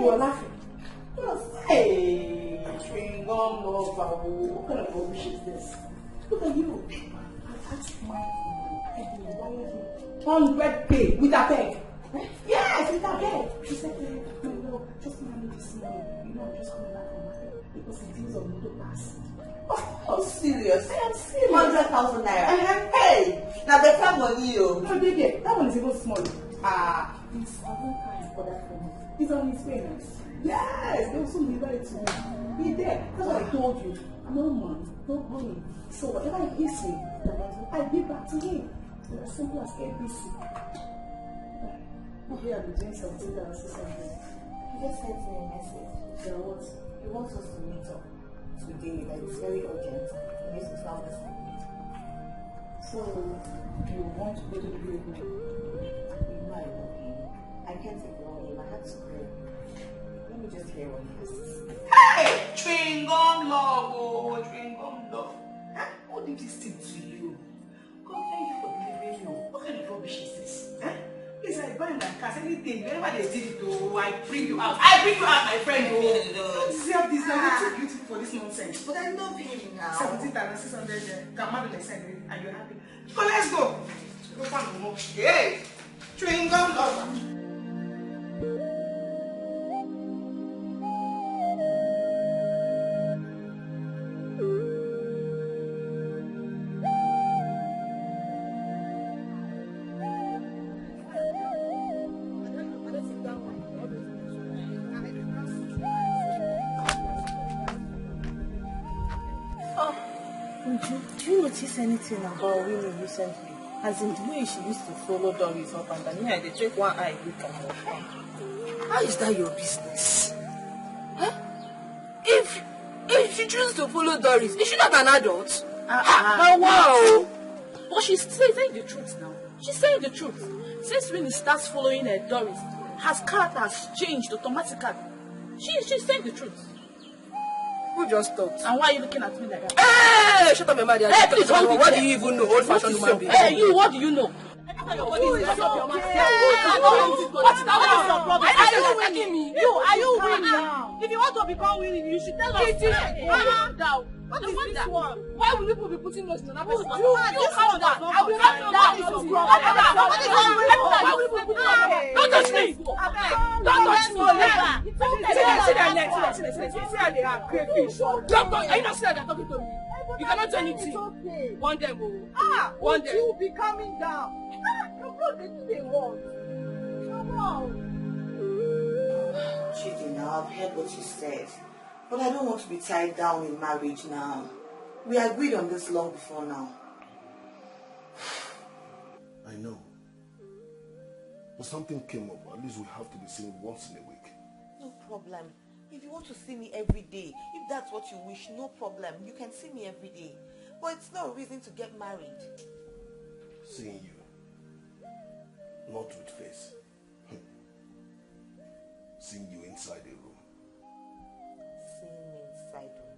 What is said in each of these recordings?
You were laughing. Yes. Hey, chewing gum lover. What kind of rubbish is this? Look at you. I asked my wife 100k with a peg. Yes, with a peg. She said, no, just manage this money. You know, I'm just coming back from market because it is on the past. Oh, serious? I am serious. 100,000 naira. Hey, now better money, yo. No, that one is even small. It's a one kind for that family. He's on his payments. Yes, they will soon be ready to be there. That's what I told you. No man, no money. So whatever he gives me, I give back to him. It's as simple as ABC. Here I'll be doing something that was something. He just sent me a message. Yeah, what? He wants us to meet up today. That it's very urgent. He needs to travel this week. So you want to go to the grave now? You know I love him. I can't ignore him. I had to pray. Let me just hear what he has to say. Hey! Chewing gum love, oh, chewing gum love. Huh? What did this thing to you? God, thank you for delivering you. What kind of rubbish is this? Huh? Please, I buy my cars, anything, whenever they did it, oh, I bring you out. I bring you out, my friend. Oh, don't deserve this. I'm too beautiful for this nonsense. But I love him now. 17,600 come out and send it, and you're happy. So let's go. Go find more. Hey! Chewing gum lover. Do you notice anything about Winnie recently? As in the way she used to follow Doris up and down. Yeah, they take one eye look at her. How is that your business? Huh? If she chooses to follow Doris, is she not an adult? Wow! But she's saying the truth now. She's saying the truth. Since Winnie starts following her Doris, her character has changed automatically. She's saying the truth. Who just thought? And why are you looking at me like that? Hey! Shut up, my mother. Hey, please, what do you even know? Old-fashioned human being. Hey, you, what do you know? Who is your problem? What is your problem? Are you winning me? Are you winning now? If you want to become winning, you should tell us. Calm down. What is this one? Why will people be putting those in another person? You calm down. I will not down. Don't touch me. Don't touch me. See how they are crayfish. Are you not saying they're talking to me? You cannot do anything. One day, one day. You will be coming down. You're not getting the word. Come on. Chidi, now I've heard what you said. But I don't want to be tied down in marriage now. We agreed on this long before now. I know. But something came up. At least we have to be seen once in a week. No problem. If you want to see me every day, if that's what you wish, no problem. You can see me every day. But it's not a reason to get married. Seeing you. Not with face. Seeing you inside a room. Seeing me inside room.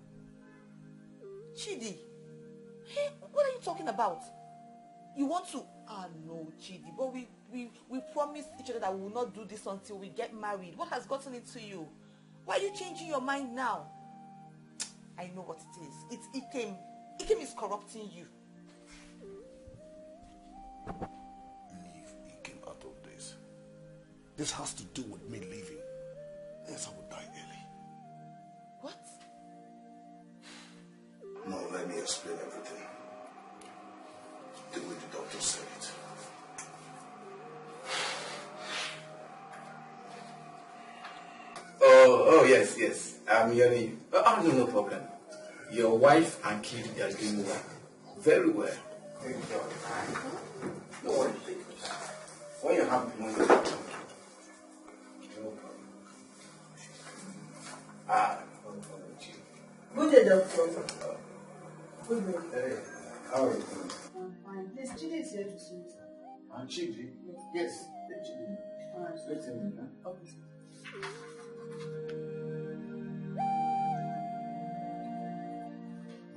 Chidi, hey, what are you talking about? You want to? No, Chidi, but we promised each other that we will not do this until we get married. What has gotten into you? Why are you changing your mind now? I know what it is. It's Ikem. Ikem is corrupting you. Leave Ikem out of this. This has to do with me leaving. Else I will die early. What? No, let me explain everything. The way the doctor said it. Oh, yes. I'm hearing you. No problem. Your wife and kid, they are doing well. Very well. Thank you. No worries. When you're happy, when you're happy. No problem. Good day, doctor. Good day. Hey, how are you? I'm fine. Please, Chidi is here to see you. And Chidi? Yes, Chidi. Alright. Let him in. Okay.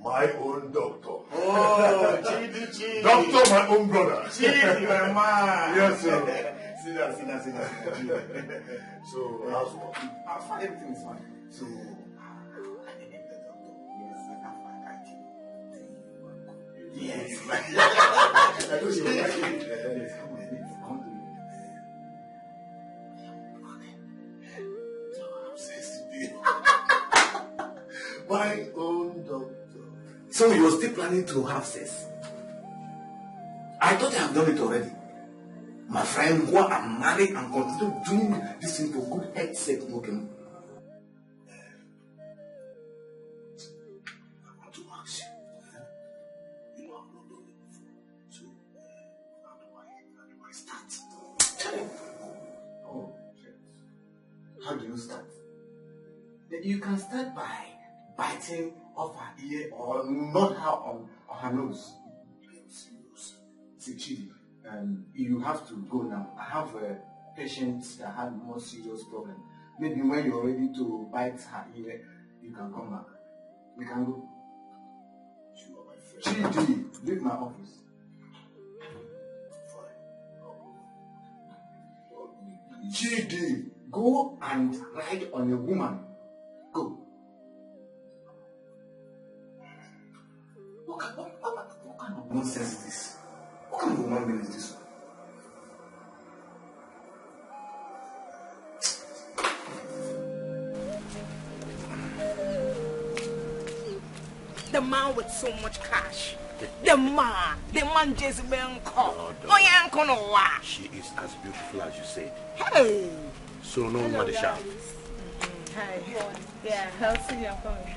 My own doctor. Oh, Chidi. Doctor, my own brother. Chidi, my man. Yes, sir. See that. So, how's work? I'm fine, everything is fine. So, yes. I know you're right. Come on, come to I'm obsessed with you. My own doctor. So you're still planning to have sex? I thought I have done it already. My friend, go and marry and continue doing this thing for good health's sake, okay? I want to ask you. You know I've not done it before. So how do I start? Oh, shit. How do you start? You can start by biting off her ear or not her on her nose. See, Chidi, you have to go now. I have a patient that had more serious problem. Maybe when you're ready to bite her ear, you can come back. We can go. You are my friend. Chidi, leave my office. Fine. Chidi, go and ride on a woman. Go. What kind of nonsense is this? What kind of woman is this? The man with so much cash. The man Jezebel call. Oh yeah, she is as beautiful as you said. Hey. So no matter sharp. Hi. Yeah, I'll see you. I'm coming.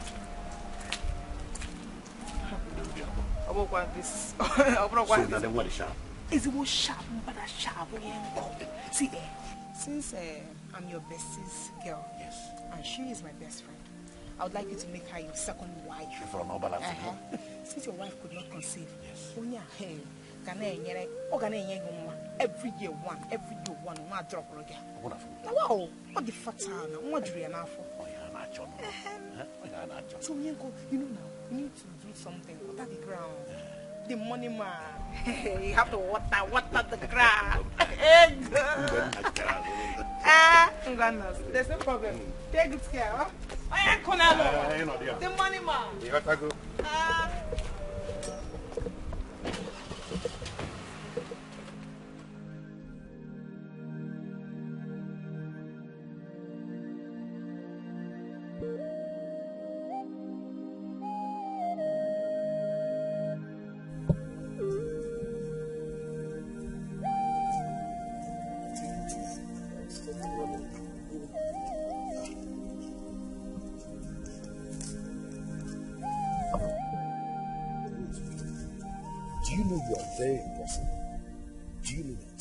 This. So now then what is sharp? Is it was sharp, but a sharp. See, since I'm your bestest girl, Yes. and she is my best friend, I would like you to make her your second wife. For an balance. Since your wife could not conceive, Yes. Every year one, not drop again. Wonderful. Wow, what the fatana, what do you know for? Oh, yeah, not John. So you know now, you need to do something, water the ground. The money man, you have to water the ground. There's no problem. Take good care, huh? The money man. You got to go. Do you know you are very impossible? Do you know that?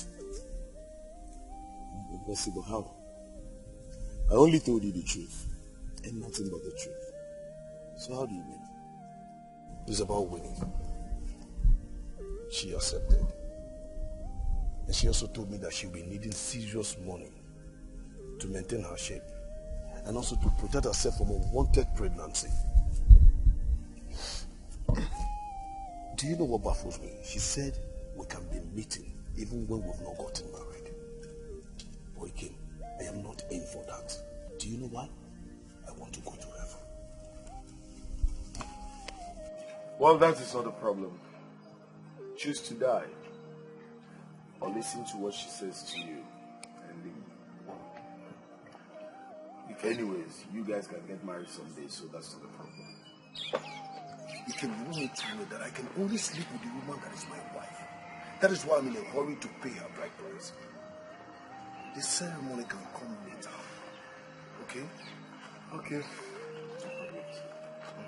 Impossible how? I only told you the truth and nothing but the truth. So how do you win? It's about winning. She accepted. And she also told me that she'll be needing serious money to maintain her shape and also to protect herself from a wanted pregnancy. Do you know what baffles me? She said we can be meeting even when we've not gotten married. Boy Kim, I am not in for that. Do you know why? I want to go to heaven. Well, that is not a problem. Choose to die or listen to what she says to you and leave. Anyways, you guys can get married someday, so that's not a problem. You can only tell me that I can only sleep with the woman that is my wife. That is why I'm in a hurry to pay her bride price. The ceremony can come later. Okay? Okay.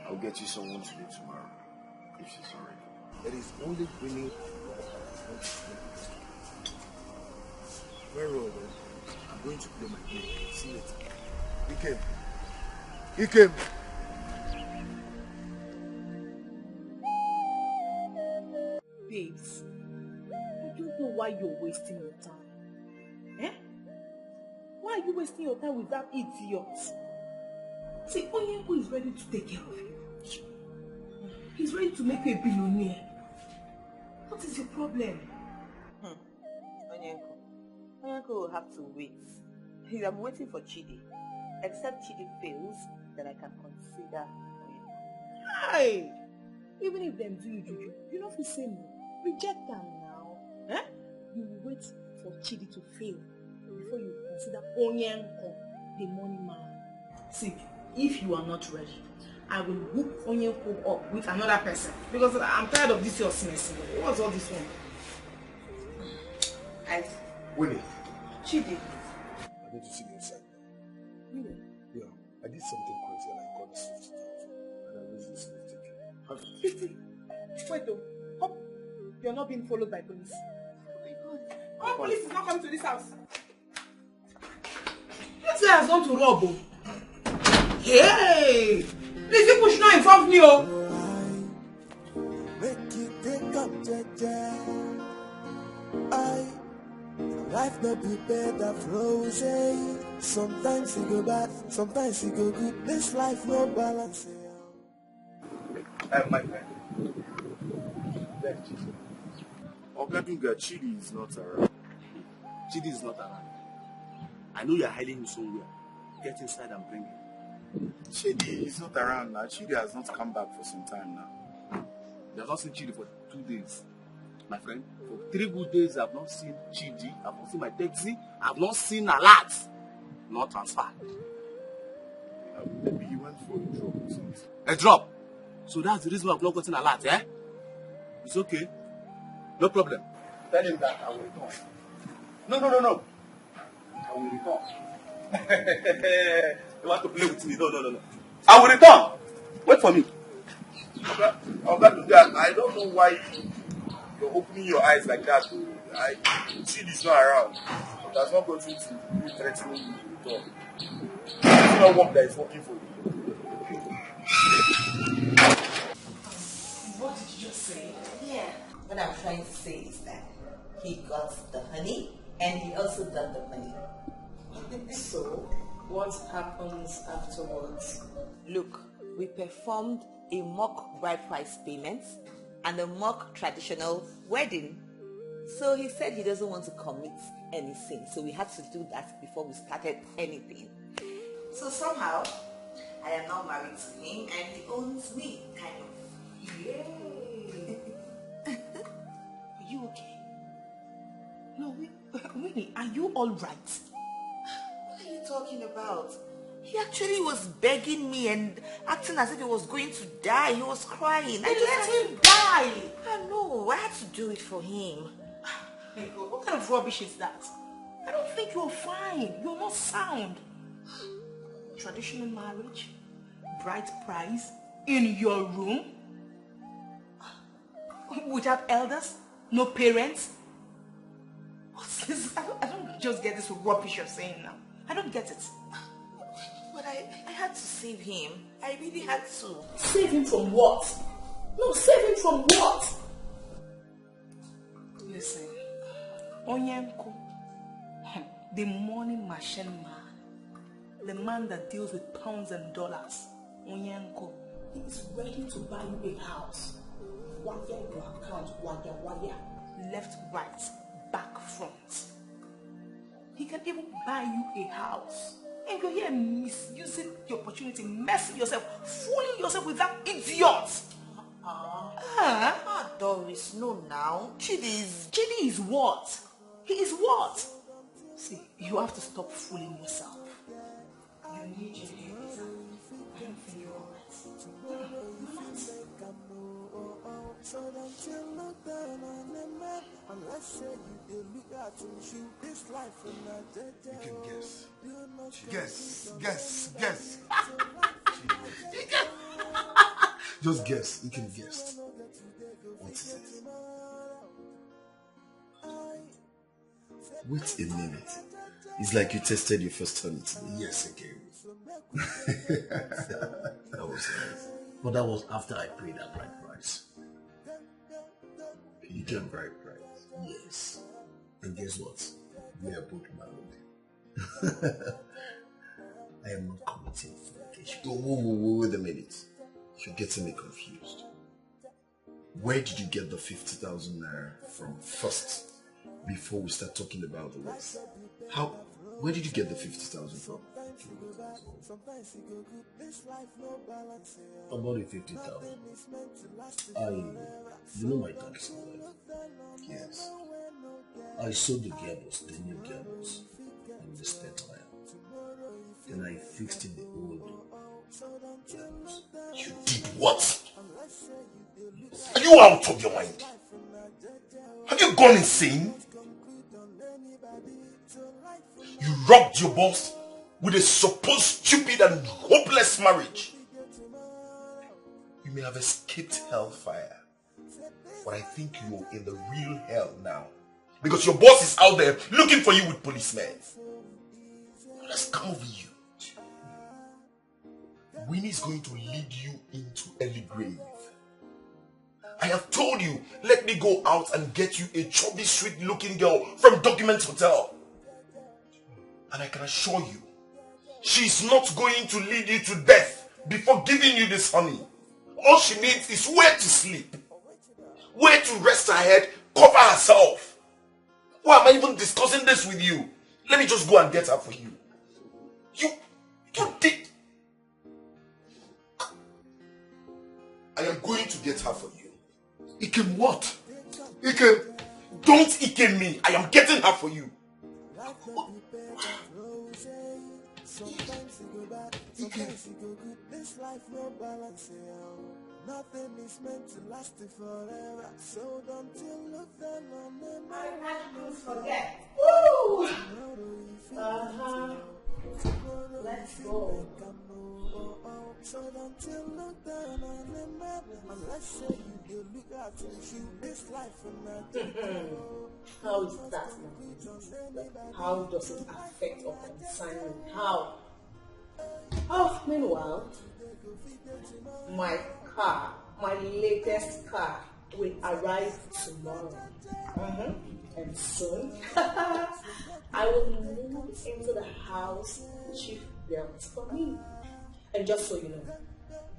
I'll get you someone to do tomorrow, if she's already. It is only bringing. Very well then. I'm going to play my game. See you later. He came. Babes, I don't know why you're wasting your time. Eh? Why are you wasting your time with that idiot? See, Onyenko is ready to take care of you. He's ready to make you a billionaire. What is your problem? Onyenko. Onyanko will have to wait. I'm waiting for Chidi. Except Chidi fails, then I can consider Onyanko. Hey! Even if them do you juju, you know if you say no, reject them now. Eh? You will wait for Chidi to fail before you consider Onyanko the money man. See, if you are not ready, I will hook Onyanko up with another person because I'm tired of this your mess. What's all this one? Winnie, Chidi. I need to see you inside. Really? Yeah, I did something crazy and I got this 50,000. And I raised this 50K. Have it. 50? Wait though. Hope you're not being followed by police. Oh my God. Our police is not coming to this house. This guy has gone to rob. Hey! Please, you push not involve me, oh! Make you take up, life not be better frozen. Sometimes you go bad, sometimes you go good. This life no balance. My friend. Ogadunga, Chidi is not around. Chidi is not around. I know you're hiding him somewhere. Get inside and bring him. Chidi is not around now. Chidi has not come back for some time now. You have not seen Chidi for 2 days. My friend, for 3 good days, I have not seen Chidi. I have not seen my taxi. I have not seen alert. Not transfer. Maybe he went for a drop or something. A drop. So that's the reason why I've not gotten alert, eh? It's okay. No problem. Tell him that I will return. No. I will return. You want to play with me? No. I will return. Wait for me. Ogadunga, I don't know why you're opening your eyes like that. Chidi is not around. That's not going to be threatening you at all. It's not work that is working for you. What did you just say? Yeah. What I'm trying to say is that he got the honey and he also got the money. So, what happens afterwards? Look, we performed a mock bride price payment and a mock traditional wedding. So he said he doesn't want to commit any sin. So we had to do that before we started anything. So somehow, I am now married to him and he owns me, kind of. Yay! Are you okay? No, Winnie, are you all right? What are you talking about? He actually was begging me and acting as if he was going to die. He was crying. Let him die! I know, I had to do it for him. What kind of rubbish is that? I don't think you're fine. You're not sound. Traditional marriage, bride price, in your room, without elders, no parents. What's this? I don't just get this rubbish you're saying now. I don't get it. But I had to save him. I really had to. Save him from what? No, save him from what? Listen, Onyanko, the money machine man, the man that deals with pounds and dollars, Onyanko, he is ready to buy you a house. Wire your account, wire, left, right, back, front. He can even buy you a house. And you're here misusing the opportunity, messing yourself, fooling yourself with that idiot. Doris, no now. Chidi is what? He is what? See, you have to stop fooling yourself. You need your visa. I don't think you're alright. So don't you look down on the man unless you look at you this life from that day. You can guess. Guess. Just guess. You can guess. What is it? Wait a minute. It's like you tested your first turn. Yes, again. That was nice. But that was after I paid that bride price. You did bride price. Yes. And guess what? We are both married. I am not committing fornication. Wait a minute. You're getting me confused. Where did you get the 50,000 naira from first? before we start talking about the rest. Where did you get the 50,000 from? About the 50,000. You know my taxi, right? Yes. I sold the gearbox, the new gearbox, and the spare tire. Then I fixed in the old gearbox. You did what? Are you out of your mind? Have you gone insane? You robbed your boss with a supposed stupid and hopeless marriage. You may have escaped hellfire, but I think you're in the real hell now. Because your boss is out there looking for you with policemen. Let's come over you. Winnie is going to lead you into early grave. I have told you, let me go out and get you a chubby, sweet-looking girl from Documents Hotel. And I can assure you, she's not going to lead you to death before giving you this honey. All she needs is where to sleep, where to rest her head, cover herself. Why am I even discussing this with you? Let me just go and get her for you. You did. I am going to get her for you. Ikem what? Ikem, don't Ikem me. I am getting her for you. This life no balance. Nothing is meant to last forever. So don't you look down on them. I forget. Woo! Let's go. So don't you look down on them. Unless you look at you. This life How is that now? How does it affect or concern me? How? Oh, meanwhile, my car, my latest car, will arrive tomorrow. And soon, I will move into the house Chief built for me. And just so you know,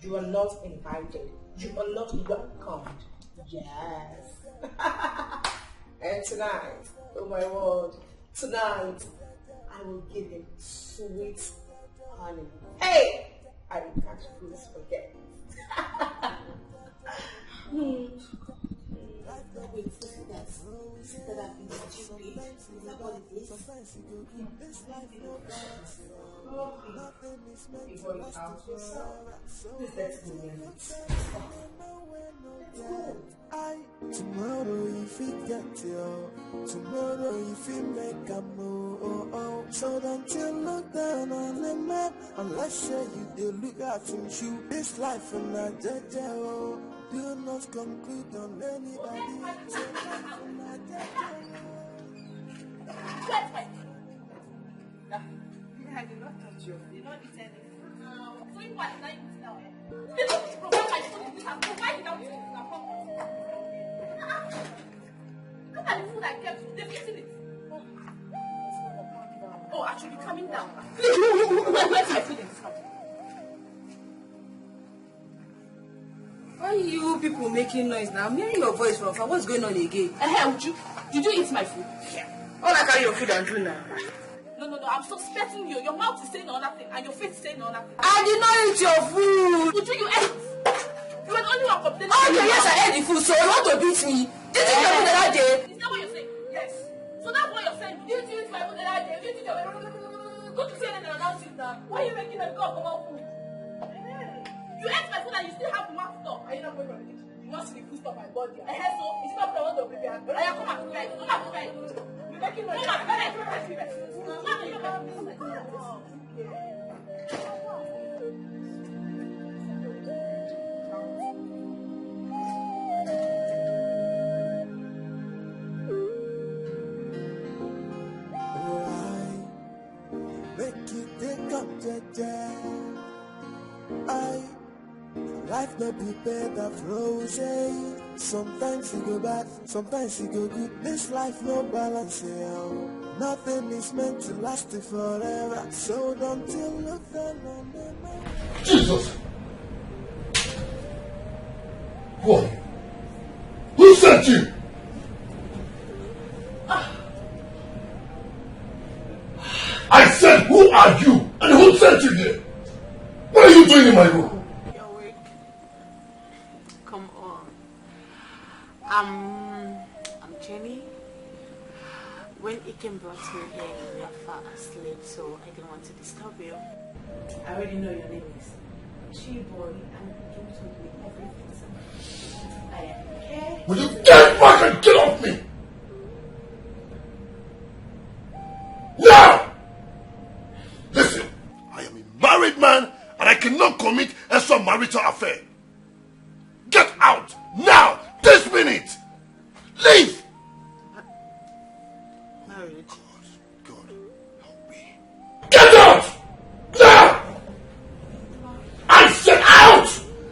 you are not invited. You are not welcomed. Yes. And tonight, oh my word, tonight, I will give him sweet honey. Hey! I will catch please forget. Wait, that I've been stupid. Is that what it is? Before you count yourself, please let's go in. Tomorrow if it get you, tomorrow if it make a move, so don't you look down on the map unless you do look at him shoot this life and not judge you. Do not conclude on anybody. I did not touch you. You don't eat anything. So you want to eat now, eh? This is provide my food. You have provided them to you. Look at the food I kept. They've eaten it. Oh, actually, coming down. Where's my food in this house? Why are you people making noise now? I'm hearing your voice from far. What's going on again? Hey, did you eat my food? Yeah. All I carry your food and do now. No, I'm suspecting you. Your mouth is saying another thing and your face is saying another thing. I did not eat your food. Uju, you ate. You were the only one complaining. Okay, yes, I ate the food, so you want to beat me? Did you eat the other day? Is that what you're saying? Yes. So that's what you're saying. Did you eat my food the other day? Did you eat your go to CNN and announce it now. Why are you making them come about food? You ate my food and you still have mouth stop. Are you not going to the kitchen? You not see the food stop my body. I heard so. It's not what I want to prepare. Come and prepare. Come and prepare. You're making noise. Come and prepare. Life no be better frozen. Sometimes you go bad, sometimes you go good. This life no balance here. Nothing is meant to last forever. So don't you look down on them. Jesus! Who are you? Who sent you? doing in my room? You're awake. Come on. I'm Jenny. When Ikem brought me here, we were fast asleep, so I didn't want to disturb you. I already know your name is Chiboy, and you told me everything. So I am here. Will you get back and get off me? Now! Listen, I am a married man and I cannot commit extramarital affair. Get out now, this minute. Leave. Married. God, help me. Get out now! I said out!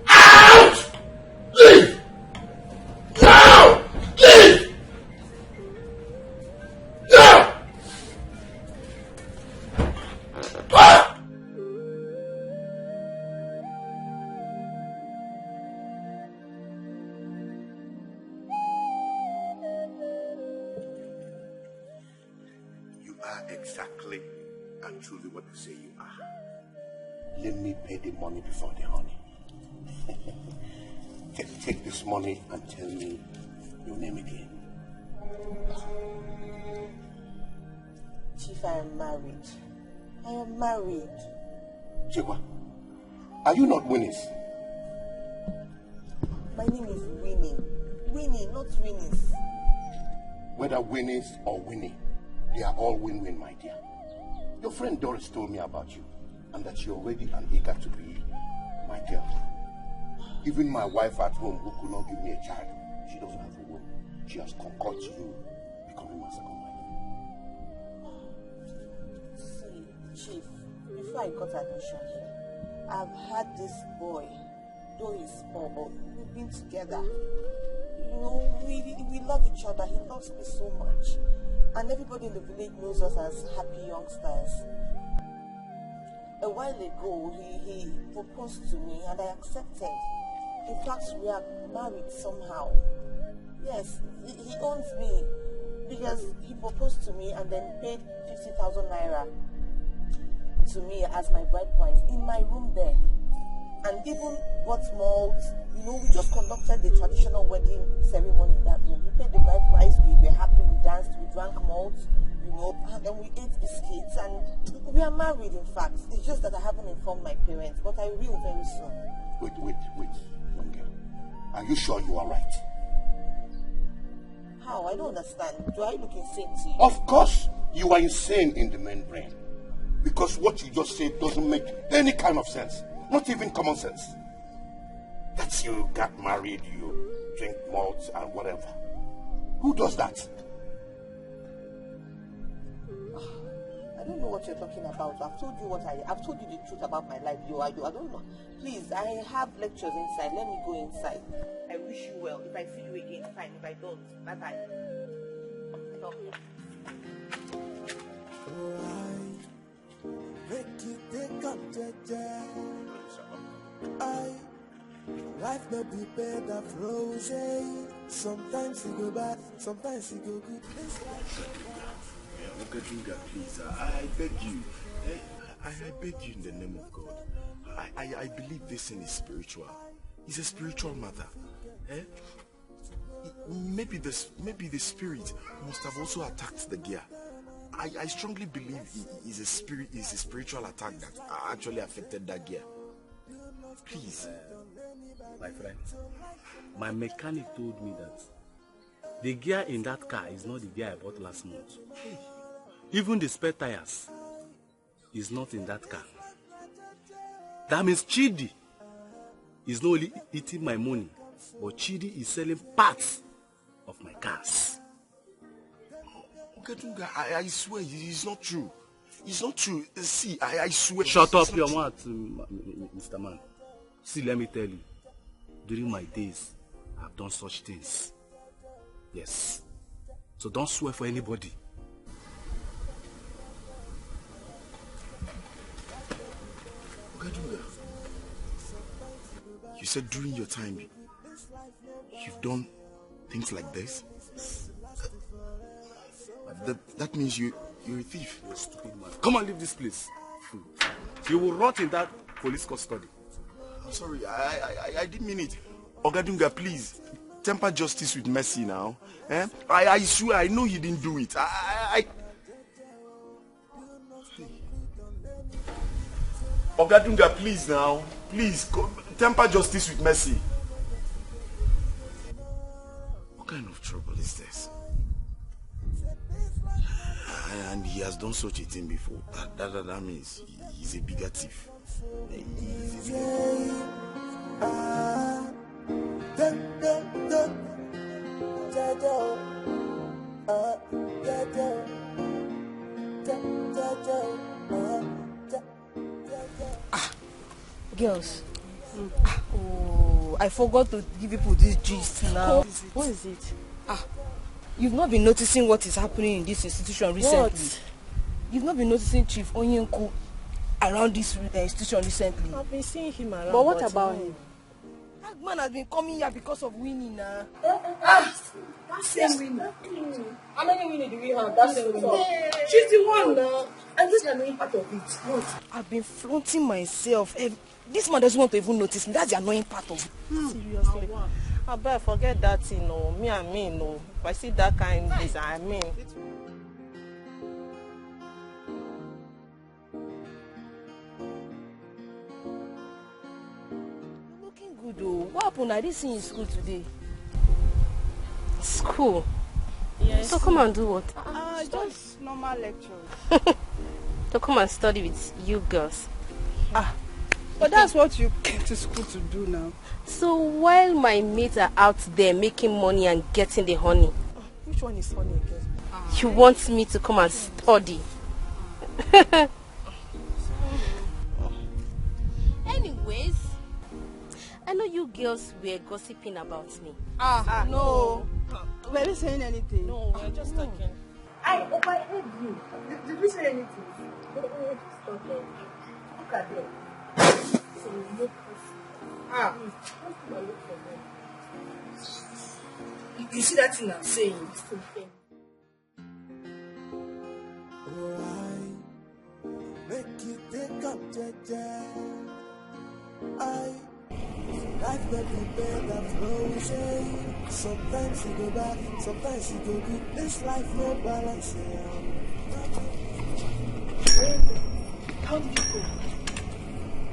Out! Leave! Now! Leave! Now! Ah! You are exactly and truly what they say you are. Let me pay the money before the honey. Take this money and tell me your name again. Chief, I am married. I am married. Chekwa, are you not Winnie's? My name is Winnie. Winnie, not Winnie's. Whether Winnie's or Winnie, they are all win-win, my dear. Your friend Doris told me about you and that you're ready and eager to be my girl. Even my wife at home, who could not give me a child, she doesn't have a womb. She has concurred to you becoming my second wife. See, Chief, before I got admission here, I've had this boy, though he's small, but we've been together. You know, we love each other. He loves me so much. And everybody in the village knows us as happy youngsters. A while ago, he proposed to me and I accepted. In fact, we are married somehow. Yes, he owns me because he proposed to me and then paid 50,000 naira to me as my bride price in my room there. And even bought malt. You know, we just conducted the traditional wedding ceremony in that room. He paid the bride price, we were happy, we danced, we drank malt, you know, and then we ate biscuits, and we are married, in fact. It's just that I haven't informed my parents, but I will very soon. Wait, young girl. Are you sure you are right? How? I don't understand. Do I look insane to you? Of course, you are insane in the main brain. Because what you just said doesn't make any kind of sense. Not even common sense. That you got married, you drink malt and whatever. Who does that? I don't know what you're talking about. I've told you the truth about my life. I don't know. Please, I have lectures inside. Let me go inside. I wish you well. If I see you again, fine. If I don't, bye-bye. Life no be better frozen. Sometimes you go bad, sometimes you go good. Okatunga, please, I beg you. I beg you in the name of God. I believe this thing is spiritual. It's a spiritual matter. Maybe the spirit must have also attacked the gear. I strongly believe it's a spiritual attack that actually affected that gear. Please. My friend, my mechanic told me that the gear in that car is not the gear I bought last month. Even the spare tires is not in that car. That means Chidi is not only eating my money, but Chidi is selling parts of my cars. Okatunga, I swear it's not true. It's not true. See, I swear. Shut up your mouth, Mr. Man. See, let me tell you. During my days, I've done such things. Yes. So don't swear for anybody. Okatunga, you said during your time, you've done things like this? That means you're a thief. You're a stupid man. Come and leave this place. You will rot in that police custody. Sorry, I didn't mean it. Ogadunga, please. Temper justice with mercy now. Eh? I swear, I know you didn't do it. Ogadunga, please now. Please, temper justice with mercy. What kind of trouble is this? And he has done such a thing before. That means he's a bigger thief. He's Girls. Oh, I forgot to give people this gist now. What is it? You've not been noticing what is happening in this institution recently. What? You've not been noticing Chief Onyenku around this institution recently. I've been seeing him around. But what about him? That man has been coming here because of winning now. Same winner. How many winning do we have? That's the winner. She's the one now. And this is the annoying part of it. What? I've been flaunting myself. This man doesn't want to even notice me. That's the annoying part of it. Seriously. I better forget that thing, no. Me and me, no. If I see that kind of design, I mean. Looking good though. What happened? I didn't see you in school today. School? Yes. So come and do what? Just normal lectures. To come and study with you girls. But that's what you came to school to do now. So while my mates are out there making money and getting the honey, Which one is funny again? you want me to come and study? Anyways, I know you girls were gossiping about me. No. We're not saying anything. No, we're just talking. I heard you. Did we say anything? Just talking. Look at them. So you look you see that thing I'm saying? Make you take up life got be better frozen. Sometimes you go back, sometimes you go good. This life no balance. How did you go?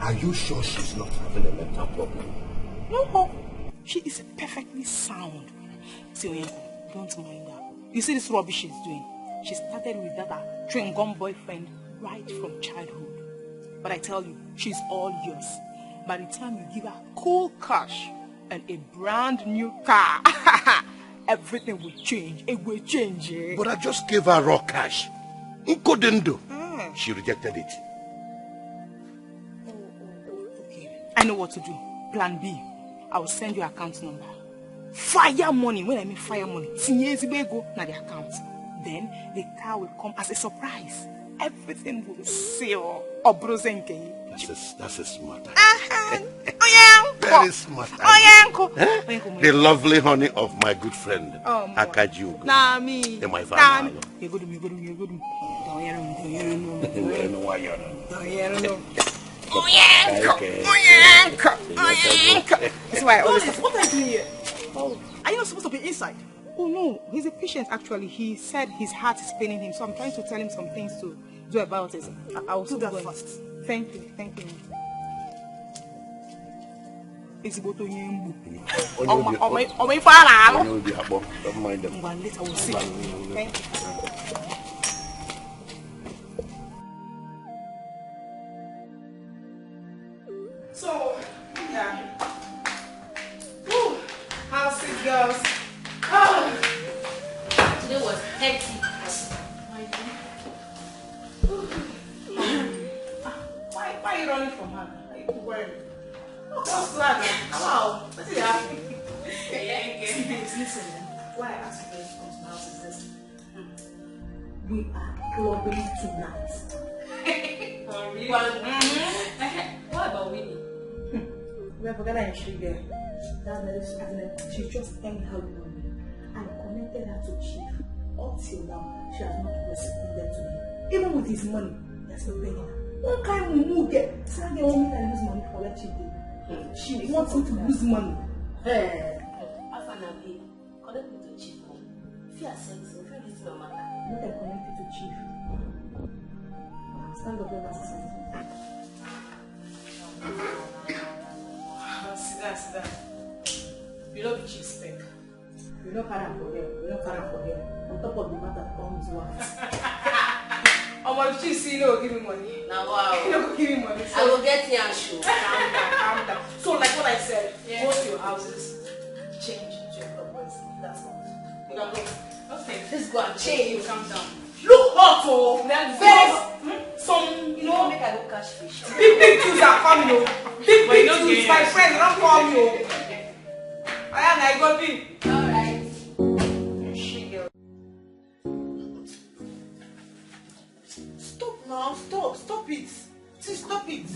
Are you sure she's not having a mental problem? No, she is perfectly sound. See, Oyenko, don't mind her. You see this rubbish she's doing? She started with that chewing gum boyfriend right from childhood. But I tell you, she's all yours. By the time you give her cool cash and a brand new car, everything will change. It will change. But I just gave her raw cash. Nkodendo. She rejected it. Okay. I know what to do. Plan B. I will send you account number. Fire money. When I mean fire money, go na the account. Then the car will come as a surprise. Everything will sail. That's a smart idea. Very smart idea. The lovely honey of my good friend, Akaju. Nah, me. My father. You go to me. That's why I always. What are you doing here? Are you not supposed to be inside? Oh no, he's a patient actually. He said his heart is paining him, so I'm trying to tell him some things to do about it. I'll do that first. Thank you. It's about to you. Oh my father. Don't mind them. Later we'll see. Thank you. So, yeah. Woo. How's it, girls? Today was hectic. Why are you running from her? Are you worried? Oh, glad. Come on. What's it happening? Listen, why I asked you to come to my house is this. We are clubbing tonight. Oh, really? What about Winnie? We have forgotten she there. She just anyhow on me. I connected her to Chief. Up till now, she has not responded to me. Even with his money, he has not paying her. What kind of move get? Sunday only can use money for that Chief. She wants me to lose money. Hey. Afanami, connect me to Chief. If you are sensitive, if you listen to my matter. Not I connected to Chief. Stand up there, assistant. Sit down. You know the Chief's spec. You don't carry for him. On top of the matter, comes one. Oh my Chief, see, you don't give me money. Now, wow. You don't give me money. So I will get here and show. calm down. So, like what I said, go to your houses, change to your purpose. That's all. You can go. Okay. Let's go and change. Calm down. Look hot, oh! Very Some, Make I go catch fish. big things are coming, oh. Big things, my friends, don't call me, oh. I got big. Alright. Stop now, stop it. See, stop it.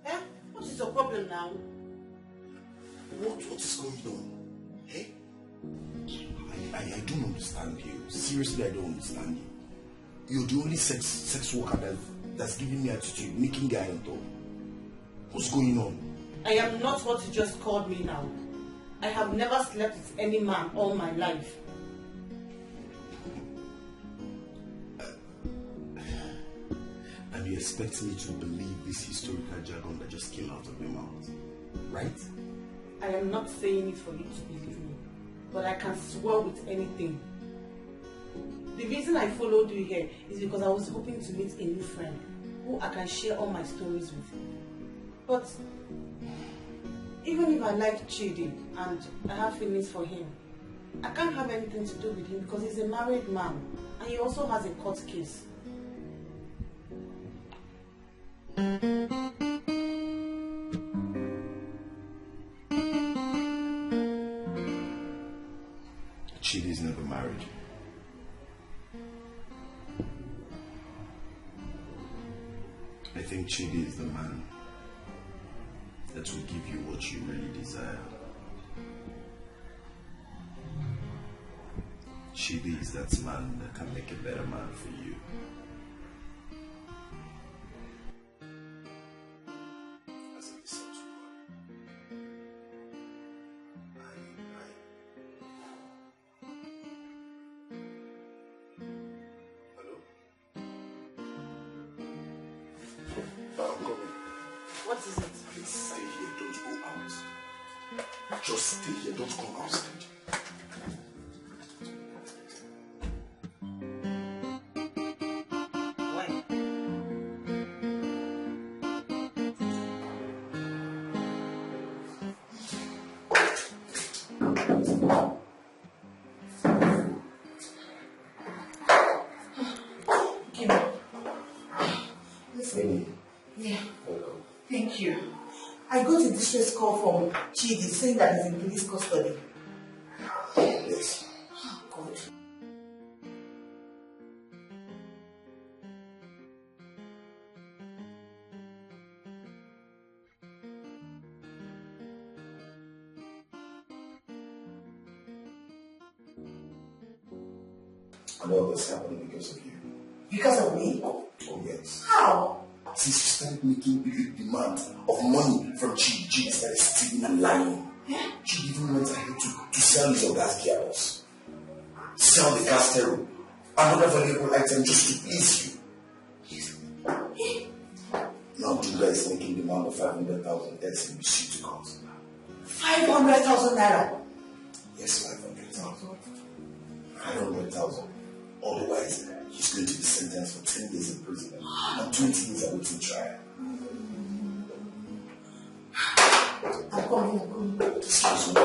Eh? What is your problem now? What is going on? Eh? I don't understand you. Seriously, I don't understand you. You're the only sex worker that's giving me attitude, making guy on top. What's going on? I am not what you just called me now. I have never slept with any man all my life. And you expect me to believe this historical jargon that just came out of your mouth, right? I am not saying it for you to believe me, but I can swear with anything. The reason I followed you here is because I was hoping to meet a new friend who I can share all my stories with. But even if I like Chidi and I have feelings for him, I can't have anything to do with him because he's a married man and he also has a court case. Chidi is never married. I think Chidi is the man that will give you what you really desire. Chidi is that man that can make a better man for you. As I listen to God, Hello? I'm coming. What is it? Please stay here, don't go out. Just stay here, don't come outside. Why? Listen. Yeah. Hello. Thank you. I got a distress call from Chidi saying that he's in police custody. Yes. Oh, God. And all this happened because of you. Because of me? Oh, yes. How? Since you started making big demands of money from Chidi started stealing and lying. Yeah. Chidi even went ahead to sell his gas gearbox. Sell the gas stereo. Another valuable item just to please you. Now Duga is making demand of 500,000 else in receipt to court. 500,000 naira. Yes, 500,000. 500,000. Otherwise, he's going to be sentenced for 10 days in prison and 20 years awaiting trial. I'm coming. Excuse me.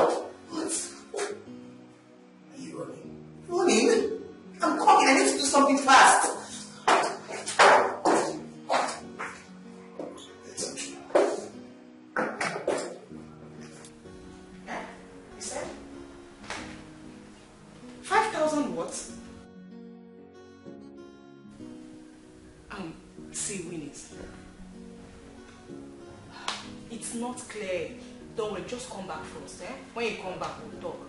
What? Are you running? Running? I'm coming. I need to do something fast. It's untrue. You said? 5,000 what? See, Winnie. It's not clear. Don't worry, just come back first, eh? When you come back, we'll talk.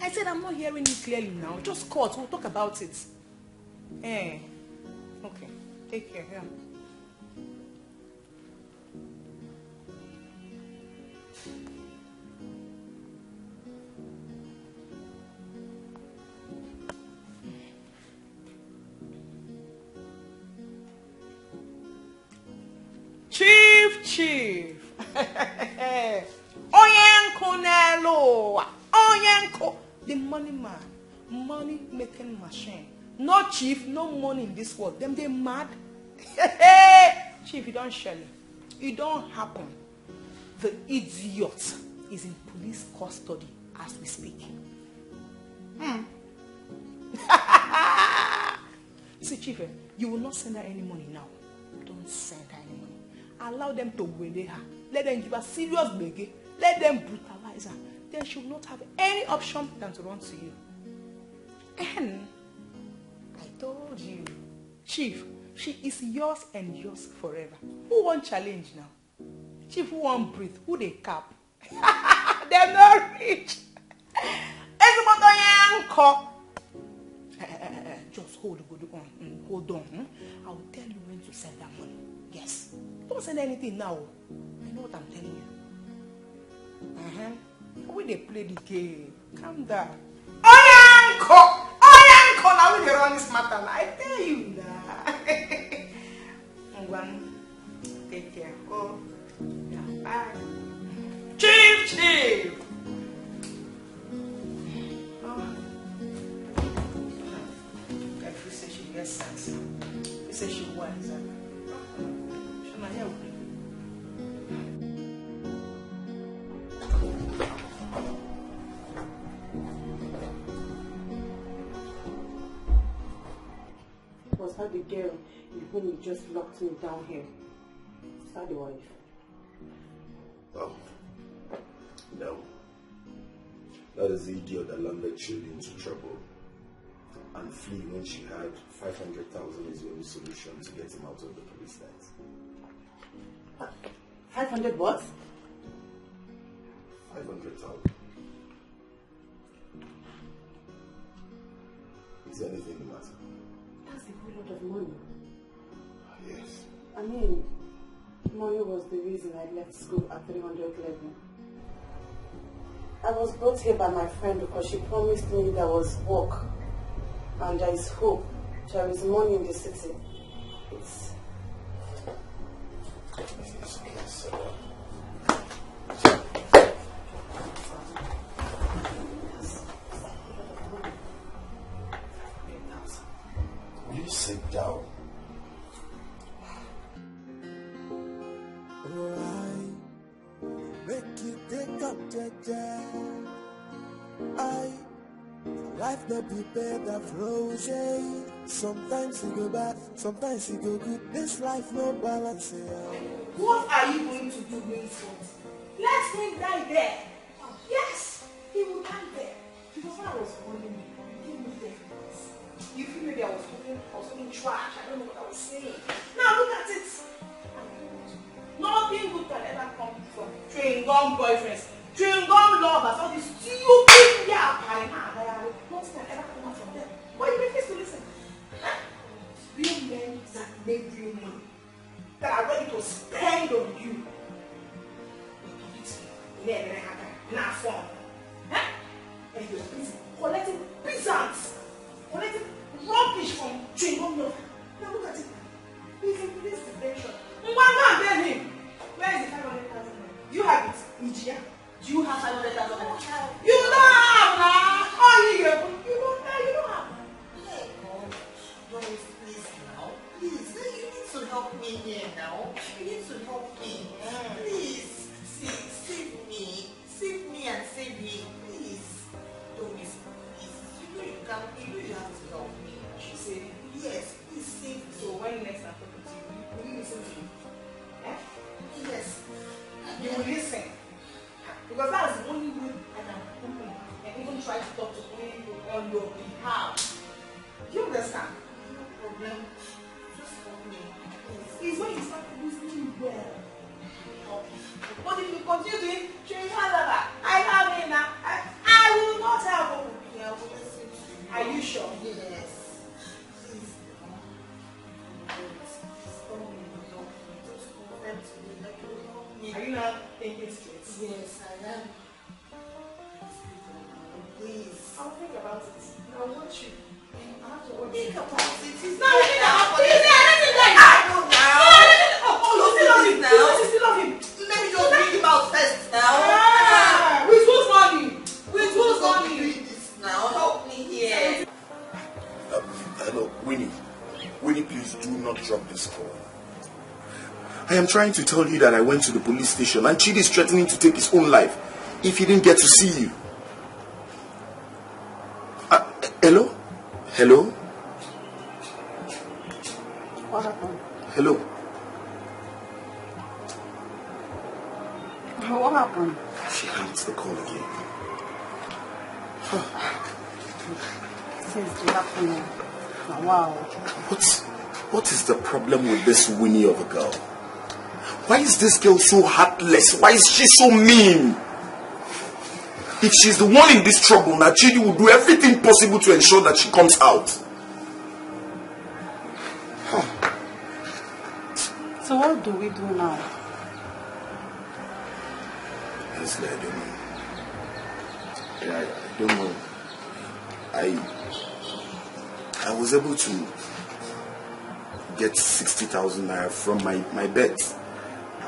I said I'm not hearing you clearly now. Just cut, we'll talk about it. Eh? Okay, take care, yeah. Chief. Oyenko Nelo. Oyenko. The money man. Money making machine. No chief, no money in this world. Them they mad. Chief, you don't shell it. It don't happen. The idiot is in police custody as we speak. See, Chief, you will not send her any money now. Don't send her any money. Allow them to wele her. Let them give her serious bege. Let them brutalize her. Then she will not have any option than to run to you. And I told you, Chief, she is yours and yours forever. Who won't challenge now? Chief, who won't breathe? Who they cap? They're not rich. Just hold on. Hold on. I'll tell you when to send that money. Yes. Don't send anything now. I know what I'm telling you. When they play the game, calm down. Oyanko! Now when they run this matter, I tell you now. Take care. Oh, yeah, bye. Chief! If you say she gets sense, you say she wants it. She's not here with me. Was that the girl whom you just locked me down here? Is that the wife? Oh, no. That is the idiot that landed Chidi into trouble and flee when she had 500,000 is the only solution to get him out of the police net. 500 what? 500,000. Is there anything the matter? That's a whole lot of money. Yes. I mean, money was the reason I left school at 300 level. I was brought here by my friend because she promised me there was work and there is hope. There is money in the city. It's... You sit down. Make you take up, Jaja. Life may be better frozen. Sometimes you go bad, sometimes you go good. This life no balance. What are you going to do, Winsford? Let him die there. Yes, he will die there. Because when I was holding you, he came with there. You feel maybe I was talking trash. I don't know what I was saying. Now look at it. Nothing good can ever come from chewing gum boyfriends, chewing gum lovers, all these stupid nothing can ever come out from them. But you refuse to listen. Real men that make real money, that are ready to spend on you. Not fun. And you're busy collecting peasants, collecting rubbish from chewing gum lovers. Now look at it. He's in this detention. Tell him. Where is the 500,000? You have it. Nijia. Do you have 500,000? You don't have now. Oh, you don't have. Hey, God. Doris, please now. Please, you need to help me here now. You need to help me. Please. Save me. Save me and save me. Please. Doris, please. You know you can. You know you have to help me. She said, yes, please save me. So when next I'm talking to you, will you listen to me? Yes. You will listen. Because that is the only way I can come and even try to talk to you on your behalf. Do you understand? No problem. Just help me. It's when you start listening well. But if you continue doing chewing halala, I have it now. I will not help you. I will listen to you. Are you sure? Yes. Please. Are you not thinking straight? Yes, I am. Please. I'll think about it. I'll watch you. I have to watch Think you. about it. It's No, you still love him. I know now. Oh, you still love him. You still love him. drop this call. I am trying to tell you that I went to the police station and Chidi is threatening to take his own life if he didn't get to see you. Hello? Hello? What happened? Hello? What happened? She hangs the call again. Since the afternoon. Wow. What is the problem with this Winnie of a girl? Why is this girl so heartless? Why is she so mean? If she's the one in this trouble, Chidi will do everything possible to ensure that she comes out. So what do we do now? Honestly, I don't know. I don't know. I was able to get 60,000 naira from my bet.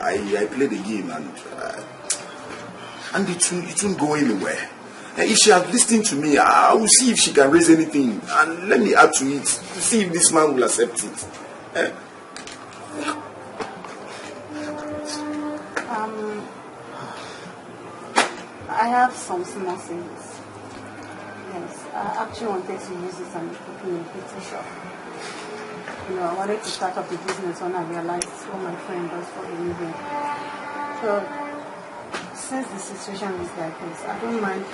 I played the game and it won't go anywhere. If she had listened to me, I will see if she can raise anything and let me add to it to see if this man will accept it. I have some small savings. Yes, I actually wanted to use it and open a beauty shop. You know, I wanted to start up the business when I realized what my friend does for a living. So, since the situation is like this, I don't mind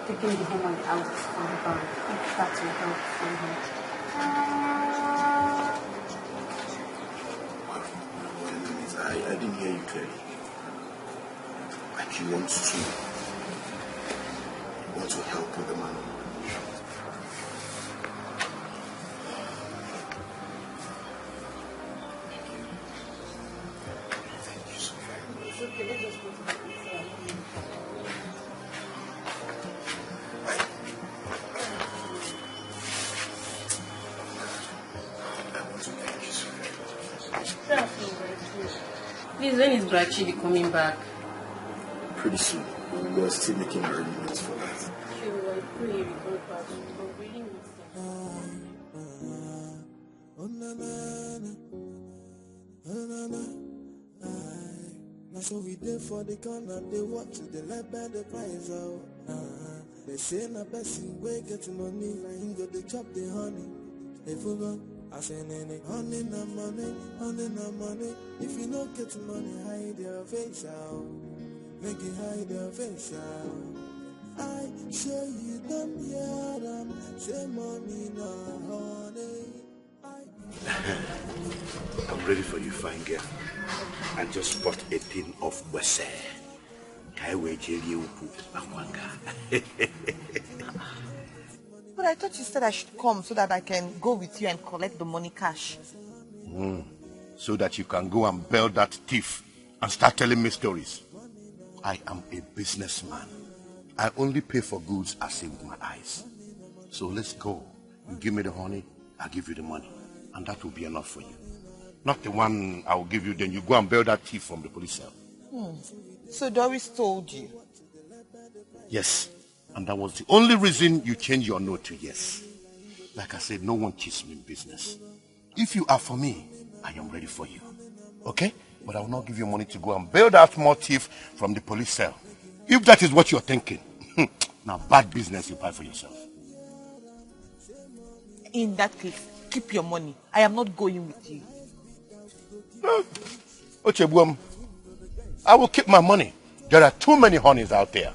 taking the whole money out from the bank if that will help somehow. I didn't hear you clearly. Like you want to help with the money. Please, when is Chidi coming back? Pretty soon. We are still making arrangements for that. Sure, I pray he will come back. But really miss Now so we there for the corner, they watch it, they let by the price out. They say na person way get money, like him go they chop the honey. They forgot, I say honey na money, honey na money. If you don't get money, hide your face out. Make it hide your face out. I show you them here, say money na honey. I'm ready for you, fine girl. I just bought a tin of Wese. But I thought you said I should come so that I can go with you and collect the money cash. So that you can go and bail that thief and start telling me stories. I am a businessman. I only pay for goods I see with my eyes. So let's go. You give me the honey, I'll give you the money. And that will be enough for you. Not the one I will give you, then you go and bail that thief from the police cell. So Doris told you? Yes. And that was the only reason you changed your no to yes. Like I said, no one cheats me in business. If you are for me, I am ready for you. Okay? But I will not give you money to go and bail that small thief from the police cell. If that is what you're thinking, now bad business you buy for yourself. In that case, keep your money. I am not going with you. Ochebuom, I will keep my money. There are too many honeys out there.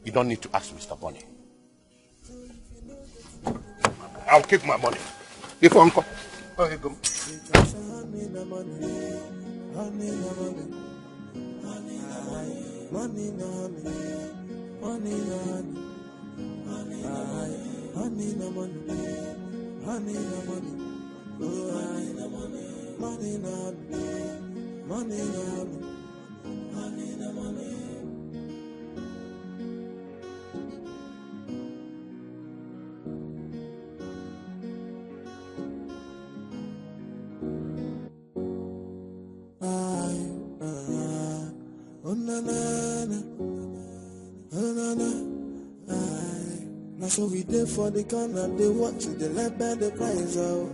You don't need to ask Mr. Bonnie. I'll keep my money. If uncle. Oh, here you go. Now so we there for the corner, they watch it, they let by the price out.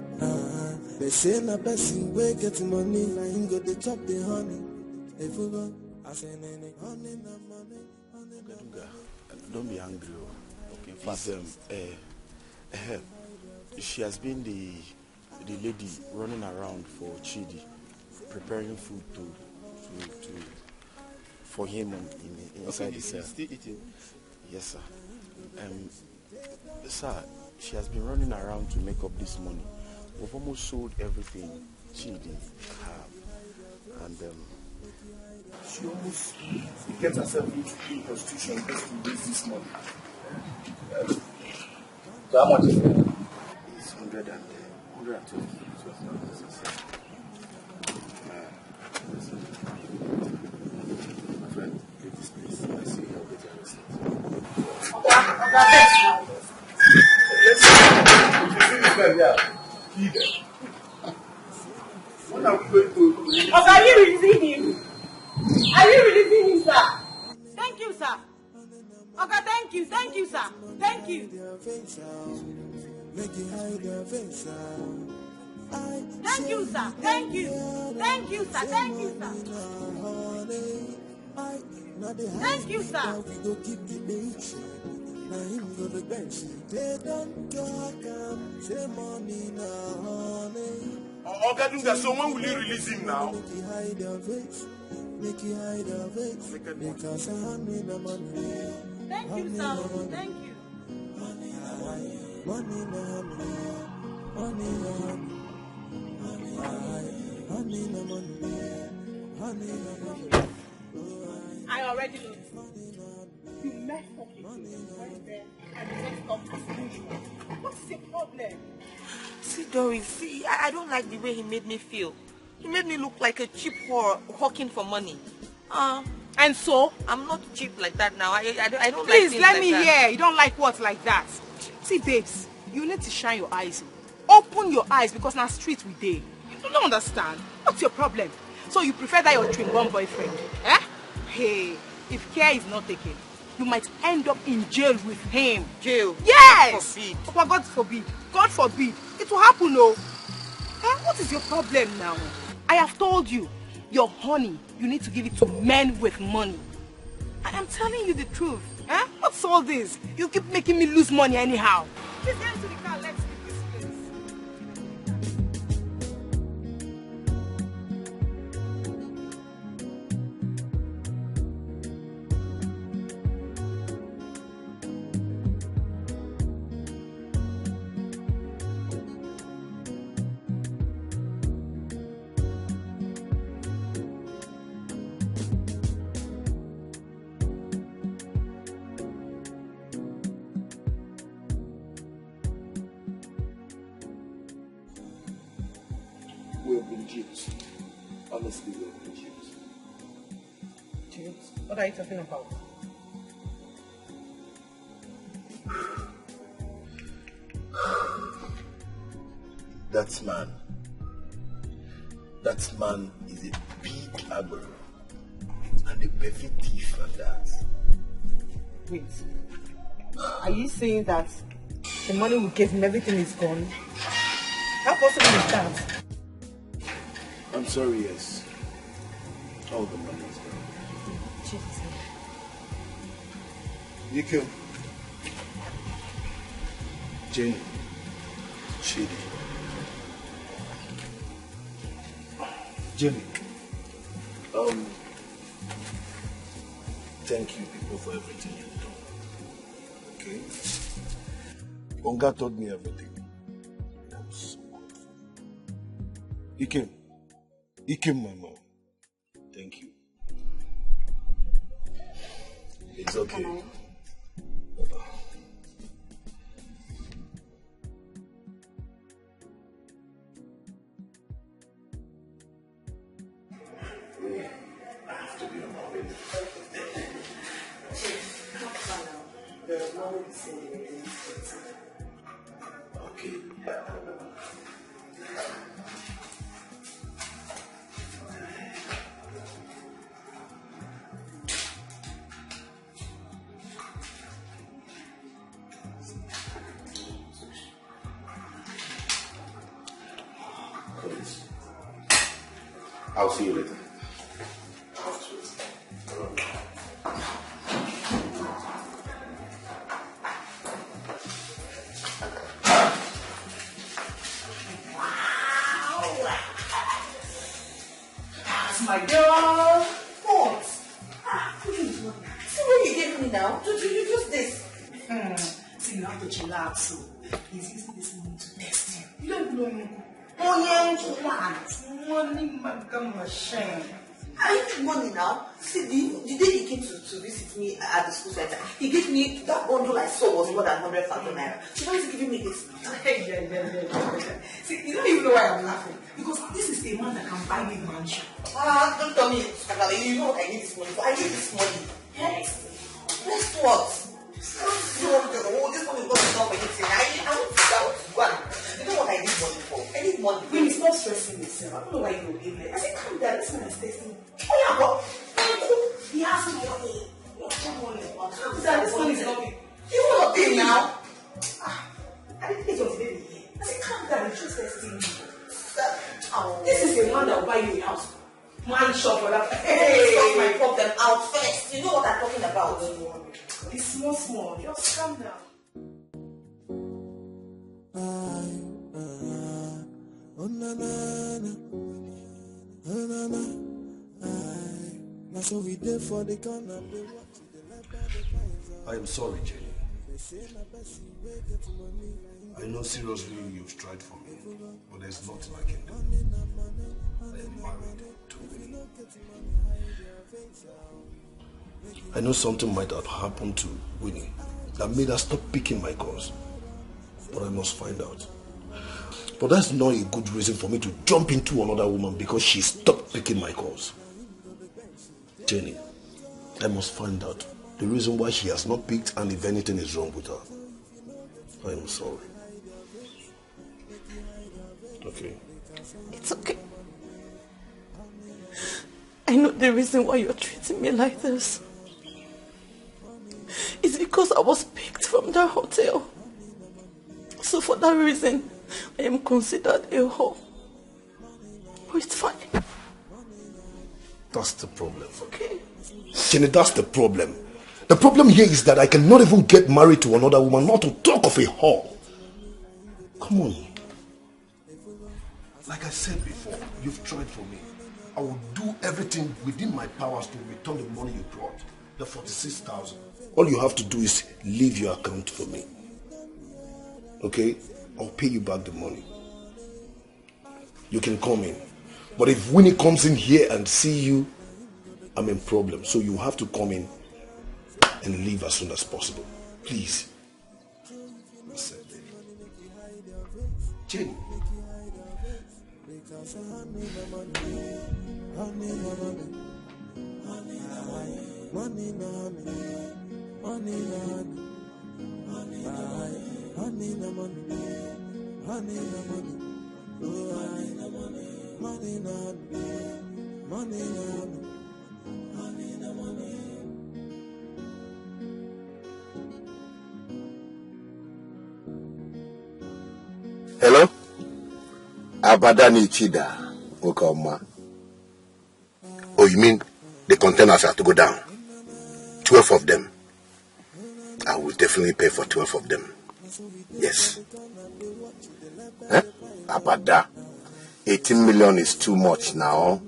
They They say na person wey get money, na him go dey chop the honey. If you go, I say honey na money. Don't be angry. Okay, fast. She has been the lady running around for Chidi, preparing food for him inside the cell. Still eating? Yes, sir. Sir, she has been running around to make up this money. We've almost sold everything Chidi have, and she almost gets herself into prostitution just to raise this money. So how much is it? It's 112,000. My friend, leave this place. I see how get arrested. What are we going to? Okay, are you releasing him? Are you releasing him, sir? Thank you, sir. Okay, thank you, sir. Thank you. Thank you, sir. Thank you, sir. Thank you, sir. Thank you, sir. Okay, so when will you release him now? Make you hide your face. Because honey na money. Thank you, sir. Thank you. Money na money. Money na money. Honey na money. Honey na money. I already know. You messed up with me right there and messed up as usual. What's the problem? See, Doris, see, I don't like the way he made me feel. He made me look like a cheap whore hawking for money. And so? I'm not cheap like that now. I don't Please, like let me hear. You don't like what like that? See, babes, you need to shine your eyes. Open your eyes because now street we day. You don't understand. What's your problem? So you prefer that your chewing-gum boyfriend? Eh? Hey, if care is not taken, you might end up in jail with him. Jail? Yes! God forbid. Oh, God forbid. God forbid. It will happen, no? What is your problem now? I have told you, your honey, you need to give it to men with money. I am telling you the truth. What's all this? You keep making me lose money anyhow. Please get into the car, let's leave this place. We've been duped. Honestly, we've been duped. Duped? What are you talking about? That man is a big agro and a perfect thief at that. Wait. Are you saying that the money we gave him, everything is gone? How possible is that? I'm sorry, yes. All the money is gone. Jesus. Etiko, Jane, Chidi. Jenny. Thank you people for everything you've done. Okay? Onga told me everything. That was so good. Ikem, my mom. Thank you. It's okay. Okay. I'll see you later. My girl. What? See what you gave me now? You just this. See, you have to chillax. So he's using this money to test you. You don't know him. Money, machine. I need money now. See, the day he came to visit me at the school center, he gave me that bundle I saw was more than 100,000 naira. So why is he giving me this? Yeah. See, you don't even know why I'm laughing. Because this is a man that can buy me mansion. Don't tell me. You know what I need this money for. I need this money. Yes. Next what? This money is not enough for anything. I want to go and... You know what I need money for? I need money. When it's not stressing yourself, I don't know why you're in there. I said, calm down, this man is testing. Oh yeah, but he has money. Calm down, this money is not big. You want to pay now? I didn't think it was baby here. I said, calm down, it's just testing you. Oh. This is a man that will buy you a house. Man shop for that. Hey, sort my problem out first. You know what I'm talking about. It's small. Just calm down. I am sorry, Jenny. I know seriously you've tried for me, but there's nothing I can do. I am married to Winnie. I know something might have happened to Winnie that made her stop picking my calls, but I must find out. But that's not a good reason for me to jump into another woman because she stopped picking my calls. Jenny, I must find out the reason why she has not picked and if anything is wrong with her. I am sorry. Okay. It's okay. I know the reason why you're treating me like this. It's because I was picked from that hotel. So for that reason, I am considered a whore. But it's fine. That's the problem. Okay. Jenny, that's the problem. The problem here is that I cannot even get married to another woman, not to talk of a whore. Come on. Like I said before, you've tried for me. I will do everything within my powers to return the money you brought, the 46,000. All you have to do is leave your account for me. Okay? I'll pay you back the money. You can come in. But if Winnie comes in here and see you, I'm in problem. So you have to come in and leave as soon as possible. Please. Jenny. Hello? Abadani Chida Okoma. Oh, you mean the containers have to go down? 12 of them. I will definitely pay for 12 of them. Yes. Huh? Abada. 18 million is too much now.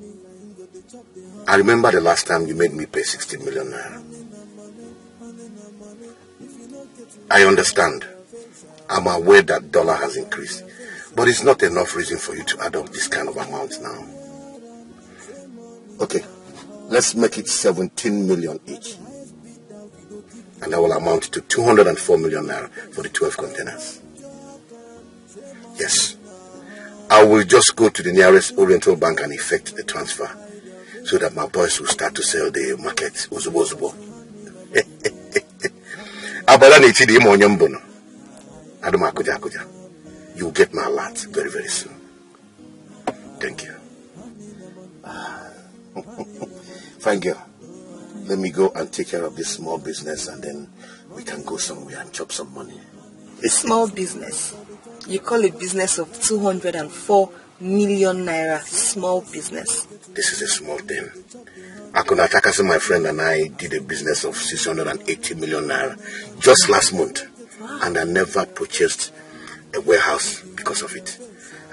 I remember the last time you made me pay 16 million naira. I understand. I'm aware that dollar has increased, but it's not enough reason for you to add up this kind of amount now. Okay, let's make it 17 million each. And that will amount to 204 million naira for the 12 containers. Yes. I will just go to the nearest Oriental bank and effect the transfer so that my boys will start to sell the market. Uzubo. You'll get my alert very, very soon. Thank you. Fine girl. Let me go and take care of this small business and then we can go somewhere and chop some money. A small business? You call a business of 204 million naira small business? This is a small thing. Akunachakasi, my friend, and I did a business of 680 million naira just last month. Wow. And I never purchased a warehouse because of it.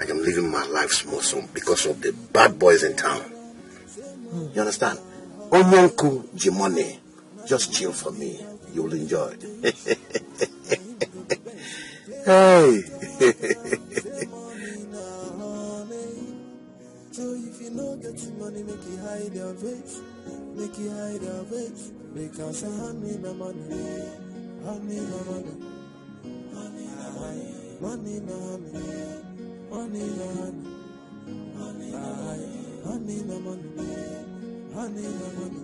I am living my life small because of the bad boys in town. You understand? Onyanku Jimone, just chill for me. You'll enjoy. Hey. So if you know get money, make you hide your face. Make you hide your face. Because honey no money. Honey no money. Honey no money. Money no honey. Money no honey. Honey no honey. Honey no money. Honey no money.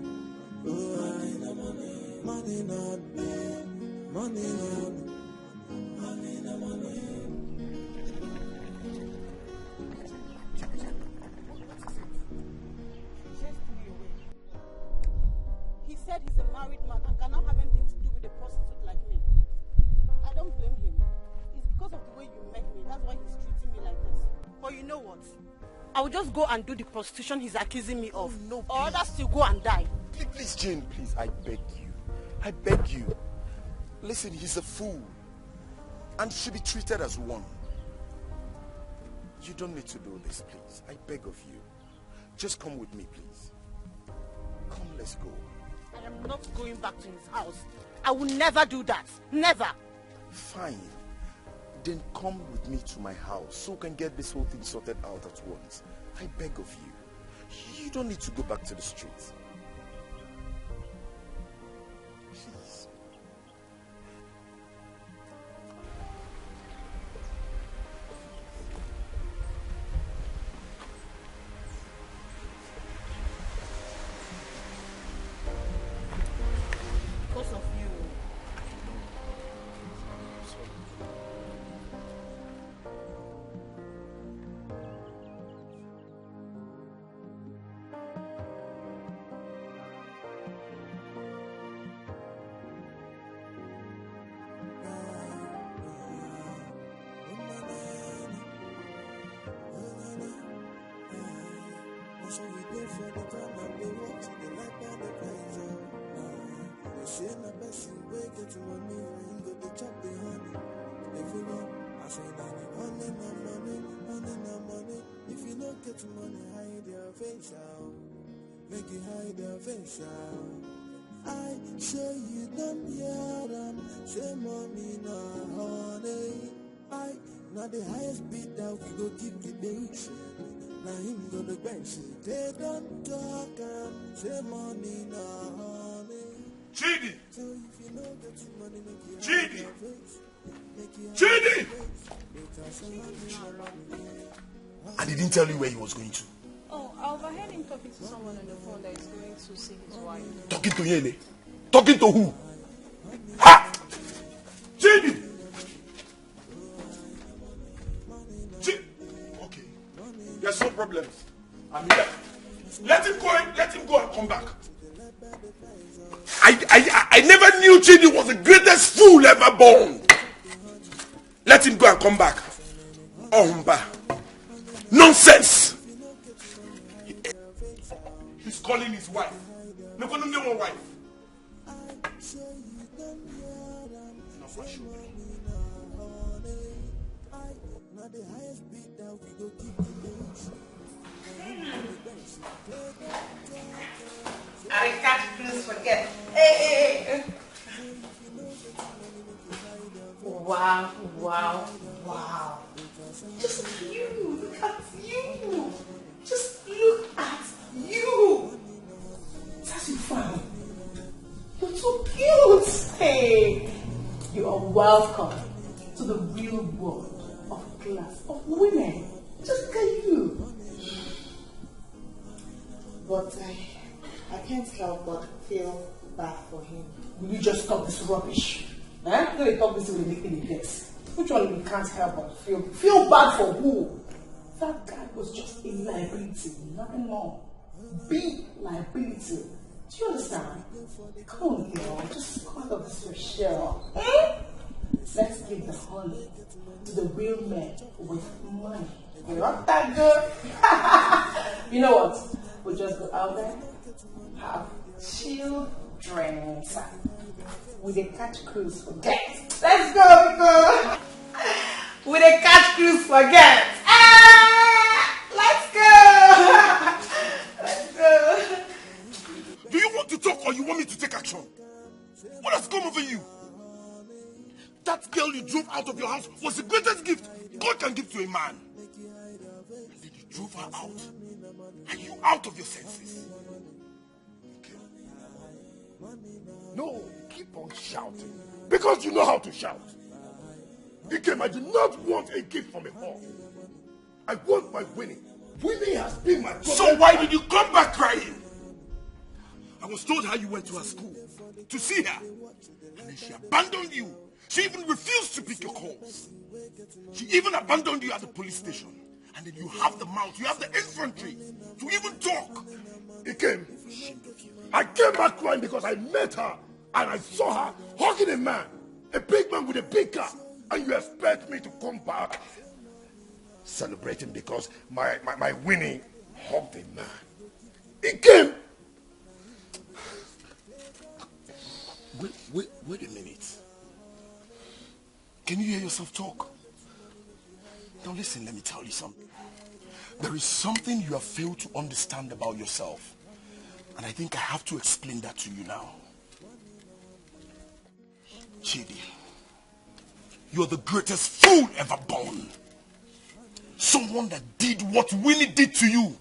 Oh, honey no money. Money no honey. Money no honey. Honey no money. He said he's a married man and cannot have anything to do with a prostitute like me. I don't blame him. It's because of the way you met me. That's why he's treating me like this. But you know what? I will just go and do the prostitution he's accusing me of. Oh, no, or others to go and die. Please, Jane, please, I beg you. I beg you. Listen, he's a fool. And should be treated as one. You don't need to do this, please. I beg of you. Just come with me, please. Come, let's go. I am not going back to his house. I will never do that. Never. Fine. Then come with me to my house so we can get this whole thing sorted out at once. I beg of you. You don't need to go back to the streets. Please. Because of you. So we did for the time and they walk to the light by the prize. They say the best you way get money when you go to chop the honey. Everyone, I say that honey no money, honey no money. If you don't get money, hide your face out. Make you hide your face out. I say you don't hear them. Say money no honey. I not the highest bid that we go give the base. Now him gonna bench it. They don't talk say money no honey. Chidi! So if you know that you money make you Chidi! Chidi! I didn't tell you where he was going to. Oh, I overheard him talking to someone on the phone that is going to see his wife. Talking to Yele? Talking to who? Ha! Chidi! Okay. There's no problem. I'm here. Let him go and come back. I never knew Chidi was the greatest fool ever born. Let him go and come back. Omba. Nonsense. He's calling his wife. No one wife. Not for sure. I can't please forget. Hey. Wow. Just you. Look at you. Just look at you. That's you fine. You're so cute. Hey. You are welcome to the real world of class of women. Just look at you. But I can't help but feel bad for him. Will you just stop this rubbish? Eh? You know, talk this will make me this. Which one we can't help but feel bad for who? That guy was just a liability, nothing more. Big liability. Do you understand? Come on, girl, just come out of this your shell. Let's give the honey to the real men with money. You want that good? You know what? We'll just go out there, have chill drinks. With a catch cruise for guests. Let's go, go! With a catch cruise for guests. Let's go! Let's go! Do you want to talk or you want me to take action? What has come over you? That girl you drove out of your house was the greatest gift God can give to a man. And then you drove her out. Are you out of your senses? Okay. No, keep on shouting. Because you know how to shout. Ikem, I do not want a gift from a whore. I want my winning. Winning has been my problem. So why did you come back crying? I was told how you went to her school to see her. And then she abandoned you. She even refused to pick your calls. She even abandoned you at the police station. And then you have the mouth, you have the infantry to even talk. Ikem, I came back crying because I met her and I saw her hugging a man. A big man with a big car. And you expect me to come back celebrating because my winning hugged a man. Ikem! Wait a minute. Can you hear yourself talk? Now listen, let me tell you something. There is something you have failed to understand about yourself. And I think I have to explain that to you now. Chidi, you're the greatest fool ever born. Someone that did what Winnie did to you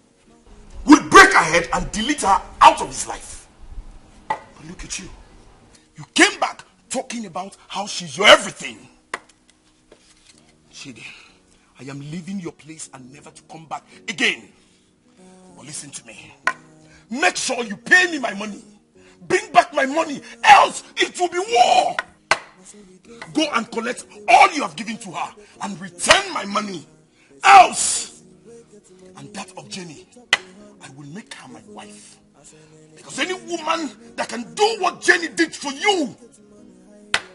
will break her head and delete her out of his life. But look at you. You came back talking about how she's your everything. Chidi, I am leaving your place and never to come back again. But listen to me. Make sure you pay me my money. Bring back my money, else it will be war. Go and collect all you have given to her and return my money. Else, and that of Jenny, I will make her my wife. Because any woman that can do what Jenny did for you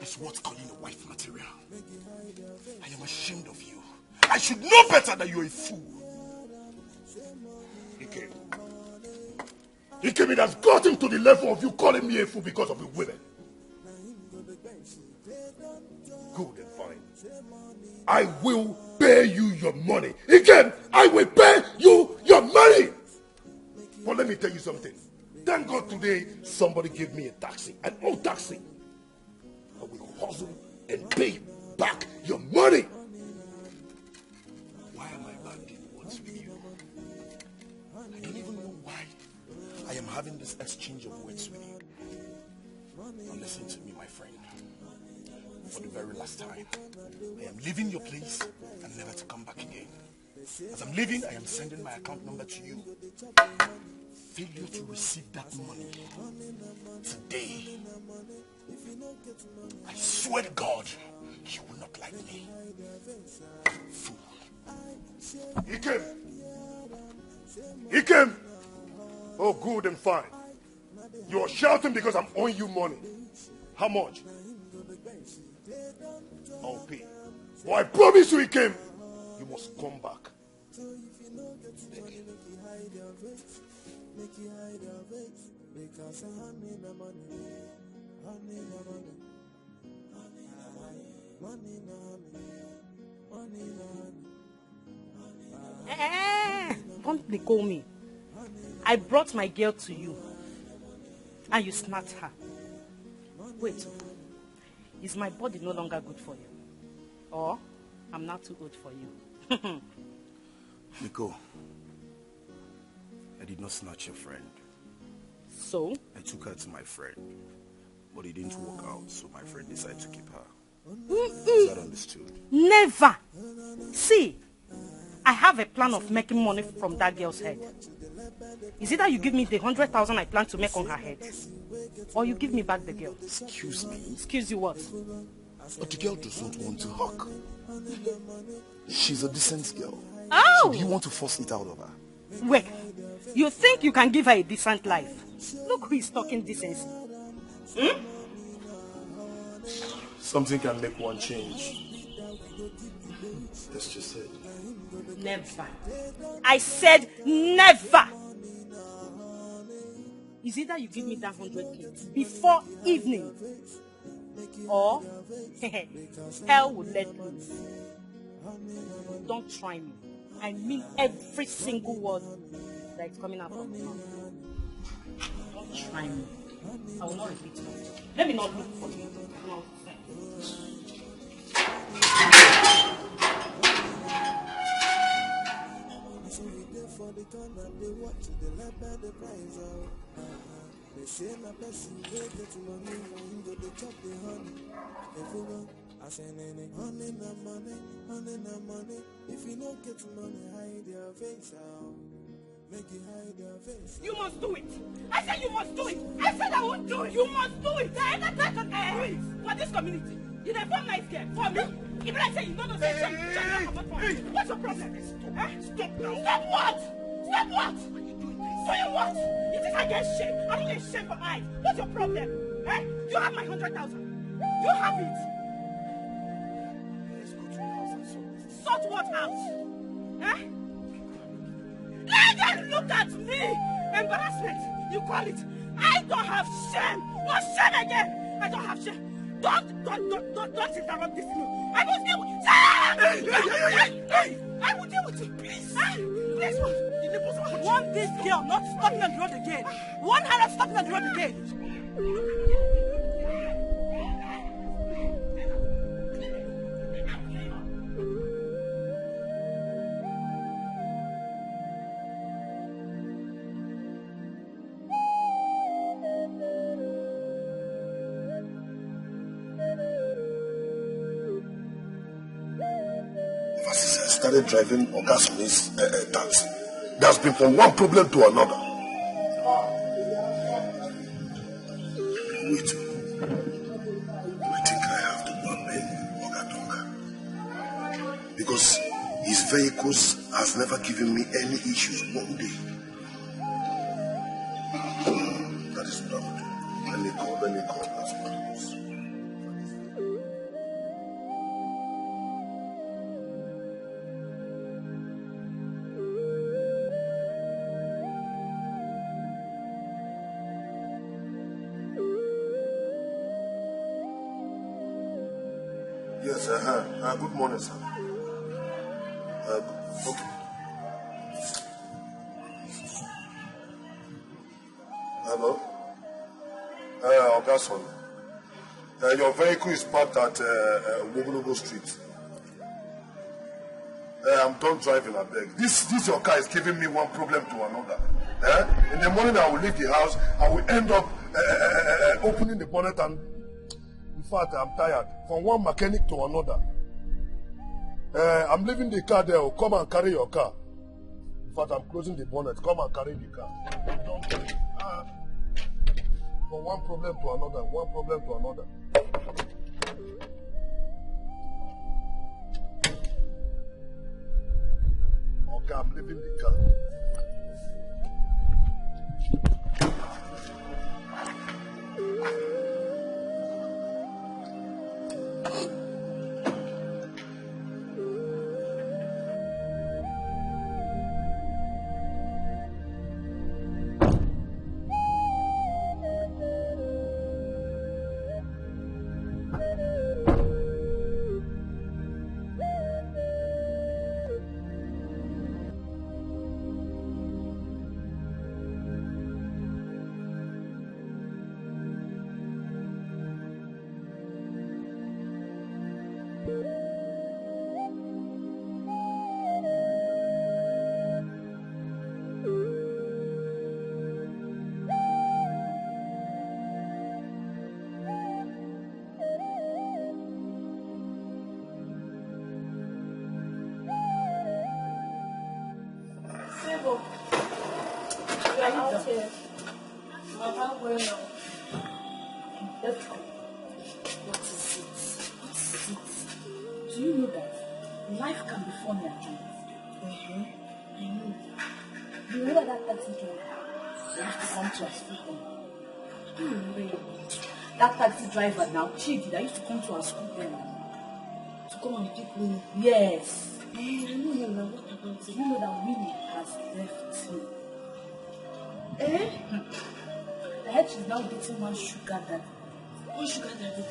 is worth calling a wife material. I am ashamed of you. I should know better that you're a fool. Ikem, it has gotten to the level of you calling me a fool because of the women. Good and fine. I will pay you your money. Ikem, I will pay you your money. But let me tell you something. Thank God today somebody gave me a taxi, an old taxi. I will hustle and pay back your money. Why am I banking words with you? I don't even know why I am having this exchange of words with you. Now listen to me, my friend. For the very last time, I am leaving your place and never to come back again. As I'm leaving, I am sending my account number to you. Failure to receive that money today, I swear to God, you will not like me. Fool. Ikem! Oh, good and fine. You are shouting because I'm owing you money. How much? I'll pay. But I promise you, Ikem, you must come back. Don't they call me? I brought my girl to you and you snatched her. Wait, is my body no longer good for you? Or I'm not too good for you? Nico, I did not snatch your friend. So? I took her to my friend, but it didn't work out, so my friend decided to keep her. Is that understood? Never! See, I have a plan of making money from that girl's head. Is it that you give me the 100,000 I plan to make on her head? Or you give me back the girl? Excuse me? Excuse you what? But the girl doesn't want to hug. She's a decent girl. Oh! So do you want to force it out of her? Wait, you think you can give her a decent life? Look who is talking decency. something can make one change. That's just it. Never. I said never. It's either you give me that 100K before evening, or hell will let loose. Don't try me. I mean every single word that is coming out from my mouth. Don't try me. I will not repeat it. Let me not look for you. No. They say my person they get money when you go to chop the honey. Everyone I say honey na money. If you don't get money, hide your face out. Make you hide your face. You must do it. I said you must do it. I said I won't do it. You must do it. I ain't that can do it for this community. You never form nice girl for me. If I say you don't know, what's your problem? Stop now. Stop what? Stop what? Doing what? It is against shame. I don't get shame for eyes. What's your problem? You have my 100,000. You have it. Let's go to your house and Sort what out? Let them look at me. Embarrassment, you call it. I don't have shame. No shame again. I don't have shame. Don't interrupt this. I will deal with you. I will deal with you. Please. Please. Want this girl not stopping on the road again. Want her not stopping on the road again. Started driving Ogas on his taxi. There's been from one problem to another. Wait. I think I have to blame Oga. Because his vehicles has never given me any issues one day. That is what I would do. Let me call. That's what it is. Yes, good morning, sir. Okay. Hello? Ogason. Your vehicle is parked at Wogologo Street. I'm done driving, I beg. This your car is giving me one problem to another. In the morning I will leave the house, I will end up opening the bonnet and in fact, I'm tired. From one mechanic to another. I'm leaving the car there. Come and carry your car. In fact, I'm closing the bonnet. Come and carry the car. Don't worry. From one problem to another. Okay, I'm leaving the car. Do you know that life can be funny at times? I know. You know that taxi driver? You have to come to us with them. That taxi driver now, Chidi, that used to come to our school then. To come and pick me. Yes. I know now, what about it? You know that Winnie has left me. I heard she's now dating one sugar daddy. One sugar daddy.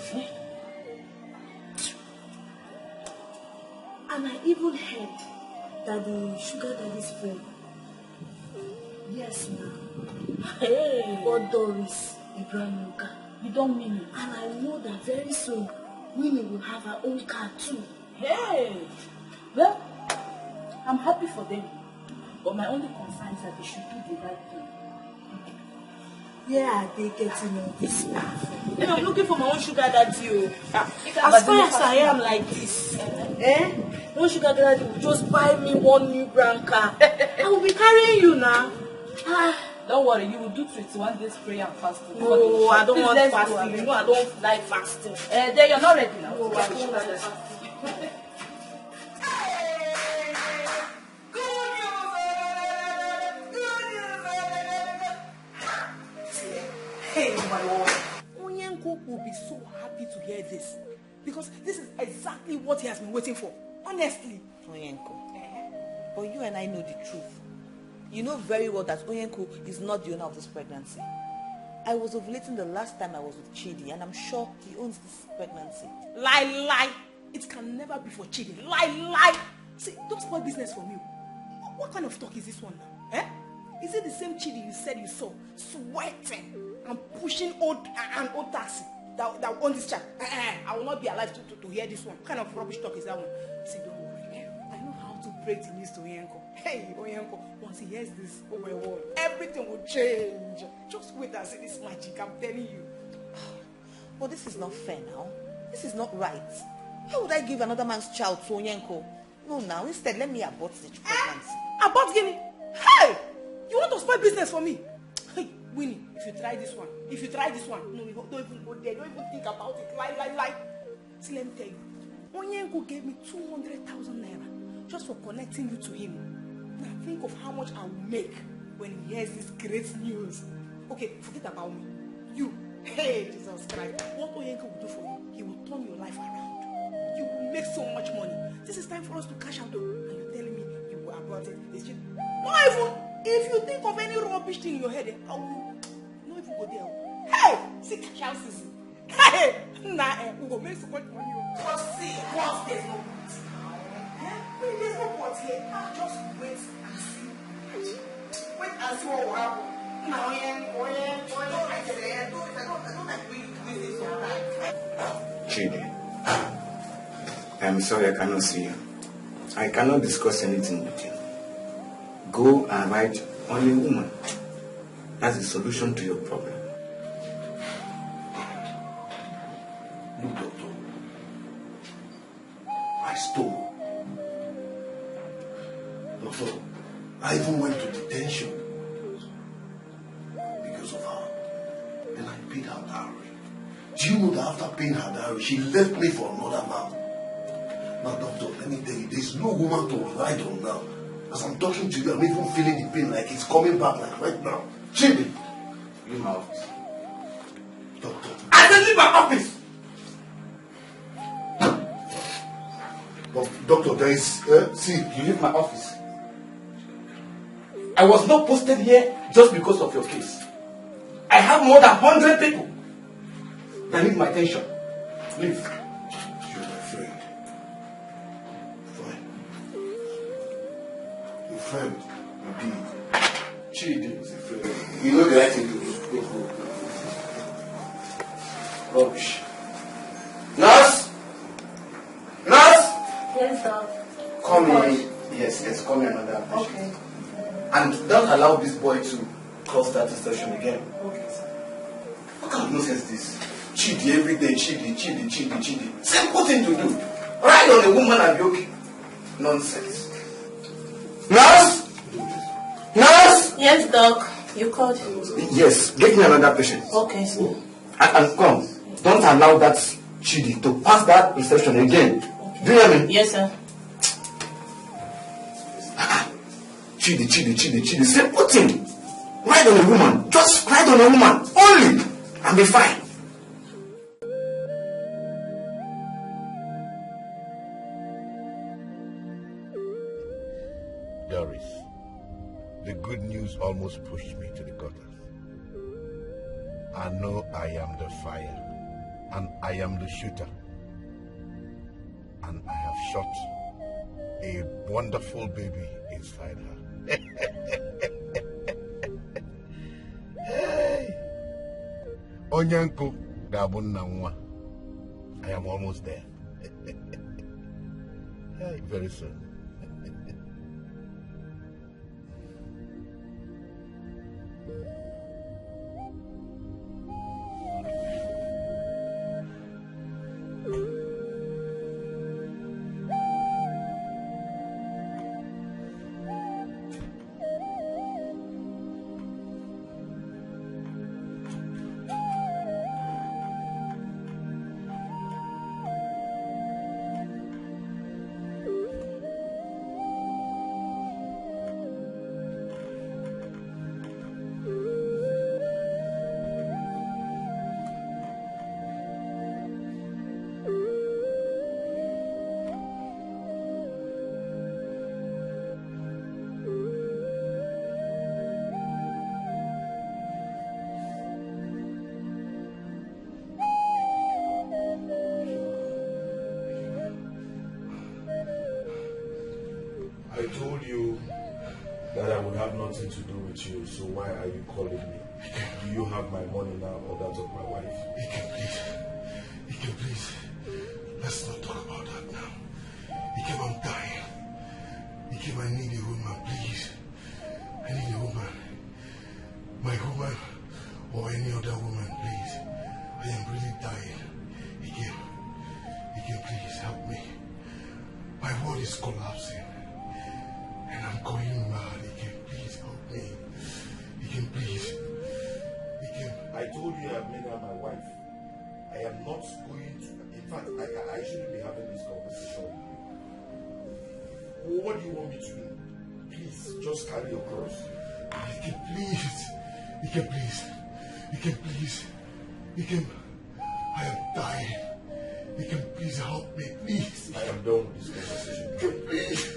And I even heard that the sugar daddy's friend. Yes, ma'am. Hey, what Doris, the grandmother. You don't mean it. And I know that very soon, Winnie will have her own car too. Hey! Well, I'm happy for them. But my only concern is that they should do the right thing. Yeah, they getting all this stuff. I'm looking for my own sugar daddy. As far as I am like this, one sugar daddy will just buy me one new brand car. I will be carrying you now. Don't worry, you will do 21 days prayer and fasting. No, I don't want fasting. You know, I don't like fasting. Then you're not ready now. No, I don't like fasting. Hey, my Lord. Onyenko will be so happy to hear this. Because this is exactly what he has been waiting for. Honestly. Onyenko. But you and I know the truth. You know very well that Onyenko is not the owner of this pregnancy. I was ovulating the last time I was with Chidi, and I'm sure he owns this pregnancy. Lie. It can never be for Chidi. Lie. See, don't spoil business for me. What kind of talk is this one now? Is it the same Chidi you said you saw, sweating and pushing an old taxi that owns this child? I will not be alive to hear this one. What kind of rubbish talk is that one? See, don't worry. I know how to break the news to Onyenko. Hey, Onyenko, once he hears this, oh my word, everything will change. Just wait and see this magic, I'm telling you. But this is not fair now. This is not right. How would I give another man's child to Onyenko? No, now, instead, let me abort the pregnancy. Abort Guinea? Hey! You want to spoil business for me? Hey, Winnie, if you try this one, no, don't even go there, don't even think about it. Lie. See, let me tell you, Onyenko gave me 200,000 naira just for connecting you to him. Now think of how much I will make when he hears this great news. Okay, forget about me. You, hey, Jesus Christ, what Onyenko will do for you, he will turn your life around. You will make so much money. This is time for us to cash out, and you're telling me you will abort it. It's just, not even. If you think of any rubbish thing in your head, I will not even go there. Hey! See, cash out season. Hey! We will make so much money. Just see, once there's no pot. When there's no pot here, just wait and see. Wait and see what will happen. Now, I don't like when you do this all right. Chidi, I'm sorry I cannot see you. I cannot discuss anything with you. Go and write on a woman. That's the solution to your problem. Look, doctor, I stole. Doctor, I even went to detention because of her. Then I paid her dowry. Do you know that after paying her dowry, she left me for another man? Now, doctor, let me tell you, there's no woman to ride on now. As I'm talking to you, I'm even feeling the pain like it's coming back like right now. Jimmy! Leave my office. Doctor. I said leave my office! Doctor, there is... see. You leave my office. I was not posted here just because of your case. I have more than 100 people that need my attention. Leave. You're my friend. Fine. Your friend, indeed. Chidi is a friend. You know the right thing to do. Go. Rubbish. Nurse! Nurse! Yes, sir. Call me. Yes, call me another patient. Okay. And don't allow this boy to cross that station again. Okay, sir. What kind of nonsense is this? Chidi every day, Chidi. Simple thing to do. Ride on a woman and be okay. Nonsense. Nurse! Nurse! Yes, doc. You called? Yes, get me another patient. Okay, sir. And come. Don't allow that Chidi to pass that reception again. Okay. Do you hear me? Yes, sir. Chidi. Simple thing. Ride on a woman. Just ride on a woman. Only. And be fine. almost pushed me to the gutter. I know I am the fire, and I am the shooter. And I have shot a wonderful baby inside her. Hey! Onyanko Gabunna nwa. I am almost there. Hey, very soon. I told you that I would have nothing to do with you, so why are you calling me? Do you have my money now or that of my wife? Ike, please. Let's not talk about that now. Ike, I'm dying. Ike, I need a woman, please. I need a woman. My woman or any other woman, please. I am really dying. Ike, please help me. My world is collapsing. And I'm going mad. Ike, please help me. Ike, please. Ike. I told you I've made her my wife. I am not going to. In fact, I shouldn't be having this conversation with you. Well, what do you want me to do? Please, just carry your cross. Ike, please. Ike, please. Ike, please. Ike, I am dying. Ike, please help me, please. I am done with this conversation. Ike, please.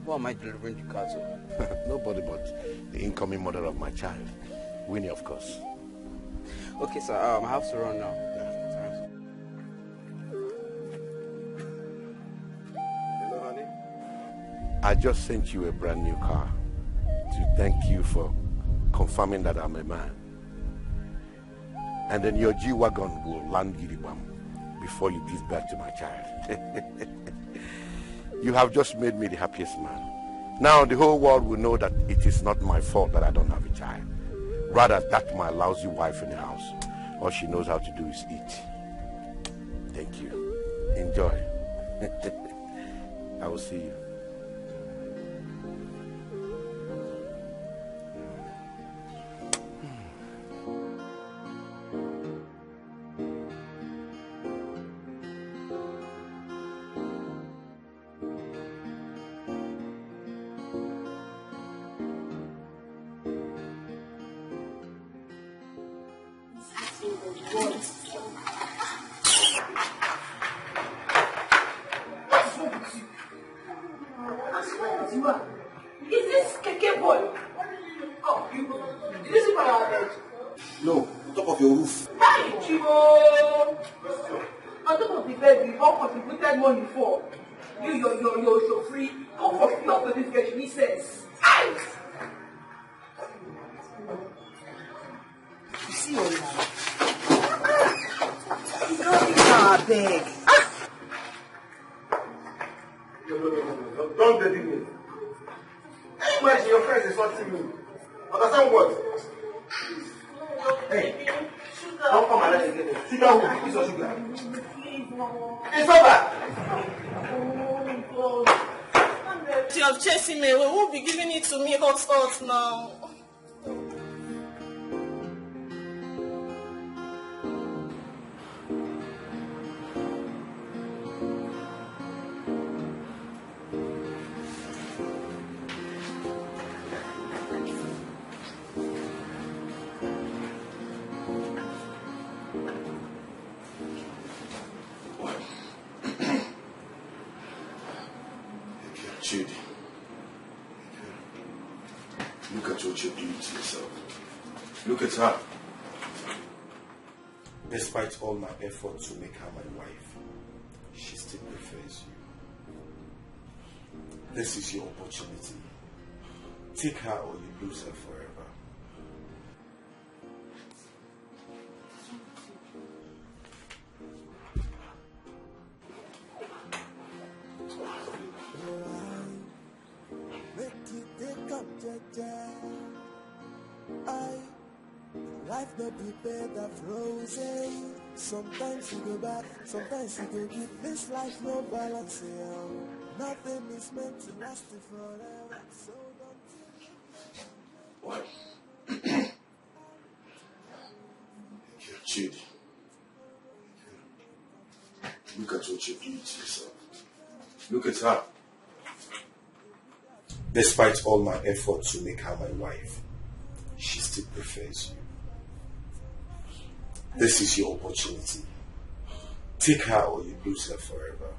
Who am I delivering the car to? Nobody but the incoming mother of my child. Winnie, of course. Okay, sir. I have to run now. Hello, honey. I just sent you a brand new car to thank you for confirming that I'm a man. And then your G-Wagon will land Giribam. before you give birth to my child. You have just made me the happiest man. Now the whole world will know that it is not my fault that I don't have a child. Rather, that my lousy wife in the house. All she knows how to do is eat. Thank you. Enjoy. I will see you. You're chasing me. We won't be giving it to me hot now. Judy, look at what you're doing to yourself. Look at her. Despite all my efforts to make her my wife, she still prefers you. This is your opportunity. Take her or you lose her forever. Life no prepare the frozen. Sometimes you go back, sometimes you go good. This life no balance. Nothing is meant to last forever. So don't. What? Judy, look at what you're doing to yourself. Look at her. Despite all my efforts to make her my wife, she still prefers you. This is your opportunity. Take her or you lose her forever.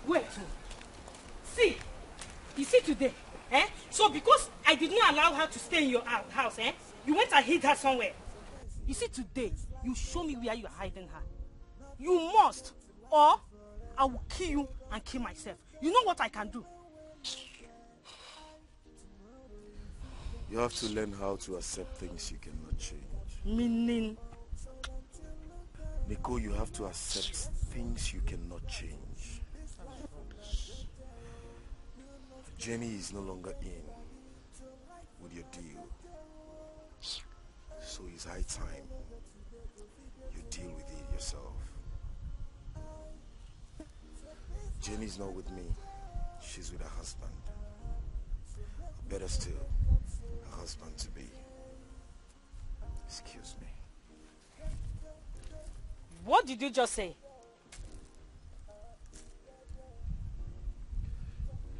Wait. See, you see today, So because I did not allow her to stay in your house, you went and hid her somewhere. You see today, you show me where you are hiding her. You must, or I will kill you and kill myself. You know what I can do? You have to learn how to accept things you cannot change. Meaning? Nicole, you have to accept things you cannot change. Jenny is no longer in with your deal. So it's high time you deal with it yourself. Jenny's not with me. She's with her husband. Or better still, her husband to be. Excuse me. What did you just say?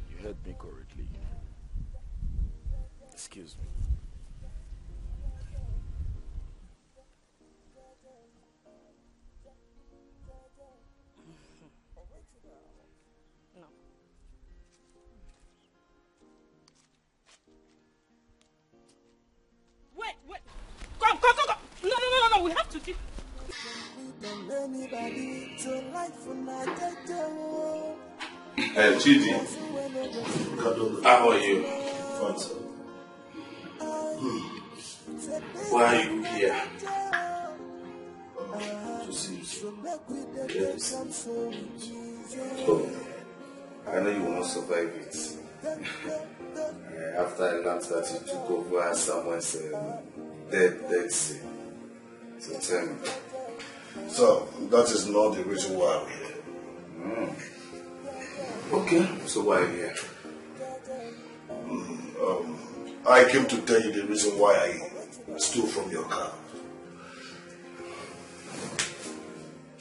You heard me correctly. Excuse me. Wait. Come. No. We have to keep. Hey, Chidi. How are you? Fine, sir. Why are you here? To see you, sir. Yes. Oh, I know you will not survive it. After I learned that you took over someone's dead sea. So tell me. So, that is not the reason why I'm here. Okay, so why are you here? I came to tell you the reason why I stole from your car.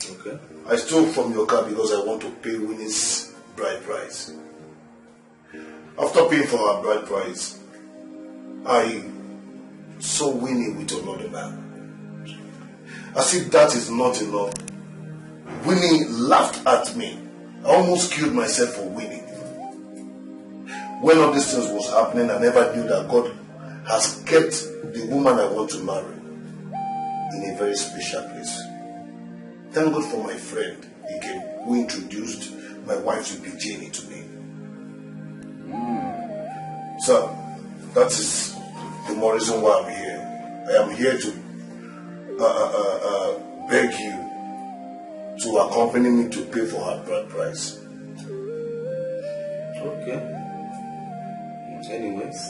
Okay. I stole from your car because I want to pay Winnie's bride price. After paying for her bride price, I saw Winnie with another man. As if that is not enough, Winnie laughed at me. I almost killed myself for Winnie. When all these things was happening, I never knew that God has kept the woman I want to marry in a very special place. Thank God for my friend, Ike, who introduced my wife to be Jenny to me. So, that is the more reason why I'm here. I am here to beg you to accompany me to pay for her bride price. Okay. Anyways,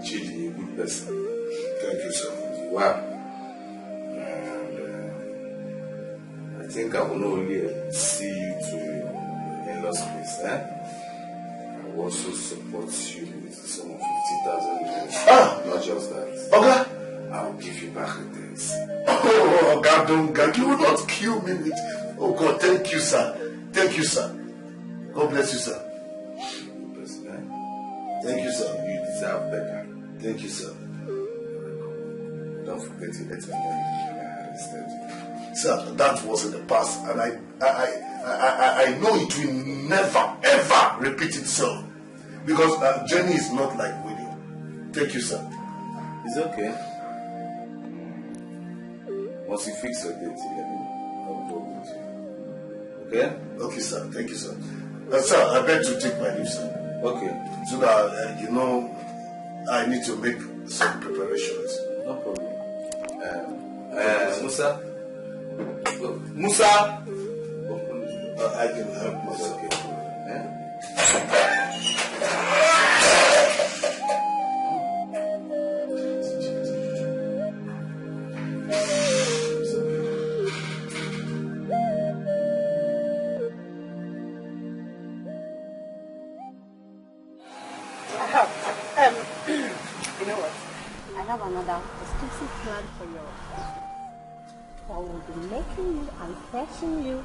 Chidi, a good person. Thank you, sir. You are. And I think I will not only see you to your in-laws place, I will also support you with some 50,000. Not just that. Okay. I will give you back the things. Oh, God, don't, God, you will not kill me with. Oh, God, thank you, sir. Thank you, sir. God bless you, sir. Thank you, sir. You deserve better. Thank you, sir. Don't forget to let me know instead. Sir, that was in the past, and I know it will never, ever repeat itself. Because Jenny is not like Winnie. Thank you, sir. It's okay. Once you fix your date, let me know. I'll go with you. Okay? Okay, sir. Thank you, sir. Sir, I beg to take my leave, sir. Okay. So that, I need to make some preparations. No problem. Musa? Musa! I can help myself. You know what? I have another exclusive plan for you. I will be making you and fetching you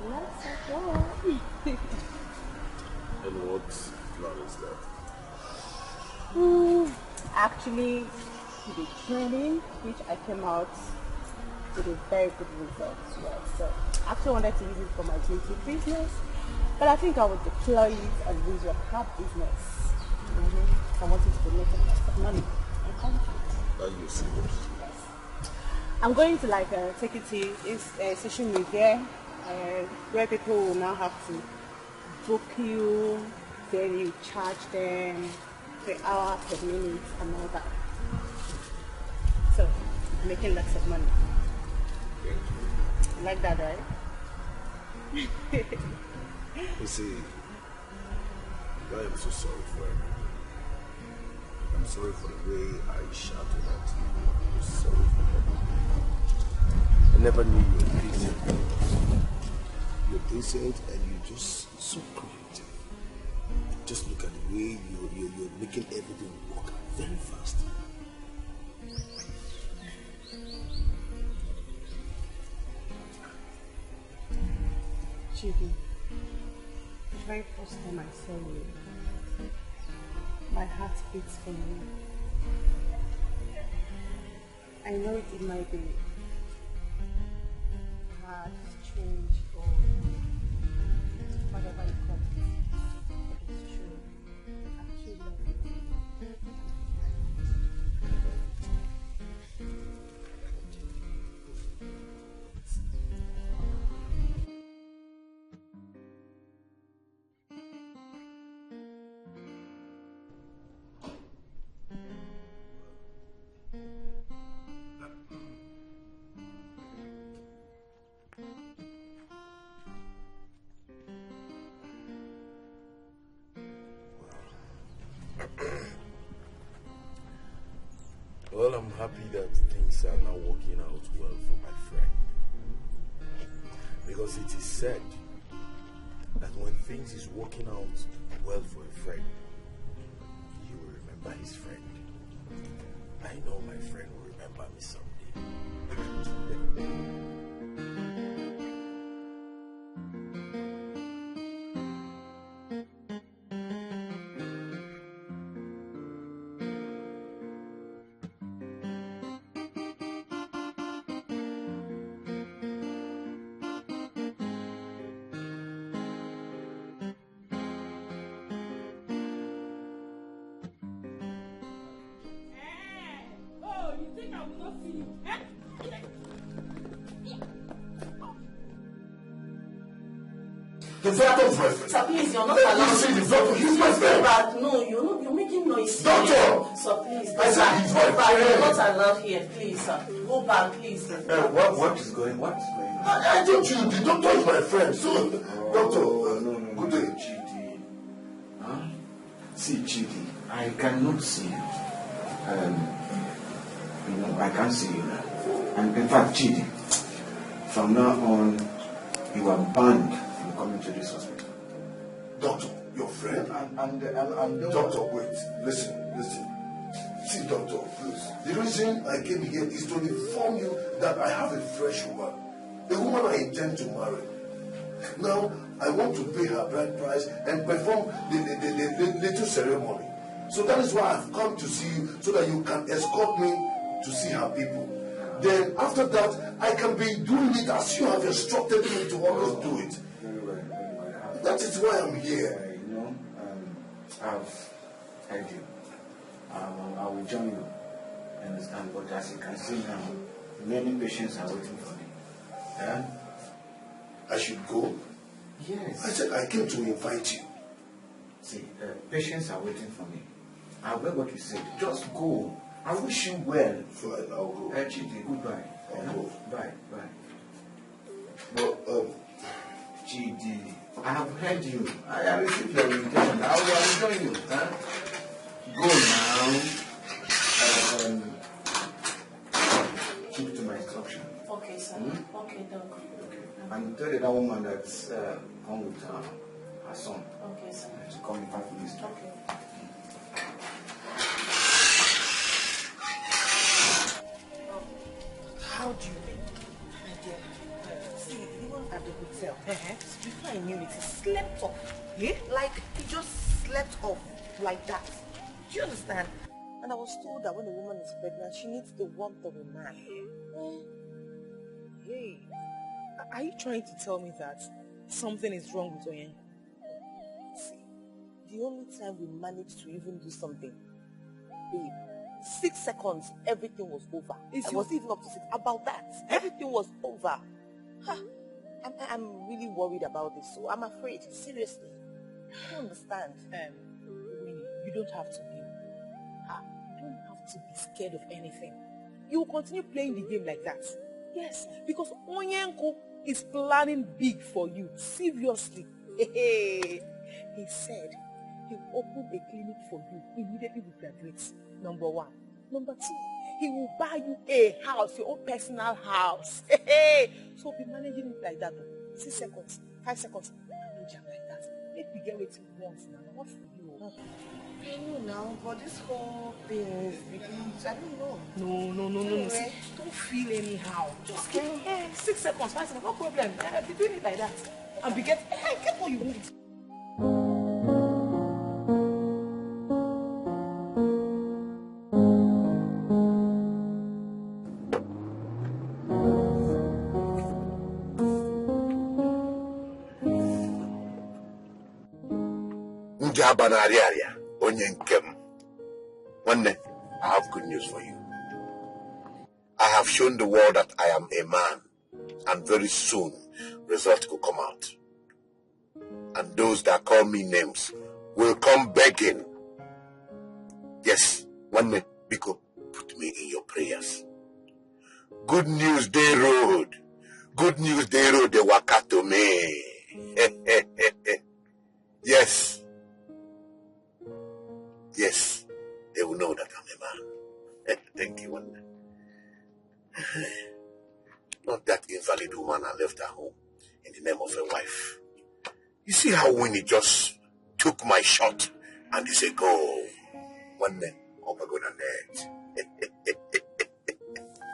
lots of love. And what plan is that? Actually, the training which I came out with a very good result. Yes, so I actually wanted to use it for my beauty business, but I think I would deploy it and use your car business. I wanted to make a lot of money and content. Are you serious? Yes. I'm going to take it to social media where people will now have to book you, then you charge them per hour, per minute, and all that. So, making lots of money. You like that, right? You see, I am so sorry for everything. I'm sorry for the way I shouted at you. I'm sorry for everything. I never knew you were decent. You're decent and you're just so creative. Just look at the way you're making everything work very fast. Chibi, the very first time I saw you, my heart beats for you. I know it might be hard, strange, or whatever you call it, but it's true. I actually love you. happy that things are now working out well for my friend. Because it is said that when things is working out well for a friend, he will remember his friend. I know my friend will remember me someday. The doctor is my friend. Sir, please, you're not allowed. You see the doctor, he's my friend. But no, you're making noise. Doctor! Sir, please. I said he's my friend. You're friend. not allowed here, please, sir. Go back, please. What is going on? I told you, the doctor is my friend. So, doctor, no. good day. Chidi. Huh? See, Chidi, I cannot see you. I can't see you now. And in fact, Chidi, from now on, you are banned from coming to this hospital. Doctor, your friend? Doctor, wait. Listen. See, doctor, please. The reason I came here is to inform you that I have a fresh woman. A woman I intend to marry. Now, I want to pay her bride price and perform the little ceremony. So that is why I've come to see you, so that you can escort me to see her people. Then after that, I can be doing it as you have instructed me to always do it. Very well. That is why I'm here. I've heard you. I will join you. Understand? But as you can see now, many patients are waiting for me. Yeah? I should go? Yes. I said I came to invite you. See, patients are waiting for me. I'll get what you said. Just go. I wish you well. Fine, I'll go. Chidi, goodbye. I'll go. Bye. But, Chidi, I have heard you. I received your invitation. I will join you. Huh? Go now. Keep to my instruction. Okay, sir. Okay, doc. Okay. And tell that woman that's come with her son. Okay, sir. To come in 5 minutes. Okay. How do you mean? My dear, see, even at the hotel, before I knew it, he slept off. Yeah? Like, he just slept off like that. Do you understand? And I was told that when a woman is pregnant, she needs the warmth of a man. Hey, are you trying to tell me that something is wrong with Oyen? See, the only time we managed to even do something, babe, 6 seconds, everything was over. I was even up to 6. About that, everything was over. I'm really worried about this, so I'm afraid. Seriously, I don't understand. Winnie, you don't have to be. You don't have to be scared of anything. You will continue playing the game like that. Yes, because Onyenko is planning big for you. Seriously. He said he will open a clinic for you immediately you graduate. Number 1. Number 2, he will buy you a house, your own personal house. So be managing it like that. 6 seconds, 5 seconds, manage it like that. Let me get what you want now. What for you? I know now, but this whole thing is because I don't know. No. See, don't feel anyhow. Just get 6 seconds, 5 seconds, no problem. Be doing it like that. And get what you want. One day, I have good news for you. I have shown the world that I am a man, and very soon, results will come out. And those that call me names will come begging. Yes, one day, Biko, put me in your prayers. Good news, they rode. Good news, they rode, they waka to me. Yes. Yes, they will know that I'm a man. Thank you, one day. married woman and left her home in the name of a wife. You see how Winnie just took my shot and he said, go. One man, over good and net.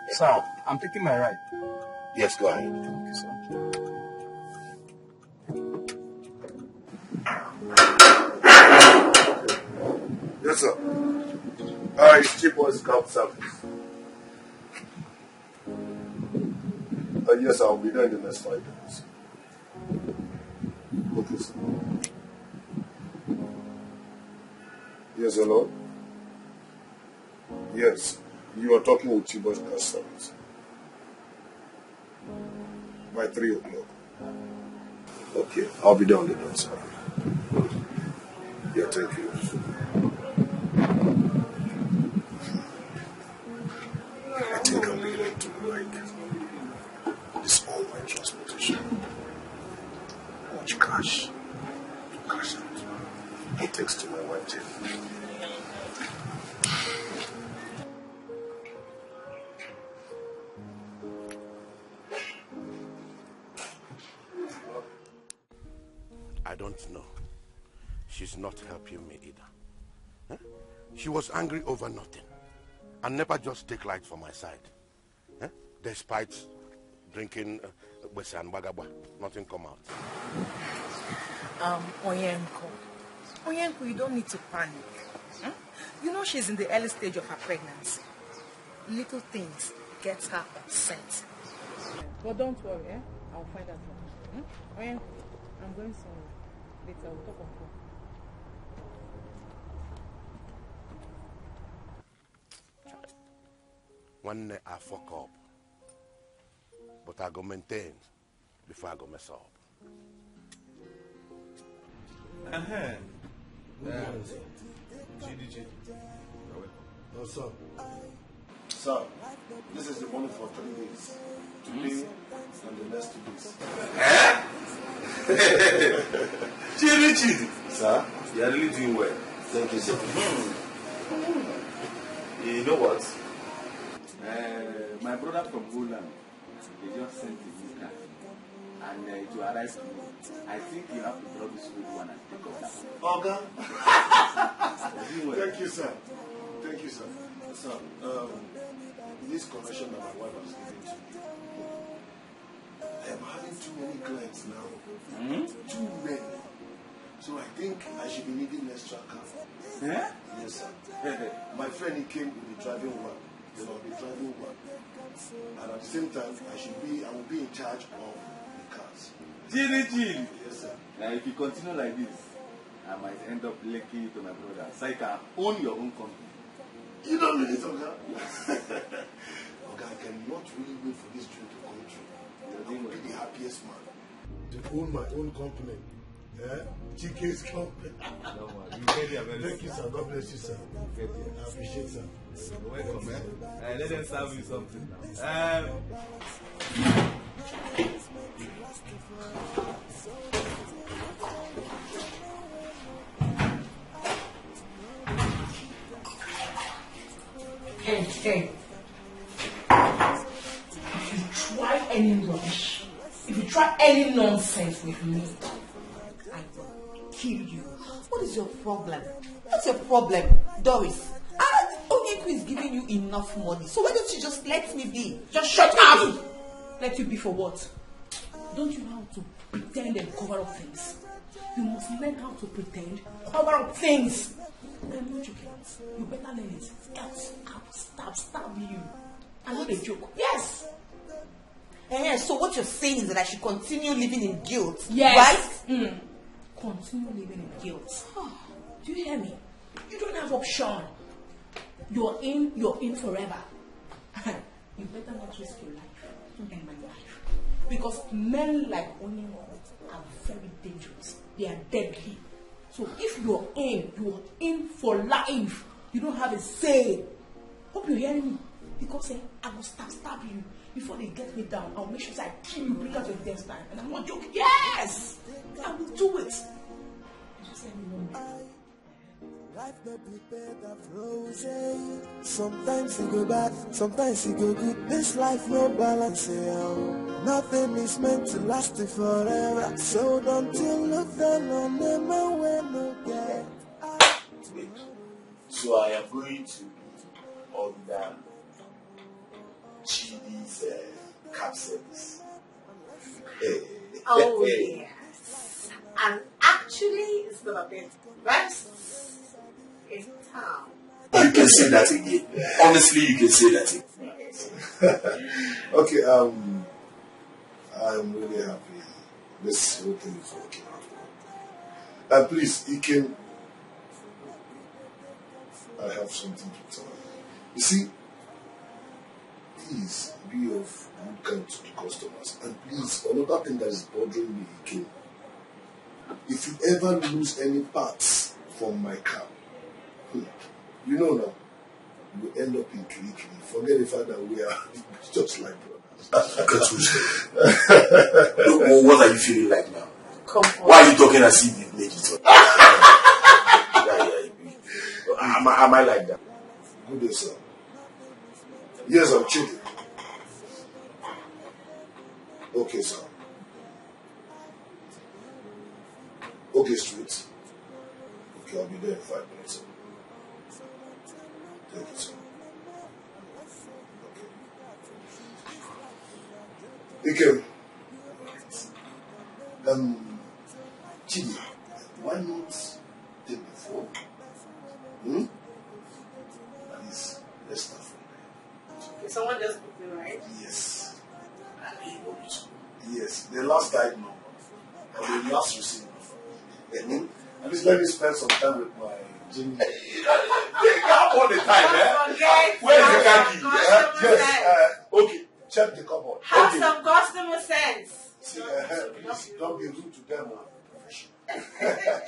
Sir, I'm taking my ride. Yes, go ahead. Thank you, sir. Yes, sir. It's cheap boys cab service. Yes, I'll be there in the next 5 minutes. Okay, sir. Yes, hello? Yes, you are talking with Chibo's cab service. By 3 o'clock. Okay, I'll be there on the dot, sir. Yeah, thank you. I think I'm beginning to like this all my transportation. How much cash? Cash out. He takes to my wife, Jane. I don't know. She's not helping me either. Huh? She was angry over nothing. And never just take light for my side. Huh? Despite drinking Besa and Bagaba, nothing come out. Onyenko, you don't need to panic. Huh? You know she's in the early stage of her pregnancy. Little things get her upset. But don't worry, eh? I'll find out for her. Onyenko, I'm going somewhere. Later, we'll talk on phone. One day I fuck up. But I go maintain before I go mess up. Oh, sir. Sir, this is the money for 3 days. Today and the next 2 days. Chidi. Sir, you are really doing well. Thank you, sir. You know what? My brother from Holland, they just sent a new car. And it will arrive to me. I think you have to drop this good one and take off that one. Thank you, sir. Thank you, sir. Sir, this connection that my wife has given to me, I am having too many clients now. Too many. So I think I should be needing extra car. Yeah? Yes, sir. My friend, he came with the driving one. Then I'll be driving one. And at the same time, I will be in charge of the cars. Chidi. Yes, sir. Now, if you continue like this, I might end up linking to my brother. So you can own your own company. You don't mean it, Oga? Oga, I cannot really wait for this dream to come true. I will be the happiest man. To own my own company. GK's company. No, you get there very Thank you, sir. God bless you, sir. I appreciate it, sir. You're welcome, man. Let them serve you something now. Hey. If you try any rubbish, if you try any nonsense with me, I will kill you. What is your problem? What's your problem, Doris? Onyenko is giving you enough money, so why don't you just let me be? Just shut up! Let you be for what? Don't you know how to pretend and cover up things? You must learn how to pretend, cover up things. I'm not joking. You better learn it. Else I'll stab you. I'm not a joke. Yes. So what you're saying is that I should continue living in guilt, yes. right? Continue living in guilt. Do you hear me? You don't have option. You're in forever. You better not risk your life to end my life. Because men like Onyenko are very dangerous. They are deadly. So if you're in for life. You don't have a say. Hope you're hearing me. Because I will stab you. Before they get me down, I'll make sure I kill you, bring out your death time. And I'm not joking. Yes! I will do it. Just let me know. no be better flows, eh? Sometimes you go bad, sometimes you go good. This life no balance, nothing is meant to last forever. So don't you look down on them when no get. So I am going to be under Chidi's cab service. Oh yes. And actually it's gonna be the best in town. You can say that again. Honestly, you can say that again. Okay, I'm really happy. This whole thing is working out. And please, Ikem, I have something to tell you. You see, please be of good kind to the customers. And please, another thing that is bothering me, Ikem, if you ever lose any parts from my car, you know now, you end up in Kirikiri. Forget the fact that we are just like brothers. I can't What are you feeling like now? Why are you talking as if you've made it up? Am I like that? Good day, sir. Yes, I'm cheating. Okay, sir. Okay, street. Okay, I'll be there in 5 minutes. Thank you, sir. Okay. Chidi, why not take the phone? Please, let's start from there. Okay, someone just booked me, right? Yes. Yes, the last died number. And the last received number. At least let me spend some time with my Jimmy. Come all the time, eh? Where's the car key? Yes. Okay, check the cupboard. Have some customer sense. See, please, don't be rude to them.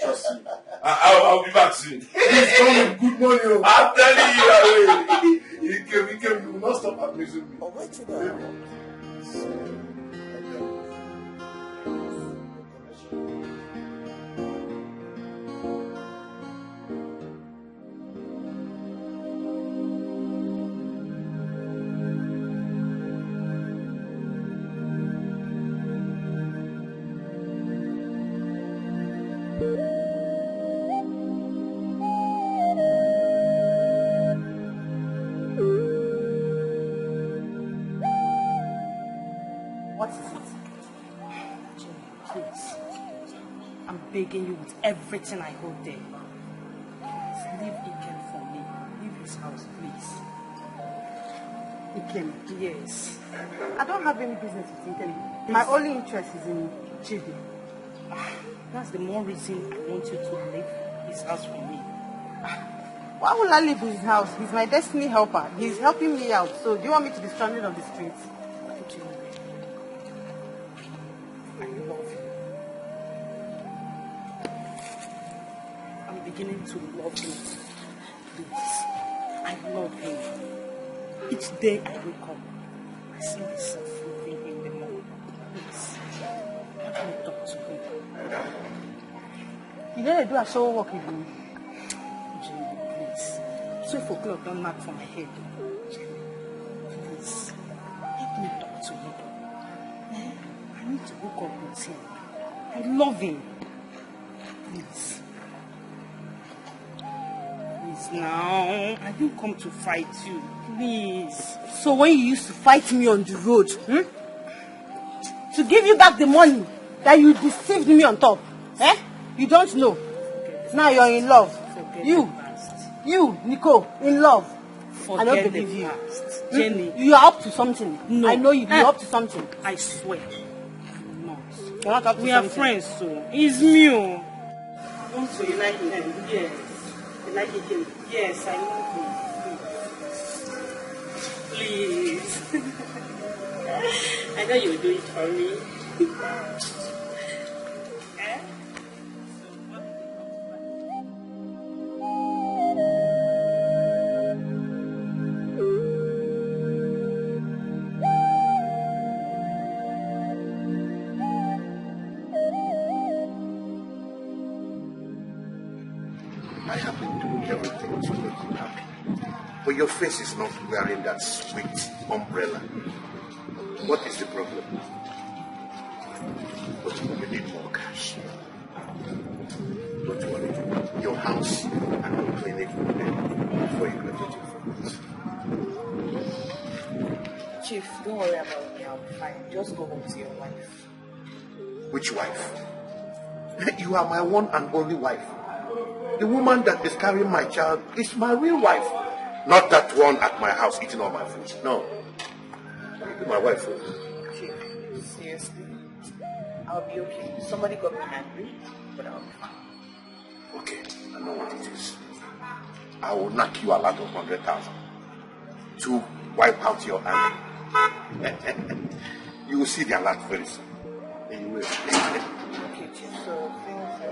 Trust me. I'll be back soon. Please come with good morning. I'm telling you. You will not stop amusing me. What is it? Jimmy, please. I'm begging you with everything I hold there. Please, leave Ikem for me. Leave his house, please. Ikem? Yes. I don't have any business with Ikem. My only interest is in Chidi. That's the more reason I want you to leave his house for me. Why will I leave his house? He's my destiny helper. He's helping me out. So do you want me to be stranded on the streets? I love you. I'm beginning to love him. Please. I love him. Each day I wake up, I see myself loving him the more. Please. Let me talk to him. You know I do a show work with me. Jamie, please. 12 o'clock don't knock for my head. Jamie, please. Let me talk to him. I need to hook up with him. I love him. Please. Please now. I didn't come to fight you. Please. So when you used to fight me on the road, to give you back the money that you deceived me on top, you don't know. Now you're in love. You, Nico, in love. I don't believe you. Jenny. You are up to something. No. I know you're up to something. I swear. I'm not. You're not up to we something. are friends, so it's me. So you like him? Yes. You like him? Yes, I love him. Please. I know you'll do it for me. I have been doing everything to make you happy. But your face is not wearing that sweet umbrella. What is the problem? But you need more cash. Don't worry. Your house and your clinic will pay before you graduate from it. Chief, don't worry about me. I'll be fine. Just go home to your wife. Which wife? You are my one and only wife. The woman that is carrying my child is my real wife. Not that one at my house eating all my food. No. You're my wife. Chief, seriously? I'll be okay. Somebody got me angry, but I'll be fine. Okay, I know what it is. I will knock you a lot of 100,000 to wipe out your anger. You will see the alert very soon. You will. Okay, Chief, so things you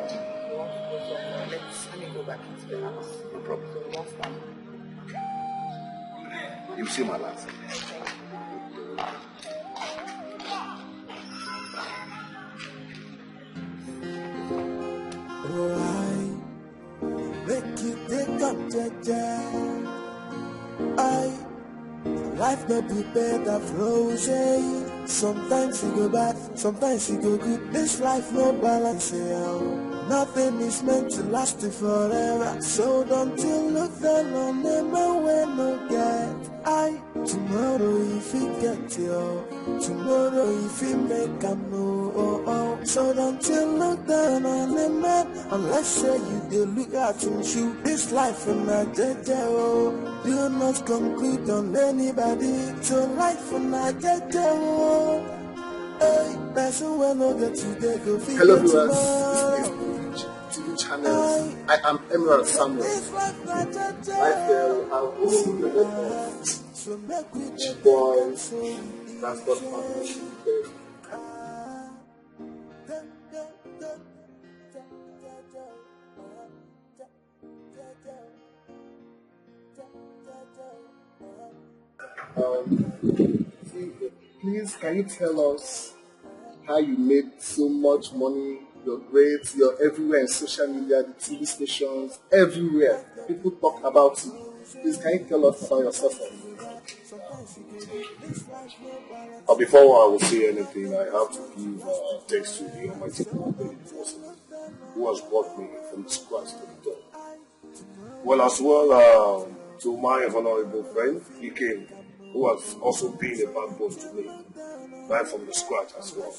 want to go somewhere. Let me go back into the house. No problem. So we won't stop. You see my last. Make you take up, Jaja. Life may be better frozen. Sometimes you go bad, sometimes you go good. This life no balance, yeah. Nothing is meant to last forever. So don't you look down on them when no get. Tomorrow if you get you, tomorrow if you make a move, so don't you look down on them man, unless say you do look at him shoot. This life and not do not conclude on anybody. So life and not hey, that's when I get today go figure. Hello viewers, this is TV channel. I am Emerald Samuel. I feel I will see you next boys, transport partnership. Please, can you tell us how you made so much money? You're great, you're everywhere in social media, the TV stations, everywhere. People talk about you. Please, can you tell us about your success? Before I will say anything, I have to give thanks to the Almighty God who has brought me from the scratch to the top. Well, as well to my honorable friend, Etiko, who has also been a backbone to me, right from the scratch as well.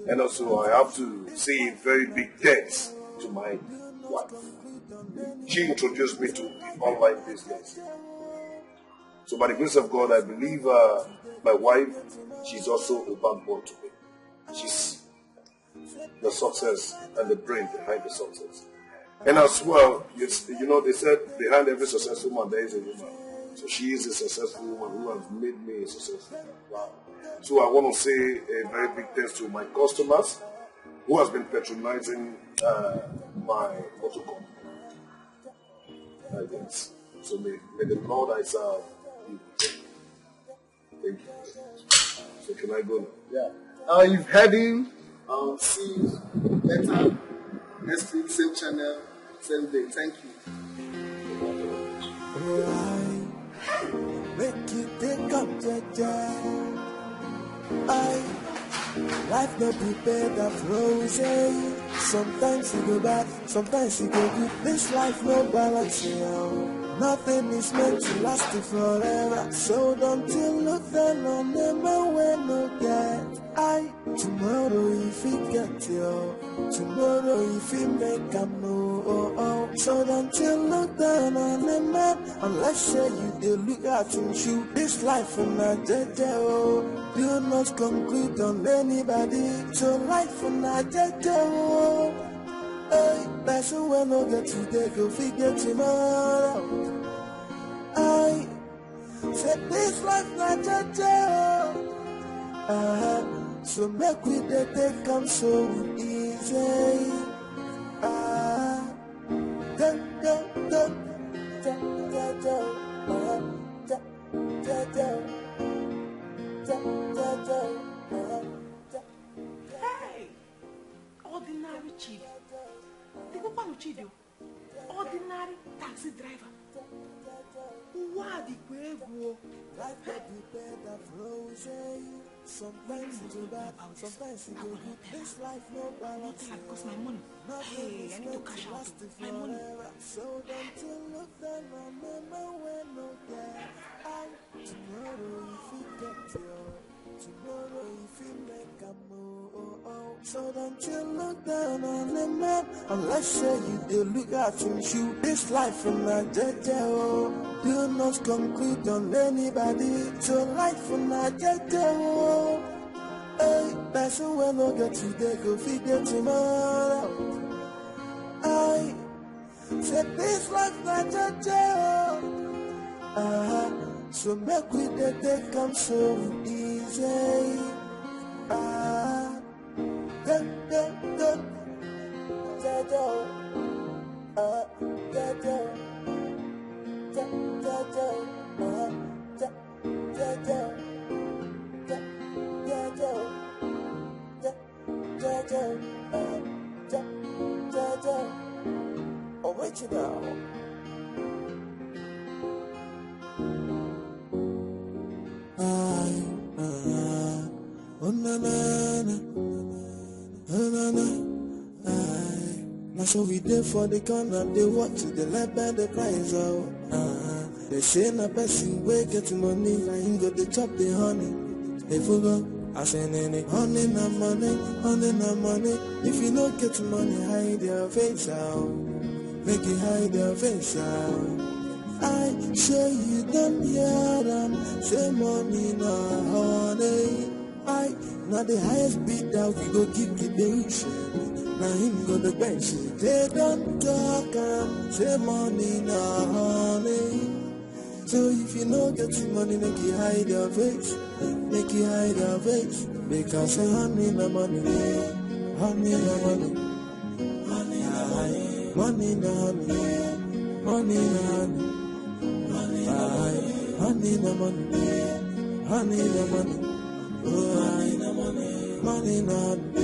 And also, I have to say a very big thanks to my wife. She introduced me to the online business. So by the grace of God, I believe my wife, she's also a backbone to me. She's the success and the brain behind the success. And as well, you know, they said behind every successful man, there is a woman. So she is a successful woman who has made me a successful man. Wow. So I want to say a very big thanks to my customers who has been patronizing my motor company. Yes. So may the Lord I serve you. Thank you. So can I go now? Yeah. You've heard him. See you later. Next week, same channel, same day. Thank you. Make you take up, Jaja. Life no be better frozen. Sometimes you go bad, sometimes you go good. This life no balance, yeah. Nothing is meant to last forever. So don't you look down on them when no get. Tomorrow if you get you, tomorrow if you make a move, so don't you look down on them man, unless say you do look at him shoot. This life and not do not conclude on anybody. So life and not hey, that's when I get today go figure tomorrow. I said this life not so make we take come so easy. Hey, ordinary chief. The woman chief you. ordinary taxi driver. What the Quavo? Life can be better frozen. Sometimes it's go bad, sometimes it's go good. This life no balance. Because my money. Hey, I need to cash out my money. So don't you look down on me, no way, no care. Tomorrow if you get your, tomorrow if you make a move. So don't you look down on the man unless you do look at him shoe. This life in Nigeria, do not conclude on anybody. So life in Nigeria, hey, person will not get today, go feed it tomorrow. I said this life Nigeria, so make we take come so easy. Oh, wait you now. Oh na na na, oh na na. Now so we there for the corner, they watch the left by the price out. They say na person we get money, na him go they chop the honey. They forgot, I say any honey na money, honey na money. If you don't get money, hide your face out. Make it hide your face out. I say you don't hear them, say money na honey. I now the highest bid that we go give the nation. Now him go the bench. They don't talk say money na honey. So if you no get the money, make you hide your face. Make you hide your face. Because honey na money. Honey na money. Honey na money. Money na honey. Money na honey. Honey na money. Honey na money. Oh, honey na money. Money na honey.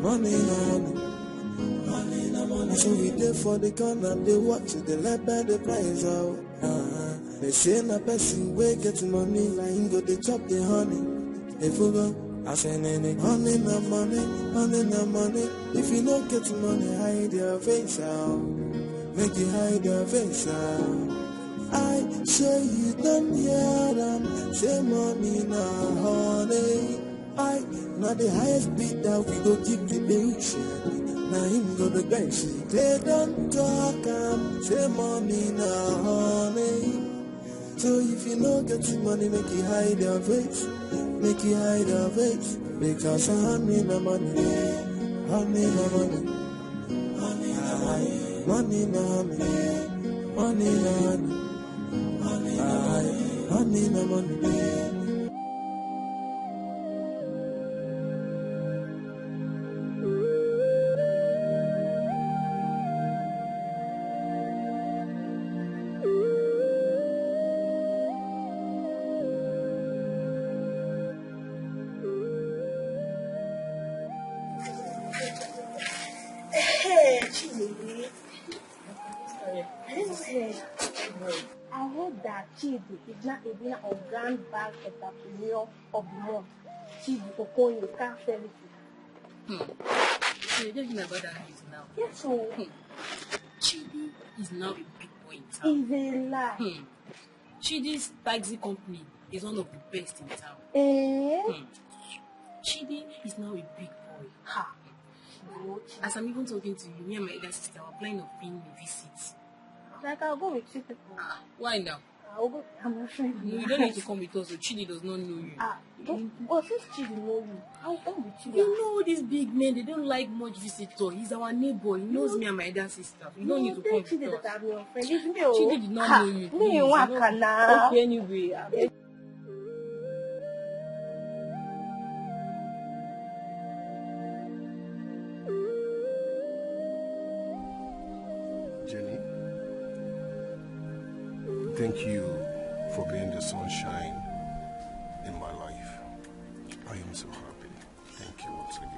Money na honey. Money na money. So we there for the corner, they watch it, they let by the price out. They say na person we get money, like him go they chop the honey. If we go, I say any honey na money, honey na money. If you don't get money, hide your face out. Make you hide your face out. I say you don't hear them, say money na honey. I now the highest bid that we go give the nation. Now him go the bench. They don't talk say money na honey. So if you don't get the money, make you hide your face. Make you hide your face. Because honey na money. Honey na money. Honey na money. Money na honey. Money na honey. Honey na money. Hey, Chidi. I heard that Chidi is not a winner of Grand Bag Entrepreneur of the Month. Chidi Okoli can't sell it. So you don't know about that news now. Yes, so. Chidi is now a big boy in town. It's a lie. Chidi's taxi company is one of the best in town. Chidi is now a big boy. Ha. As I'm even talking to you, me and my elder sister are planning of paying me a visit. Like I'll go with you people. Why now? I'll go. I'm your friend. No, you don't need to come with us. So Chidi does not know you. Well, since Chidi know you, I'll come with you. You know these big men, they don't like much visitor. He's our neighbor. He knows me and my elder sister. You don't need to come with us. Chidi that I'm your friend. It's me. Chidi did not know you. Me, you want now? Okay, anyway. Jenny, thank you for being the sunshine in my life. I am so happy. Thank you once again.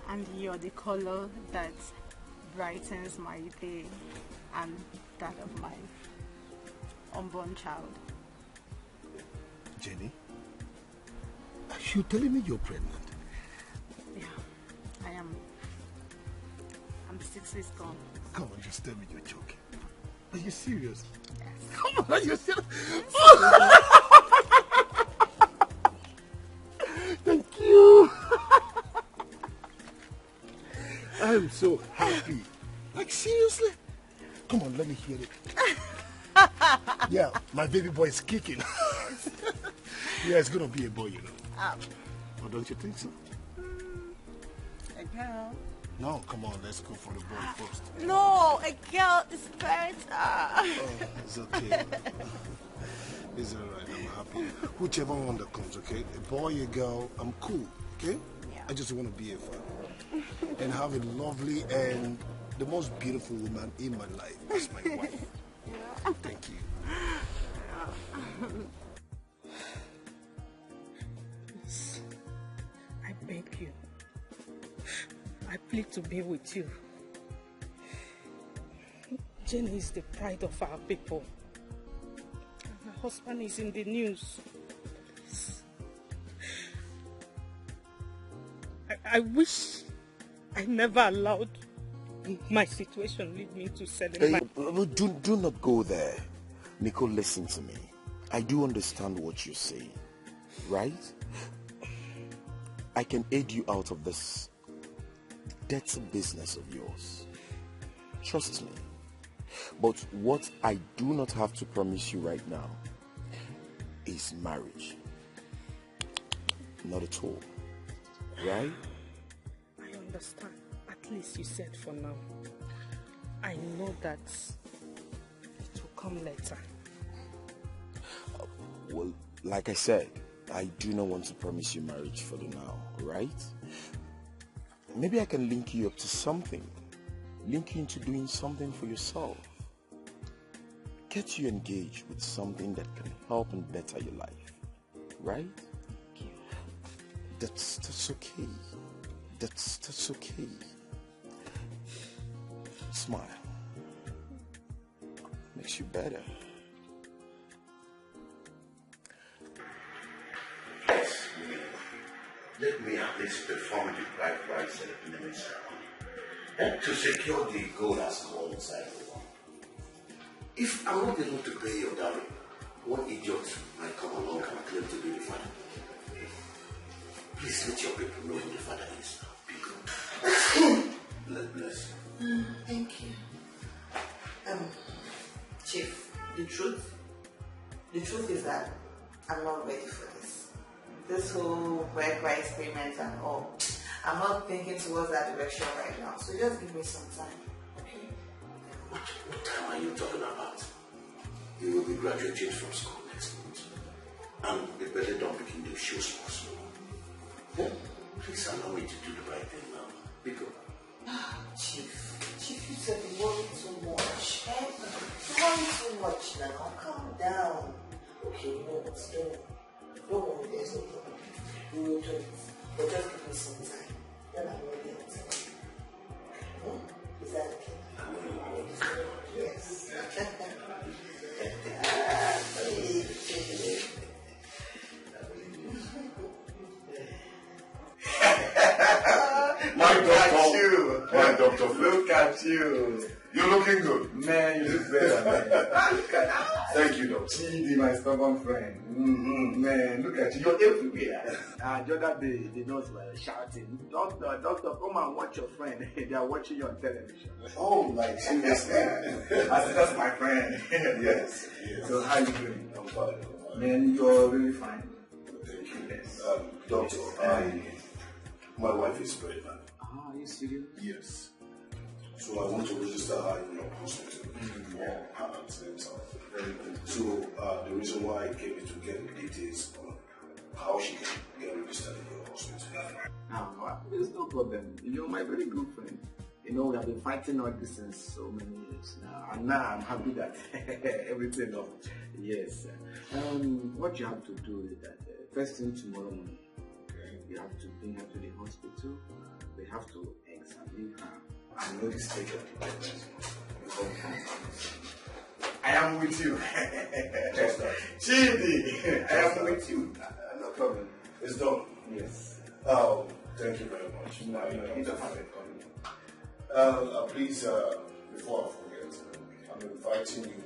And you're the color that brightens my day and that of my unborn child. Jenny, are you telling me you're pregnant? Yeah, I am. I'm 6 weeks gone. Come on, just tell me you're joking. Are you serious? Yes. Come on, are you serious? Thank you. I'm so happy. Like, seriously? Come on, let me hear it. Yeah, my baby boy is kicking. Yeah, it's gonna be a boy, you know. Oh, don't you think so? A girl. No, come on, let's go for the boy first. No, a girl is better. Oh, it's okay. It's alright, I'm happy. Whichever one that comes, okay? A boy, a girl, I'm cool, okay? Yeah. I just want to be a father. And have a lovely and the most beautiful woman in my life. That's my wife. Yeah. Thank you. Please, I beg you. I plead to be with you. Jenny is the pride of our people. Her husband is in the news. Please. I wish I never allowed my situation lead me to selling my... Do not go there. Nicole, listen to me. I do understand what you're saying, right? I can aid you out of this dirty business of yours. Trust me. But what I do not have to promise you right now is marriage. Not at all. Right? I understand. At least you said for now. I know that it will come later. Well, like I said, I do not want to promise you marriage for the now, right? Maybe I can link you up to something. Link you into doing something for yourself. Get you engaged with something that can help and better your life, right? That's okay. That's okay. Smile. Makes you better. Let me at least perform the bride price ceremony to secure the gold as called inside. If I'm not able to pay your dowry, one idiot might come along and claim to be the father. Please let your people know who the father is. Be good. Let bless you. Thank you. Chief, the truth is that I'm not ready for this. This whole bride price payment and all, I'm not thinking towards that direction right now. So just give me some time, okay? What time are you talking about? You will be graduating from school next month. And the better don't begin the show small. Yeah? Please allow me to do the right thing now. Because Chief, you said you worry too much. You worry too much now. Calm down. Okay, you know what's doing. Don't worry, there's no problem. We will do it. But just give me some time. Then I'm ready to tell you. Is that okay? Yes. My doctor, look at you. You're looking good. Man, you look better, man. Thank you, doctor. Chidi, my stubborn friend. Man, look at you. You're everywhere. The other day, the nurse were shouting, Doctor, come and watch your friend. They are watching you on television. Oh, like seriously? I said, that's my friend. Yes. So how you doing? I'm fine. Man, you're really fine. Thank you. Yes. Doctor, my wife is pregnant. Are you serious? Yes. So I want to register her in your hospital for her antenatal. So the reason why I came is to get details on how she can get registered in your hospital. There's no problem. You're my very good friend. You know, we have been fighting all this since so many years now. And now I'm happy that everything up. Yes. What you have to do is that first thing tomorrow morning, you have to bring her to the hospital. They have to examine her I know the stage of the pregnancy. I am with you. Chidi, I am with you. No problem. It's done. Yes. Oh, thank you very much. No, you don't have it. Please, before I forget, I'm inviting you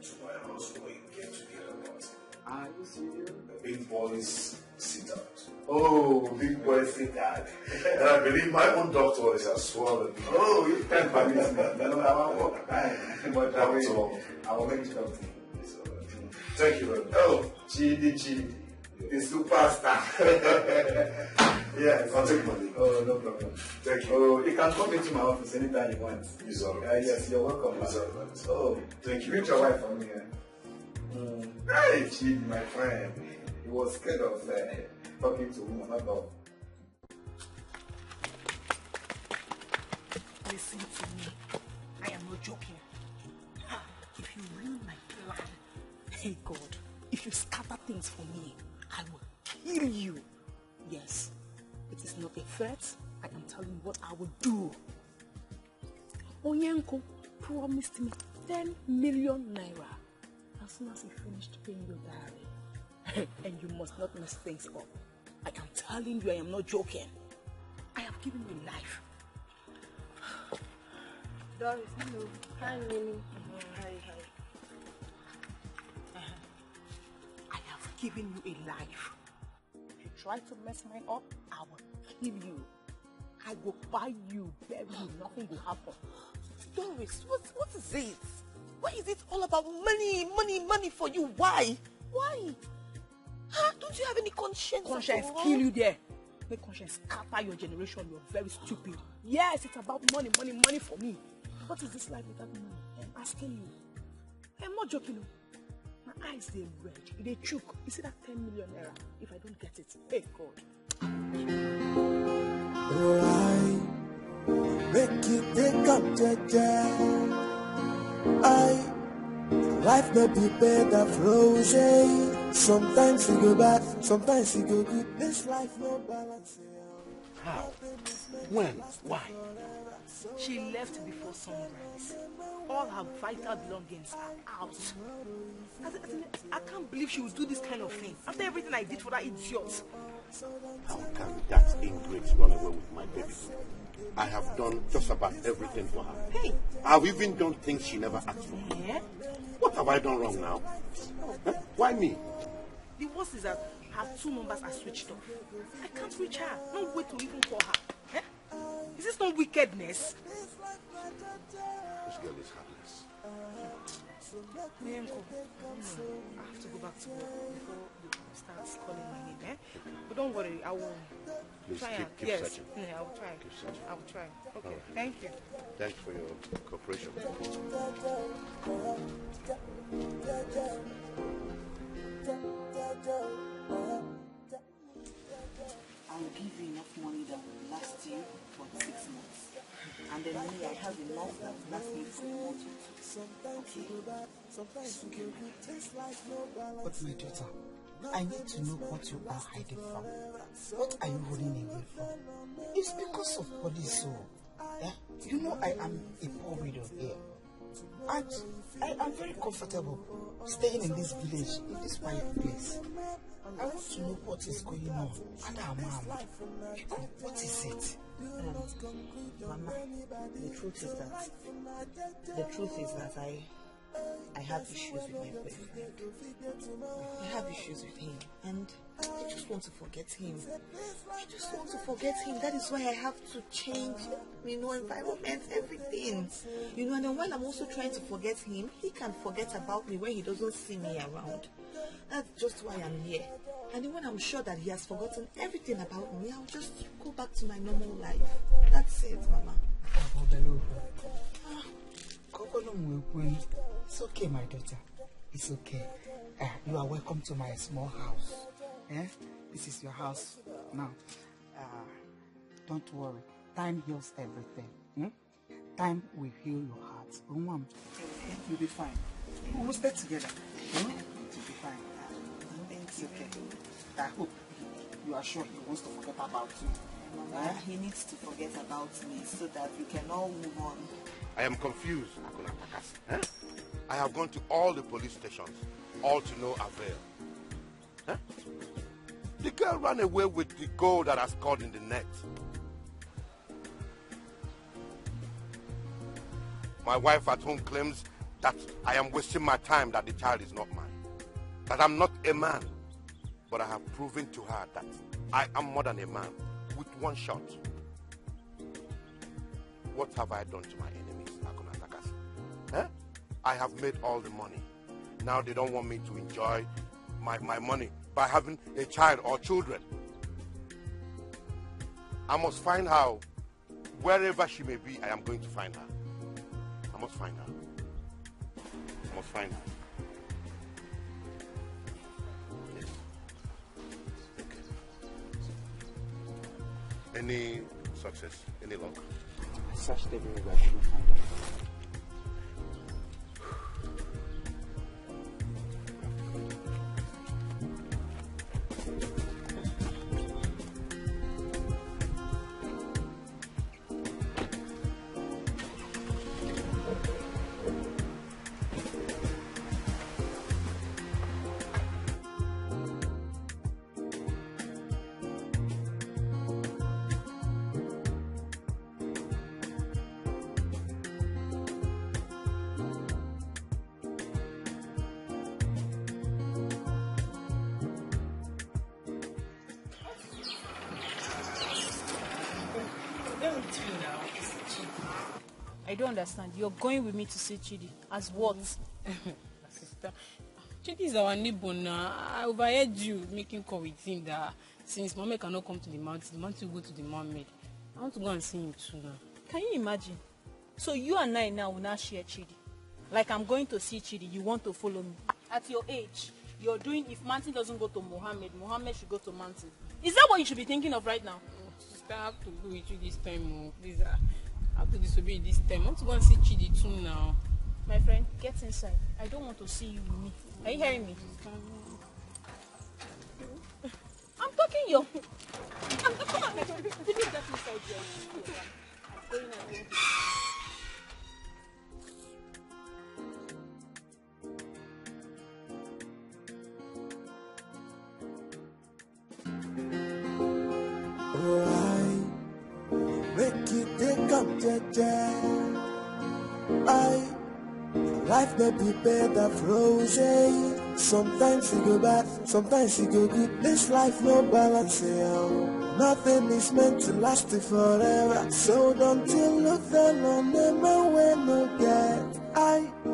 to my house where you get together party. Are you serious? The big boys sit out. Oh, big boy sit out. And I believe my own doctor is as well. Oh, you can't permit me. No, I won't work. But I will make it up to you. Thank you very much. Oh, Chidi, the superstar. Yes. I'll take money. Oh, no problem. Thank you. Oh, you can come into my office anytime you want. It's all right. Yes, you're welcome. It's all right. Oh, thank you. Meet your wife for me. Hey, Chidi, my friend. He was scared of talking to women. Not all. Listen to me. I am not joking. If you ruin my plan, hey God, if you scatter things for me, I will kill you. Yes, it is not a threat. I am telling you what I will do. Onyenko promised me 10 million naira as soon as he finished paying your diary. And you must not mess things up. I am telling you, I am not joking. I have given you life. Doris, hello. Hi, Minnie. Hi. I have given you a life. If you try to mess mine up, I will kill you. I will buy you, bury you, nothing will happen. Doris, what is it? Why is it all about money for you? Why? Huh? Don't you have any conscience? Conscience kill you there. Make conscience scatter your generation. You're very stupid. Yes, it's about money for me. What is this life without money? I'm asking you. I'm not joking. My eyes, they red. They choke. You see that 10 million naira? If I don't get it, hey God. Oh, I make you take up life may be better frozen. Sometimes you go bad, sometimes you go good. This life no balance. How? When? Why? She left before sunrise. All her vital belongings are out. I can't believe she would do this kind of thing. After everything I did for that idiot. How can that ingrate run away with my baby? I have done just about everything for her. Hey! I've even done things she never asked for. Yeah? What have I done wrong now? Huh? Why me? The worst is that her 2 numbers are switched off. I can't reach her. No way to even call her. Eh? Is this not wickedness? This girl is heartless. I have to go back to work before you start calling my name, eh? But don't worry, I will Please try. keep Yes, searching. I will try. Keep searching. I will try. Okay, Right. thank you. Thanks for your cooperation. I will give you enough money that will last you for 6 months. And then me, I have enough that will last me for a month or 2. Okay? But my daughter, I need to know what you are hiding from. What are you running away from? It's because of police, so. Yeah? You know I am a poor widow here. And I am very comfortable staying in this village, in this quiet place. I want to know what is going on. Mama, what is it? Mama, the truth is that I have issues with my boyfriend. I have issues with him, and I just want to forget him. That is why I have to change, environment, everything. And then while I'm also trying to forget him, he can forget about me when he doesn't see me around. That's just why I'm here. And then when I'm sure that he has forgotten everything about me, I'll just go back to my normal life. That's it, Mama. It's okay, my daughter. It's okay. You are welcome to my small house. This is your house now. Don't worry. Time heals everything. Time will heal your heart. You'll be fine. We'll stay together. You'll be fine. It's okay. I hope you are sure he wants to forget about you. Mama, he needs to forget about me so that we can all move on. I am confused, Akuna Takasi. Huh? I have gone to all the police stations, all to no avail. Huh? The girl ran away with the gold that has caught in the net. My wife at home claims that I am wasting my time, that the child is not mine, that I'm not a man. But I have proven to her that I am more than a man with one shot. What have I done to my enemies, Akuna Takasi? Huh? I have made all the money. Now they don't want me to enjoy my money by having a child or children. I must find her. Wherever she may be, I am going to find her. I must find her. I must find her. Yes. Okay. Any success? Any luck? I searched everywhere, I couldn't find her. I don't understand. You're going with me to see Chidi. As what? Sister, Chidi is our neighbor now. I overheard you making call with him that since Mama cannot come to the mountain will go to the mermaid. I want to go and see him too now. Can you imagine? So you and I now will not share Chidi. Like I'm going to see Chidi, you want to follow me. At your age, you're doing, if mountain doesn't go to Mohammed, Mohammed should go to mountain. Is that what you should be thinking of right now? Oh, sister, I have to go with you this time. Oh. Please, I have to disobey this time. I want to go and see Chidi too now. My friend, get inside. I don't want to see you with me. Are you hearing me? I'm talking yo. Come on, my friend. Let me get inside there. I'm going again. Make it take up, life may be better frozen. Sometimes you go bad, sometimes you go good. This life no balance, nothing is meant to last forever. So don't you look down on them when no get.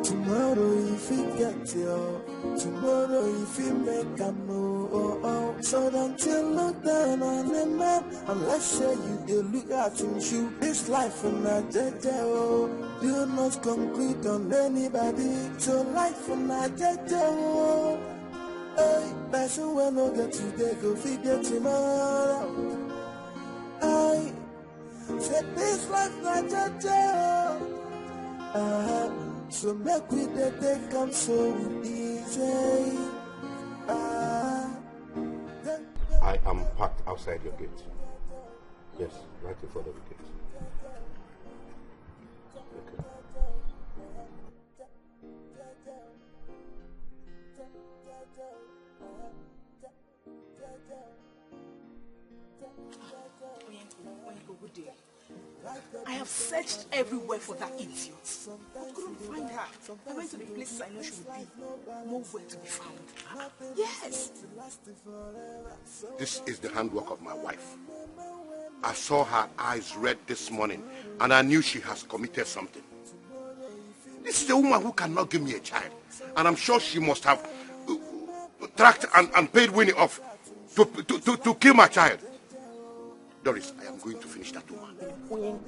Tomorrow if you get you, tomorrow if you make a move, so don't you look down on them man unless you look at him shoe. This life and not JJ, do not concrete on anybody. So life and not JJ, hey, person when no get today go figure tomorrow. I said this life not JJ. So make we take come so easy. I am parked outside your gate. Yes, right in front of the gate. Okay. I have searched everywhere for that idiot. I couldn't find her. I went to the places I know she would be. Nowhere to be found. Yes. This is the handwork of my wife. I saw her eyes red this morning and I knew she has committed something. This is a woman who cannot give me a child. And I'm sure she must have tracked and paid Winnie off to kill my child. Doris, I am going to finish that woman.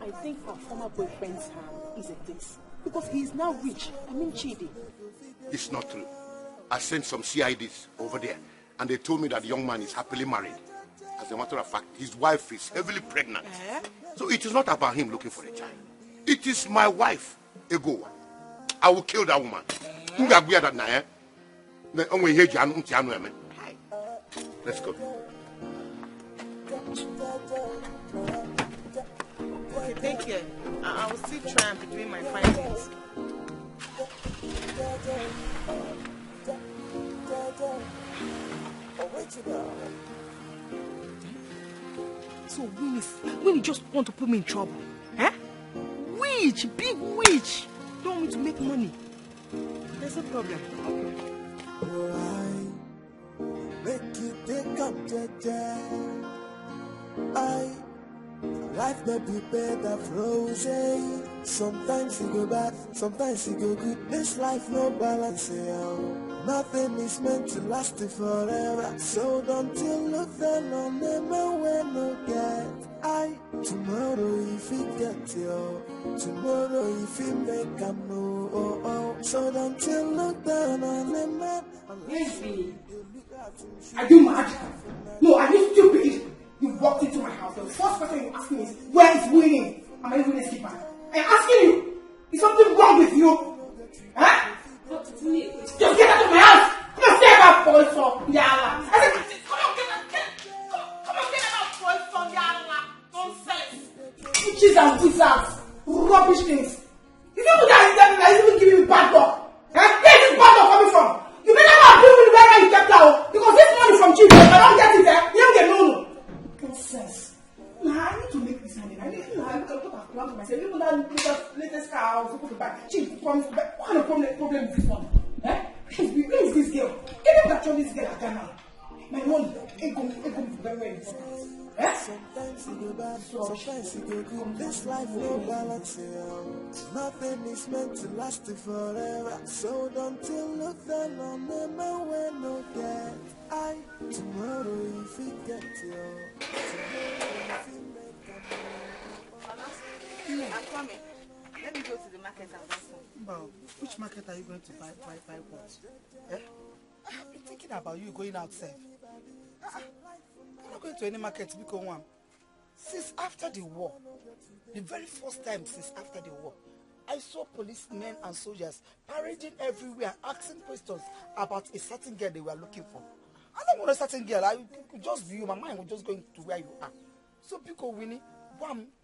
I think our former boyfriend's hand is a this. Because he is now rich. I mean Chidi. It's not true. I sent some CIDs over there and they told me that the young man is happily married. As a matter of fact, his wife is heavily pregnant. So it is not about him looking for a child. It is my wife, Ego. I will kill that woman. Let's go. Okay, take care. I will still try and be doing my findings. So Winnie just want to put me in trouble. Eh? Witch, big witch. Don't want me to make money. There's no problem. Okay. Make you take up life may be better frozen. Sometimes you go bad, sometimes you go good. This life no balance, nothing is meant to last forever. So don't you look down on them when no get. Tomorrow if you get you, tomorrow if you make a move. So don't you look down on them. Are you mad? No, are you stupid? You walked into my house. The first question you ask me is, where is Winnie? Am I Winnie's keeper? I'm asking you, is something wrong with you? Huh? Just get out of my house! Come on, stay about boy from Yala. I said, come on, get out boy from Yala. Nonsense. Witches and wizards. Rubbish things. You know that is even giving me bad luck. Huh? Where is this bad luck coming from? You better not bring me wherever you kept out. Because this money from Chief, if I don't get it there, you don't get no. Nonsense. Nah, I need to make this money. I need to have plans for myself. Even that latest car I was supposed to buy. Chief promised to buy. What kind of problem is this one? Eh? Where is this girl? Can you capture this girl at now? My money. Ain't going to very well. Eh? Sometimes you go bad, sometimes you go good. This life no balance. Nothing is meant to last forever. So don't you look down on them when no get. Tomorrow if you get you. I'm coming. Let me go to the market and buy some. Well, which market are you going to buy what? Eh? I've been thinking about you going out safe. I'm not going to any market because one. Since after the war, the very first time since after the war, I saw policemen and soldiers parading everywhere, asking questions about a certain girl they were looking for. I don't want a certain girl. I could just be you. My mind was just going to where you are. So, Pico Winnie,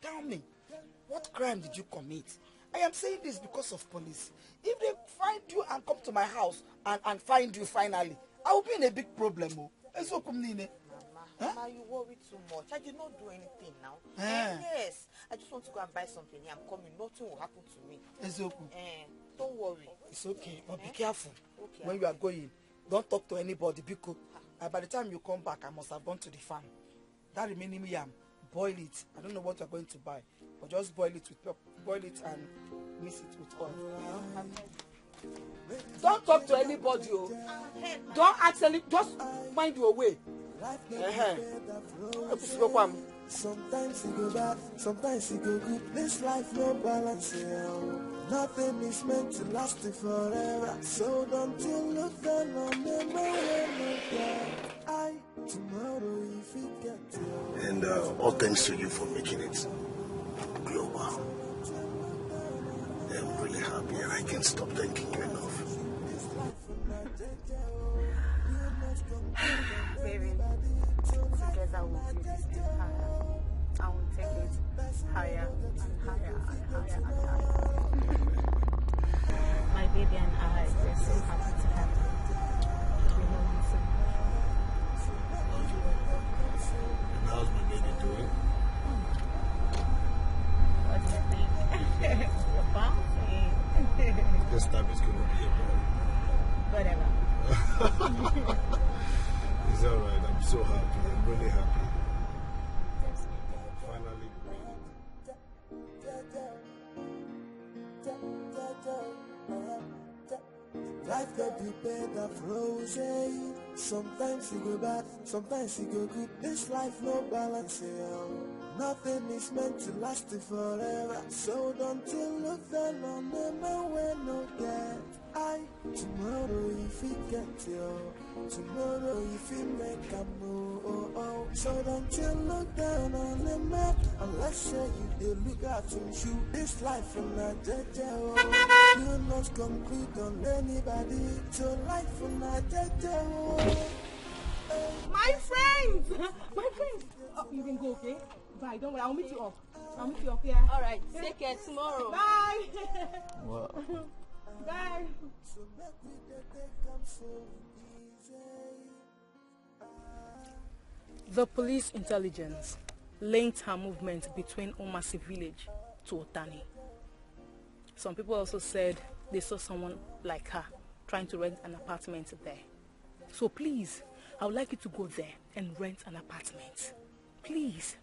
tell me, what crime did you commit? I am saying this because of police. If they find you and come to my house and find you finally, I will be in a big problem. Mama, you worry too much. I did not do anything now. Yes, I just want to go and buy something. I'm coming. Nothing will happen to me. Don't worry. It's okay, but be careful when you are going. Don't talk to anybody because by the time you come back, I must have gone to the farm. That remaining yam, boil it. I don't know what you're going to buy, but just boil it and mix it with oil. Don't talk to anybody. Don't ask any. Just mind your way. Sometimes you go bad, sometimes you go good. This life no balance. Nothing is meant to last forever. So don't you look down on them tomorrow if you get you. And all thanks to you for making it global. I'm really happy and I can't stop thanking you enough. Baby, together we'll do this thing higher. I will take it higher and higher and higher and higher. My baby and I are so happy to have you. We love you so much. And how's my baby doing? What do you think? You're bouncing. This time it's going to be a boy. Whatever. It's alright, I'm so happy, I'm really happy. Finally life can be better frozen. Sometimes you go bad, sometimes you go good. This life no balance. Nothing is meant to last forever. So don't you look down on them when no get. Tomorrow if you get you, tomorrow if you make a move. So don't you look down on them unless you look at him shoe. This life from Nigeria, you not concrete on anybody. So life from Nigeria. My friend! My friend! You can go, okay? Bye. Don't worry. I'll meet you up. I'll meet you up, yeah? All right. Take care tomorrow. Bye. Wow. Bye. The police intelligence linked her movement between Omasi village to Otani. Some people also said they saw someone like her trying to rent an apartment there. So please, I would like you to go there and rent an apartment. Please.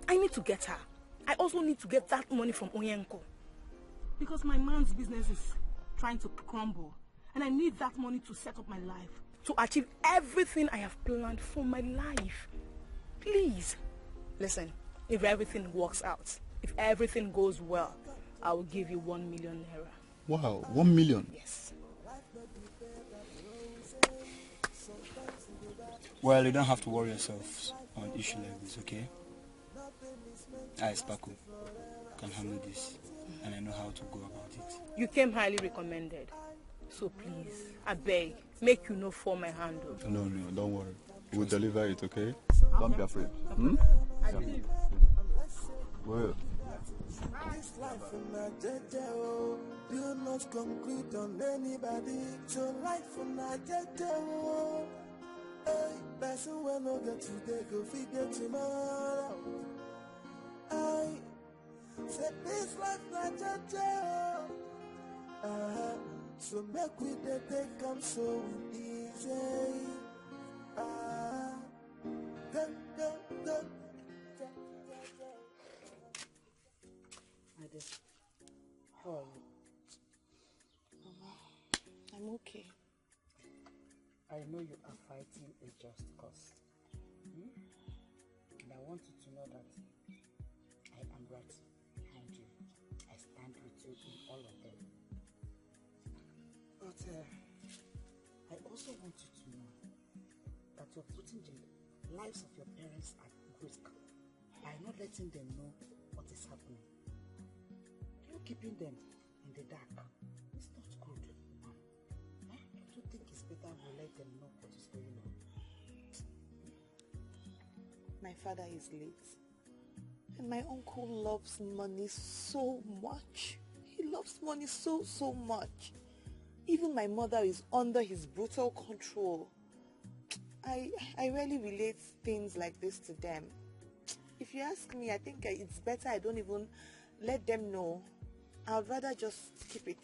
I need to get her. I also need to get that money from Onyenko. Because my man's business is trying to crumble. And I need that money to set up my life. To achieve everything I have planned for my life. Please. Listen, if everything works out, if everything goes well, I will give you 1 million naira. Wow, 1 million? Yes. Well, you don't have to worry yourself on issue like this, okay? I, Sparkle, can handle this, and I know how to go about it. You came highly recommended. So please, I beg, make you no fall my hand. No, don't worry. We'll deliver it, okay? Don't be afraid. Hmm? I believe. Well. This life in Nigeria, do not conclude on anybody. So life in Nigeria, hey, person will not get today, go figure tomorrow. I said this life Nigeria, so make we take come so easy. Go. How are you? Mama, I'm okay. I know you are fighting a just cause. And I want you to know that I am right behind you. I stand with you in all of them. But I also want you to know that you're putting the lives of your parents at risk by not letting them know what is happening. You're keeping them in the dark. It's not good, Mom. I don't think it's better we let them know what is going on. My father is late. And my uncle loves money so much. He loves money so much. Even my mother is under his brutal control. I rarely relate things like this to them. If you ask me, I think it's better I don't even let them know. I would rather just keep it.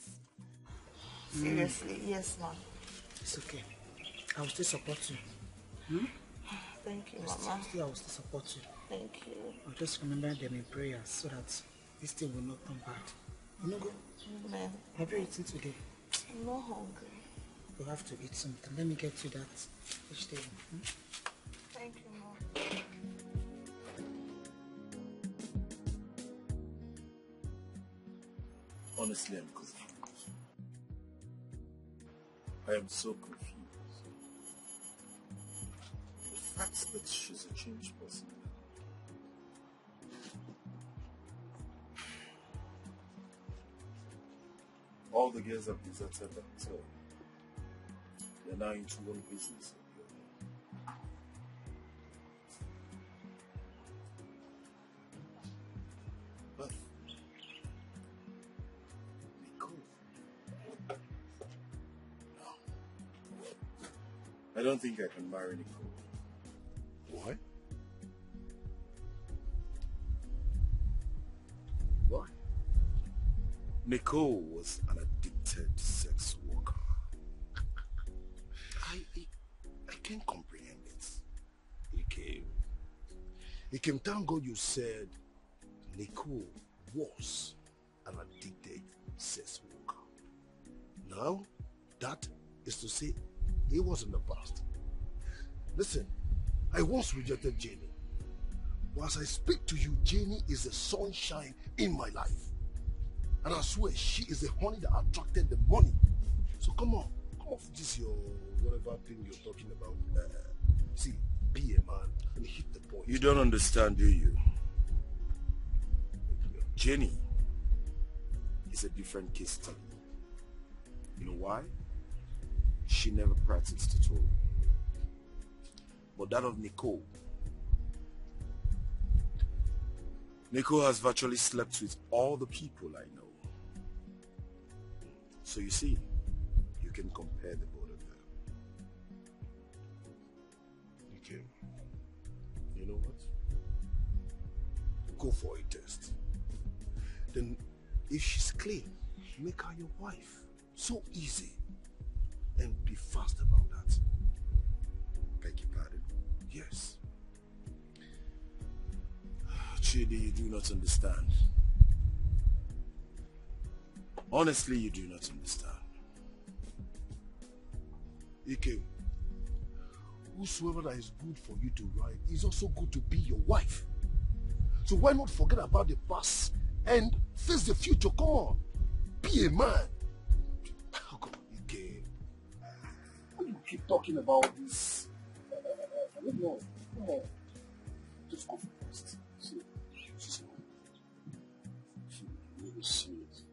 Seriously, yes, Mom. It's okay. I will still support you. Thank you, Mama. I will still support you. Thank you. I'll just remember them in prayers so that this thing will not come bad. You know, go. Amen. Have you eaten today? I'm not hungry. You have to eat something. Let me get you that vegetable. Thank you, Mom. Honestly, I'm confused. I am so confused. The fact that she's a changed person. All the girls have deserted the hotel. They're now into one business. But I don't think I can marry Nicole. Why? Why? Nicole was an addicted sex worker. I can't comprehend it. Ikem, thank God you said Nicole was an addicted sex worker. Now, that is to say, it was in the past. Listen, I once rejected Jenny. But as I speak to you, Jenny is the sunshine in my life. And I swear, she is the honey that attracted the money. So come on, come off this your whatever thing you're talking about. See, be a man and hit the point. You don't understand, do you? Jenny is a different case study. You know why? She never practiced at all. But that of Nicole, Nico has virtually slept with all the people I know. So you see, you can compare the both of them. Okay. You know what? Go for a test. Then, if she's clean, make her your wife. So easy. And be fast about that. Beg your pardon. Yes. Chidi, you do not understand. Honestly, you do not understand. Ike, whosoever that is good for you to ride is also good to be your wife. So why not forget about the past and face the future? Come on. Be a man. Oh God, Ike. Why you keep talking about this? I don't know. Come on. Just go first. See, she's not. She's really serious.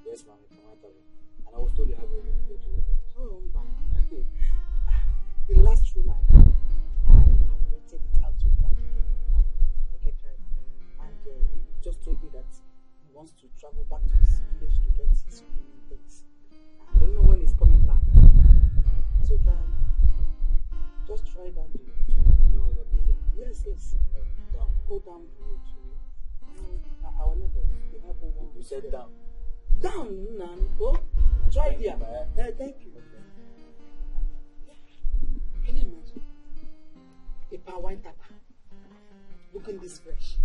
Yes, ma'am, and I was told you have a room here to live in. Oh, the last room I have rented it out to one ticket driver, and he just told me that he wants to travel back to his village to get his remaining things. I don't know when he's coming back, so you can just try down the road. You know what is it? Yes. Down. Go down the road. Our neighbors, they have one. You said down. Down, man. Go. Try there. Thank you. Can you imagine? A power wine tapper. Looking this fresh.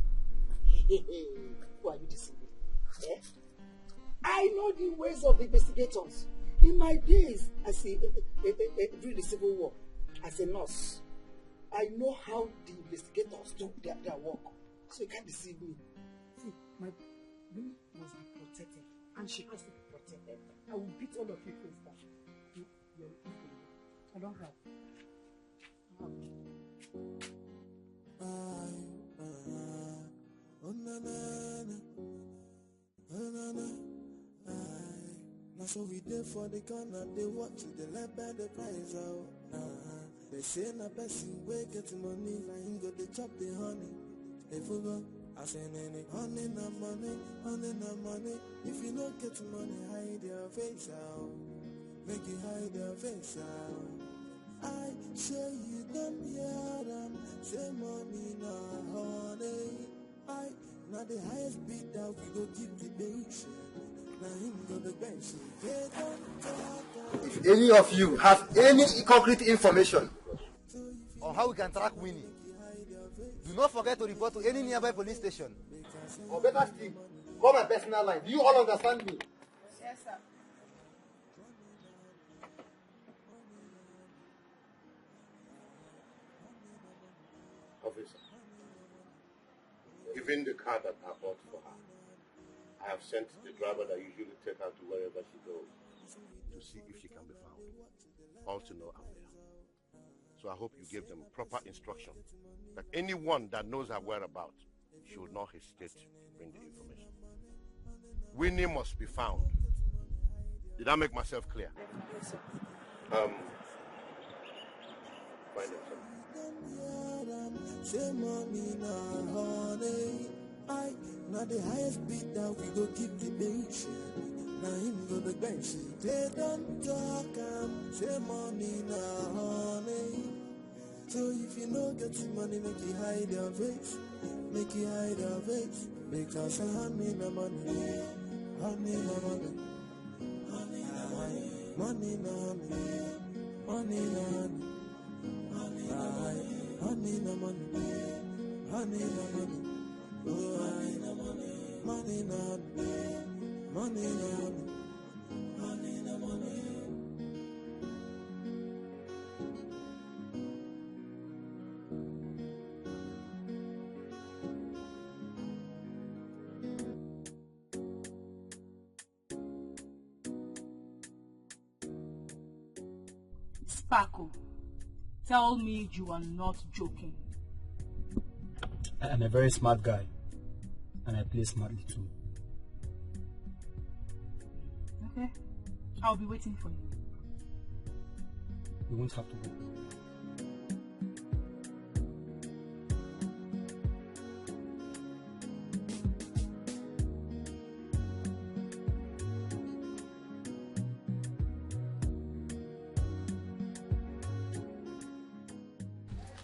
Who are you deceiving? Eh? I know the ways of the investigators. In my days as during the Civil War, as a nurse, I know how the investigators do their work. So you can't deceive me. See, my woman must be protected. And she has to be protected. I will beat all of you face down. I don't have. Now so we there for the corner, they watch the left by the price out. They say na person wey get money, na him go dey chop the honey. If we go, I say honey na money, honey na money. If you don't get money, hide your face out. Make you hide your face out. I say you don't hear them. Say money na honey. I now the highest bid that we go give the bench. Now him go the bench. They don't talk. If any of you have any concrete information on how we can track Winnie, do not forget to report to any nearby police station. Or better still, call my personal line. Do you all understand me? Yes, sir. Officer, even the car that I bought for her, I have sent the driver that usually take her to wherever she goes to see if she can be found. Also know I'm there. So I hope you give them proper instruction that anyone that knows her whereabouts should not hesitate to bring the information. Winnie must be found. Did I make myself clear? Yes, sir. Find them, sir. Say money na honey. I now the highest bid that we go keep the bench. Now him go the bench. They don't talk say money na honey. So if you no get the money, make you hide your face. Make you hide your face. Because honey na money. Honey na money. Honey na money. Money na money. Money na money. Honey na money. Honey na money. Honey na money. Oh, honey na money. Money na money. Money na money. Honey na money. Sparkle, tell me you are not joking. I'm a very smart guy, and I play smartly too. Okay, I'll be waiting for you. You won't have to wait.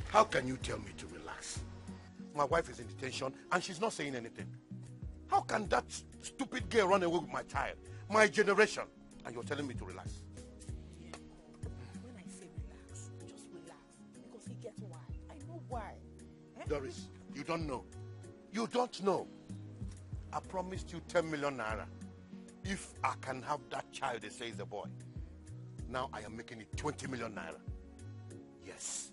How can you tell me to relax? My wife is in detention and she's not saying anything. How can that stupid girl run away with my child, my generation, and you're telling me to relax? When I say relax, just relax. Because he gets why. I know why. Doris, you don't know. You don't know. I promised you 10 million naira. If I can have that child, they say is a boy. Now I am making it 20 million naira. Yes.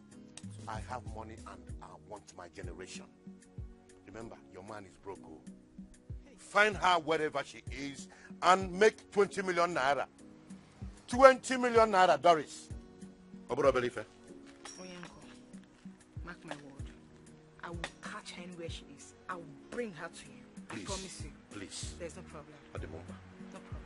I have money and I want my generation. Remember, your man is broke. Find her wherever she is and make 20 million naira. 20 million naira, Doris. Obro Belife. Oyanko, mark my word. I will catch her anywhere she is. I will bring her to you. Please, I promise you. Please. There's no problem. At the moment. No problem.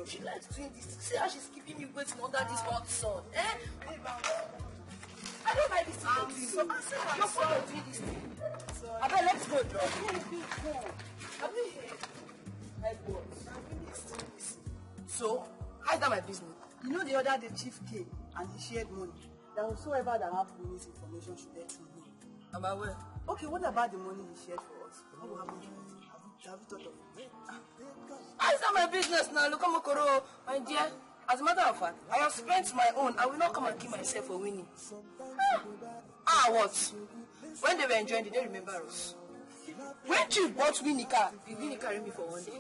She likes doing this. See how she's keeping me waiting under this hot sun. Eh? I don't like this thing. So I say your phone is doing this thing. I bet let's go, Joe. So, how's that my business? You know the other day Chief came and he shared money. That whosoever that have police information should let him know. I'm aware. Okay, what about the money he shared for us? What will happen to it? Have you thought of it? How is that my business now? Look, Okaro, my dear. As a matter of fact, I have spent my own. I will not come and kill myself for winning. What? When they were enjoying, did they remember us? When Chief bought Winnie car, did Winnie carry me for one day?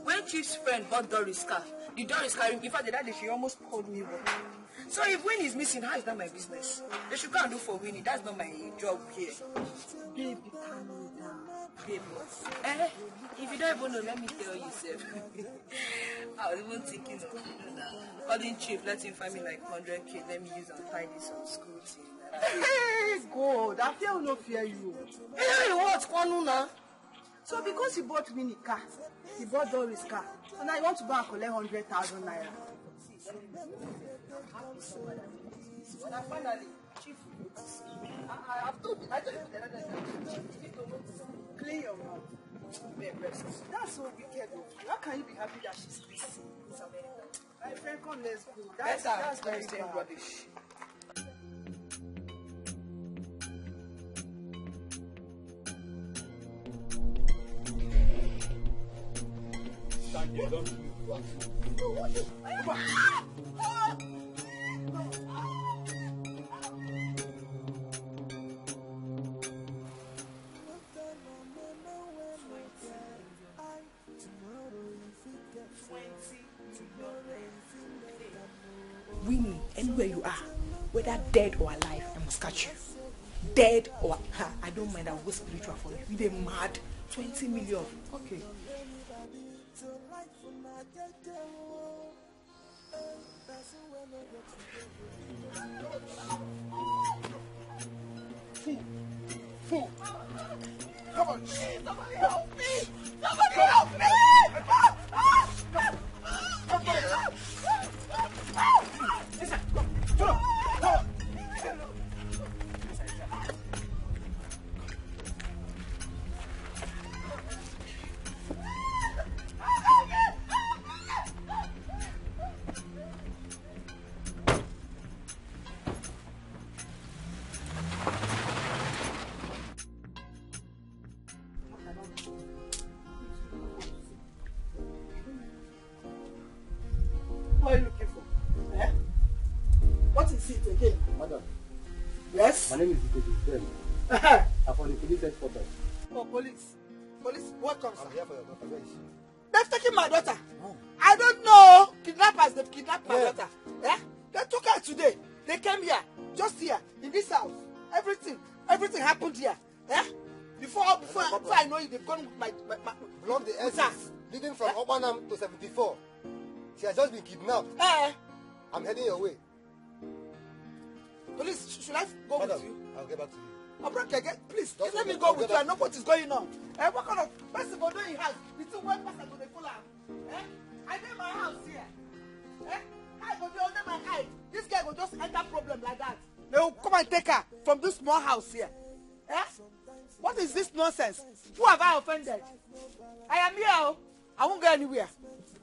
When Chief's friend bought Doris' car, did Doris carry me? In fact, the that day she almost called me one. So if Winnie is missing, how is that my business? They should go and do for Winnie. That's not my job here. Baby, calm me down. Baby. If you don't even know, let me tell you, sir. I was even thinking of calling Chief, let him find me like 100K. Let me use and tie this on school thing. Hey, God, I feel no fear you. Hey, what? Kwanuna? So because he bought Winnie car, he bought Doris' car, so now you want to go and collect 100,000 naira. When finally, Chief, I've told you, I told you the other time, Clean your mouth. That's so wicked. How can you be happy that she's busy? My friend, come, let's go. That's very bad. Rubbish. Stand here, don't move. Winnie, anywhere you are, whether dead or alive, I must catch you. Dead or I don't mind. I'll go spiritual for you. You dey mad? 20 million. Okay. Fool. Come on. Somebody help me. Somebody help me. Listen. Come on. What are you looking for? Eh? What is it again? Madam. Yes? My name is Etiko. I'm from the police headquarters. Oh, police. Police, what comes? I'm here for your daughter. Where is she? They've taken my daughter. I don't know. Kidnappers, they've kidnapped my daughter. Yeah? They took her today. They came here, just here, in this house. Everything happened here. Yeah? Before I know it, they've gone with my block the exit leading from Obanam to 74. She has just been kidnapped. I'm heading your way. Police, should I go with you? I'll get back to you. Please, let me go with you. I know what is going on. What kind of person go do in house? The two white person go dey follow am. I dey my house here. I go dey under my eye. This guy go just enter problem like that. They will come and take her from this small house here. What is this nonsense? Who have I offended? I am here. I won't go anywhere.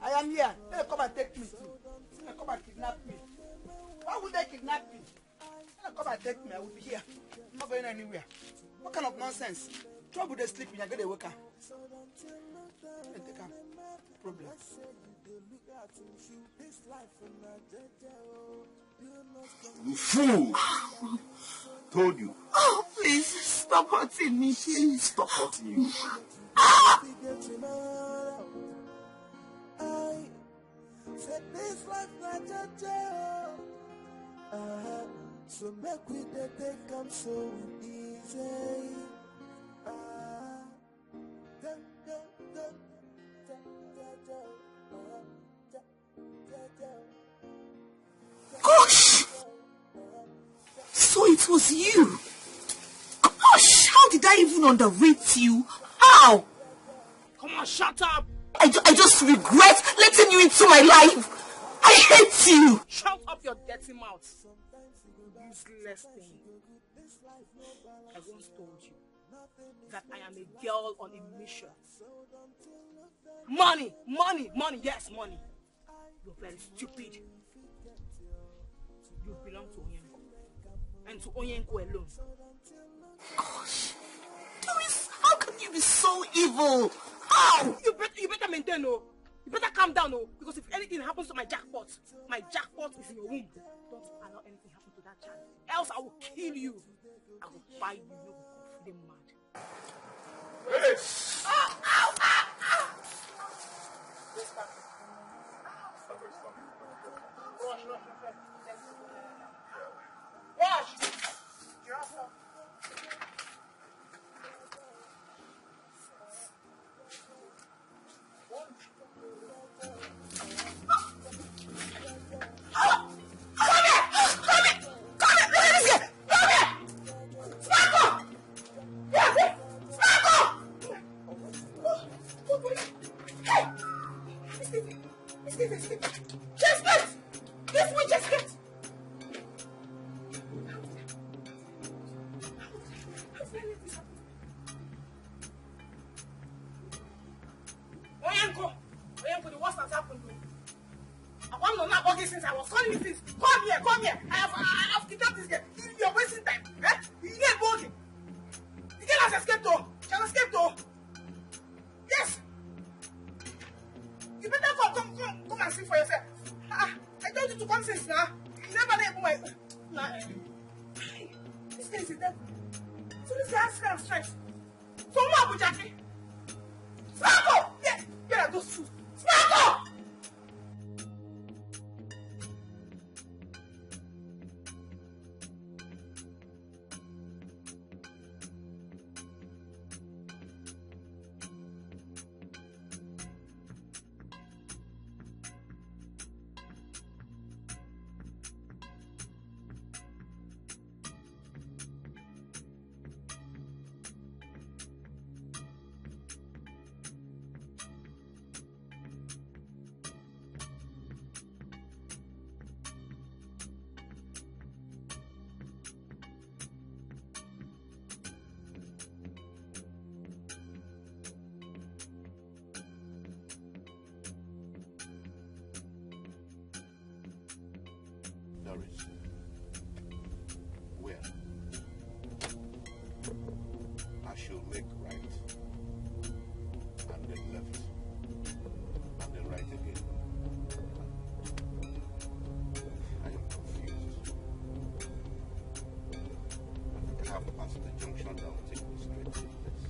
I am here. They come and take me too. They come and kidnap me. Why would they kidnap me? They come and take me. I will be here. I'm not going anywhere. What kind of nonsense? Trouble they sleep in. I get a worker. They take a problem. You fool! Told you. Oh, please stop hurting me, please. Stop hurting you. So make we take come so easy. Gosh! So it was you. Gosh, how did I even underrate you? How? Come on, shut up! I just regret letting you into my life. I hate you. Shut up your dirty mouth. Useless thing. I once told you that I am a girl on a mission. Money, yes, money. You're very stupid. You belong to Onyenko. And to Onyenko alone. Gosh. Doris, how can you be so evil? How? You better maintain, no. You better calm down, no. Because if anything happens to my jackpot is in your womb. Don't allow anything happen to that child. Else I will kill you. I will buy you. You know, feeling mad. Hey! Where? I shall make right, and then left, and then right again. I am confused. I think I have passed the junction that will take me straight to the place.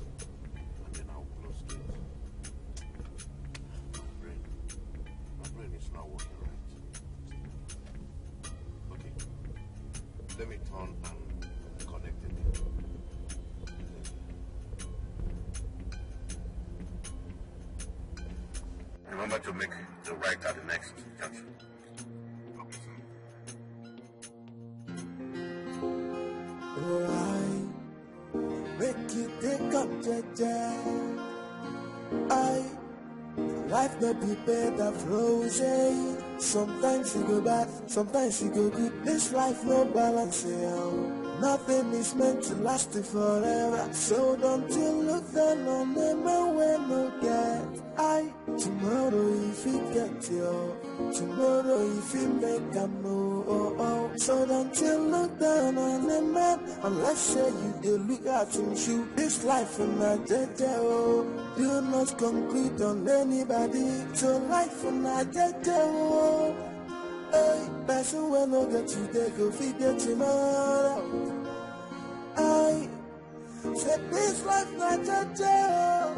Let me turn and connect it. Remember to make the right at the next junction. Make you take up Jaja. Life may be better frozen. Sometimes you go bad, sometimes you go good. This life no balance, yeah. Nothing is meant to last forever. So don't you look down on them when no get. Tomorrow if you get you, tomorrow if you make a move. So don't you look down on them man, unless you do look at him shoe. This life and not jaja. Do not conclude on anybody. So life and not jaja. Hey, person when no get you, they go figure tomorrow. I said this life not jaja.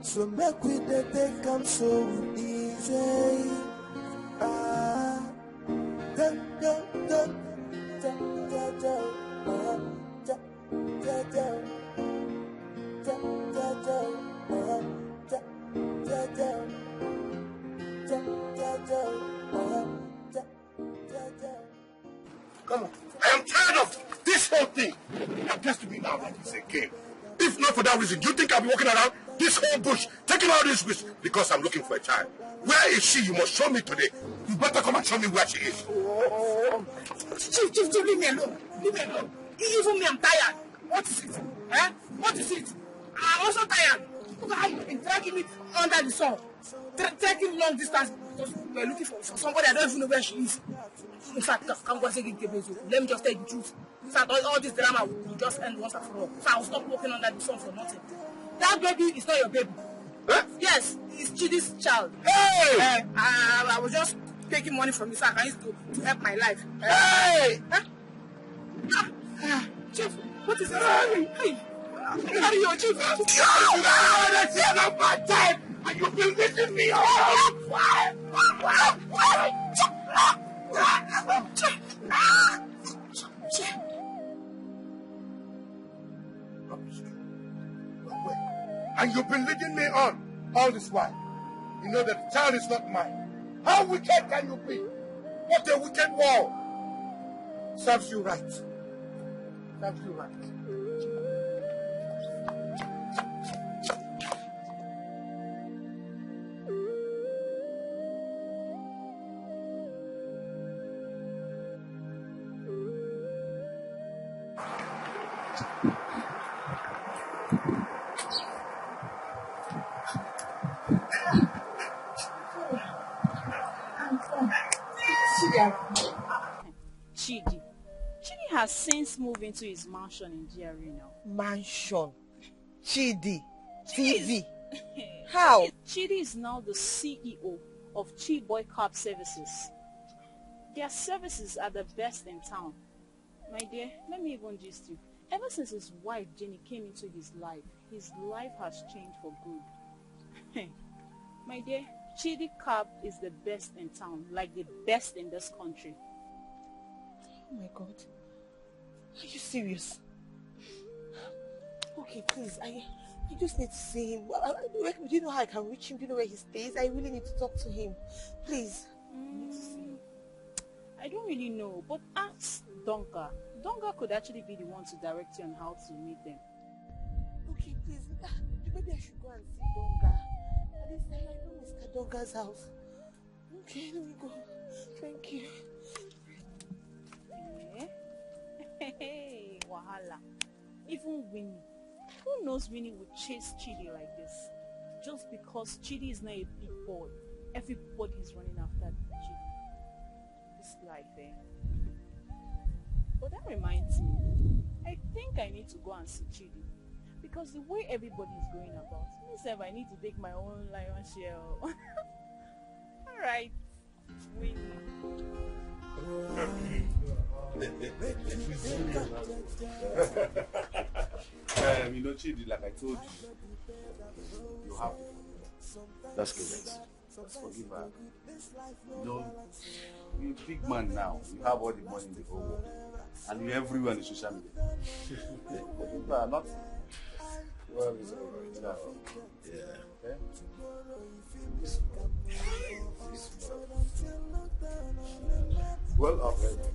So make we the day come so easy. Come on. I am tired of this whole thing. It appears to be now like it's a game. If not for that reason, do you think I'll be walking around this whole bush, taking all this risk because I'm looking for a child? Where is she? You must show me today. You better come and show me where she is. Chief, leave me alone. Leave me alone. Even me, I'm tired. What is it? Eh? What is it? I'm also tired. Look how you've been dragging me under the sun. Taking long distance because we're looking for somebody I don't even know where she is. In fact, let me just tell you the truth. In fact, all this drama will just end once and for all. So I'll stop walking under the sun for nothing. That baby is not your baby. Huh? Yes, it's Chidi's child. Hey! I was just taking money from the sack I used to help my life. Hey! Chief, what is this? Hey! How are you, Chief? That's the end of my time! And you've been letting me off! And you've been leading me on all this while. You know that the child is not mine. How wicked can you be? What a wicked world. Serves you right. Serves you right. Chidi has since moved into his mansion in GRA now. Mansion? Chidi? TV? How? Chidi is now the CEO of Chi Boy Cab Services. Their services are the best in town. My dear, let me even gist you. Ever since his wife Jenny came into his life has changed for good. My dear, Chidi Cab is the best in town, like the best in this country. Oh my God. Are you serious? Okay, please, I just need to see him. Do you know how I can reach him? Do you know where he stays? I really need to talk to him. Please. I need to see him. I don't really know, but ask Donka. Donka could actually be the one to direct you on how to meet them. Okay, please. Maybe I should go and see Donka. At least I know Mr. Donka's house. Okay, let me go. Thank you. Hey, Wahala. Even Winnie. Who knows Winnie would chase Chidi like this? Just because Chidi is not a big boy. Everybody is running after Chidi. This life, eh? But that reminds me. I think I need to go and see Chidi. Because the way everybody is going about, myself, I need to take my own lion share. Alright. Winnie. You know, Chidi, like I told you, you have. That's correct. Just forgive her. You know, you're a big man now. You have all the money in the whole world. And you're everywhere on the social media. Forgive her, not. Well, it's alright. Yeah. Okay? Well, I've heard it.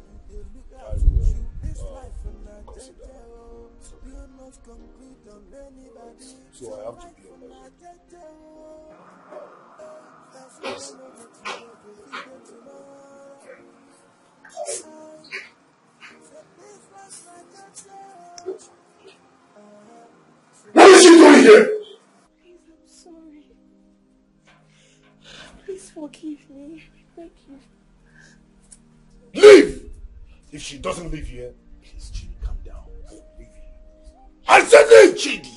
I will consider. So I have to be on my way. What is she doing here? Please, I'm sorry. Please forgive me. Thank you. Leave! If she doesn't leave here, please, Chidi, calm down. Leave here. I said leave, Chidi!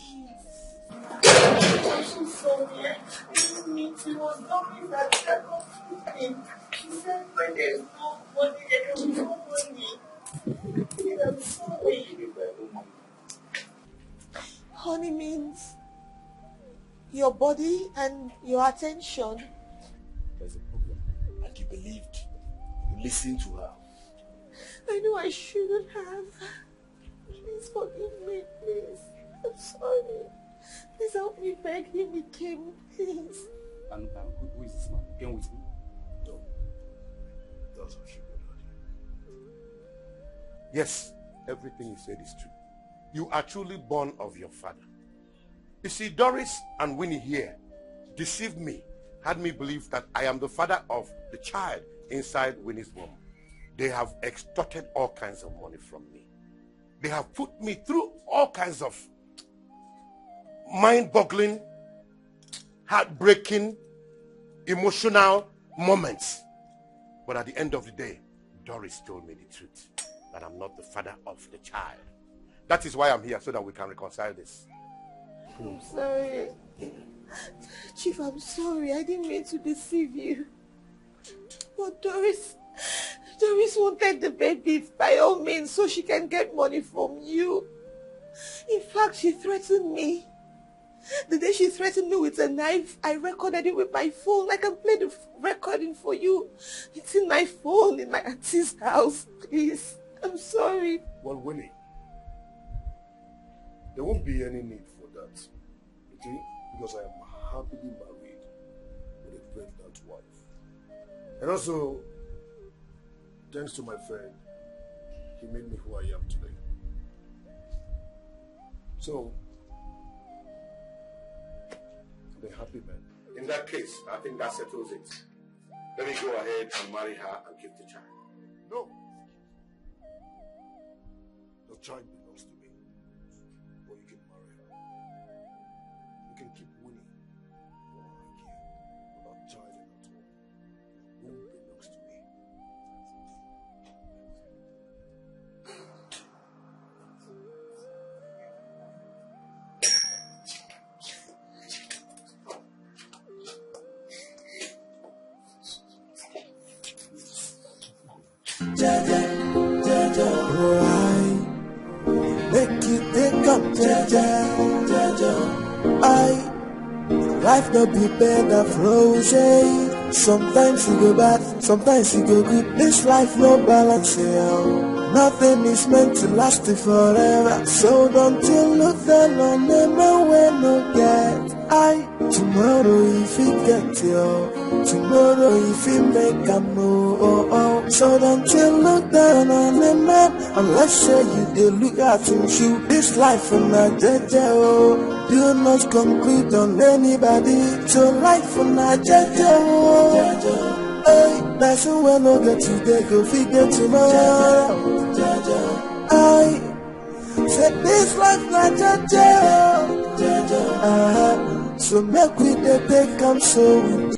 I'm so sorry. I didn't mean to. It was something that said him. He said when there's no money, there can be no money. Please, I'm sorry. Honey means your body and your attention. There's a problem. And you believed. You listened to her. I know I shouldn't have. Please forgive me, please. I'm sorry. Please help me beg him. He came, please. And who is this man? He came with me? No. That's what she would do. Yes, everything you said is true. You are truly born of your father. You see, Doris and Winnie here deceived me, had me believe that I am the father of the child inside Winnie's womb. They have extorted all kinds of money from me. They have put me through all kinds of mind-boggling, heartbreaking, emotional moments. But at the end of the day, Doris told me the truth, that I'm not the father of the child. That is why I'm here, so that we can reconcile this. I'm sorry. Chief, I'm sorry. I didn't mean to deceive you. But Doris wanted the baby by all means so she can get money from you. In fact, she threatened me. The day she threatened me with a knife, I recorded it with my phone. I can play the recording for you. It's in my phone in my auntie's house. Please, I'm sorry. Well, Winnie, there won't be any need for that, okay? Because I am happily married with a pregnant wife. And also, thanks to my friend, he made me who I am today. So, I'm a happy man. In that case, I think that settles it. Let me go ahead and marry her and keep the child. No. The child belongs to me. Or you can marry her. You can keep Winnie. Or I can. Without child at all. Who belongs to me. Why make you think of Jaja? Life no be bed of roses. Sometimes you go bad, sometimes you go good. This life no balance, yeah. Nothing is meant to last forever. So don't you look down on them when no get. Tomorrow if you get you, tomorrow if you make a move, so don't you look down on them man, unless say you do look at him shoot. This life in a jaja, do not concrete on anybody. So life in a jaja, hey, that's when no get today, go figure tomorrow. I said this life not jaja, so make we take come so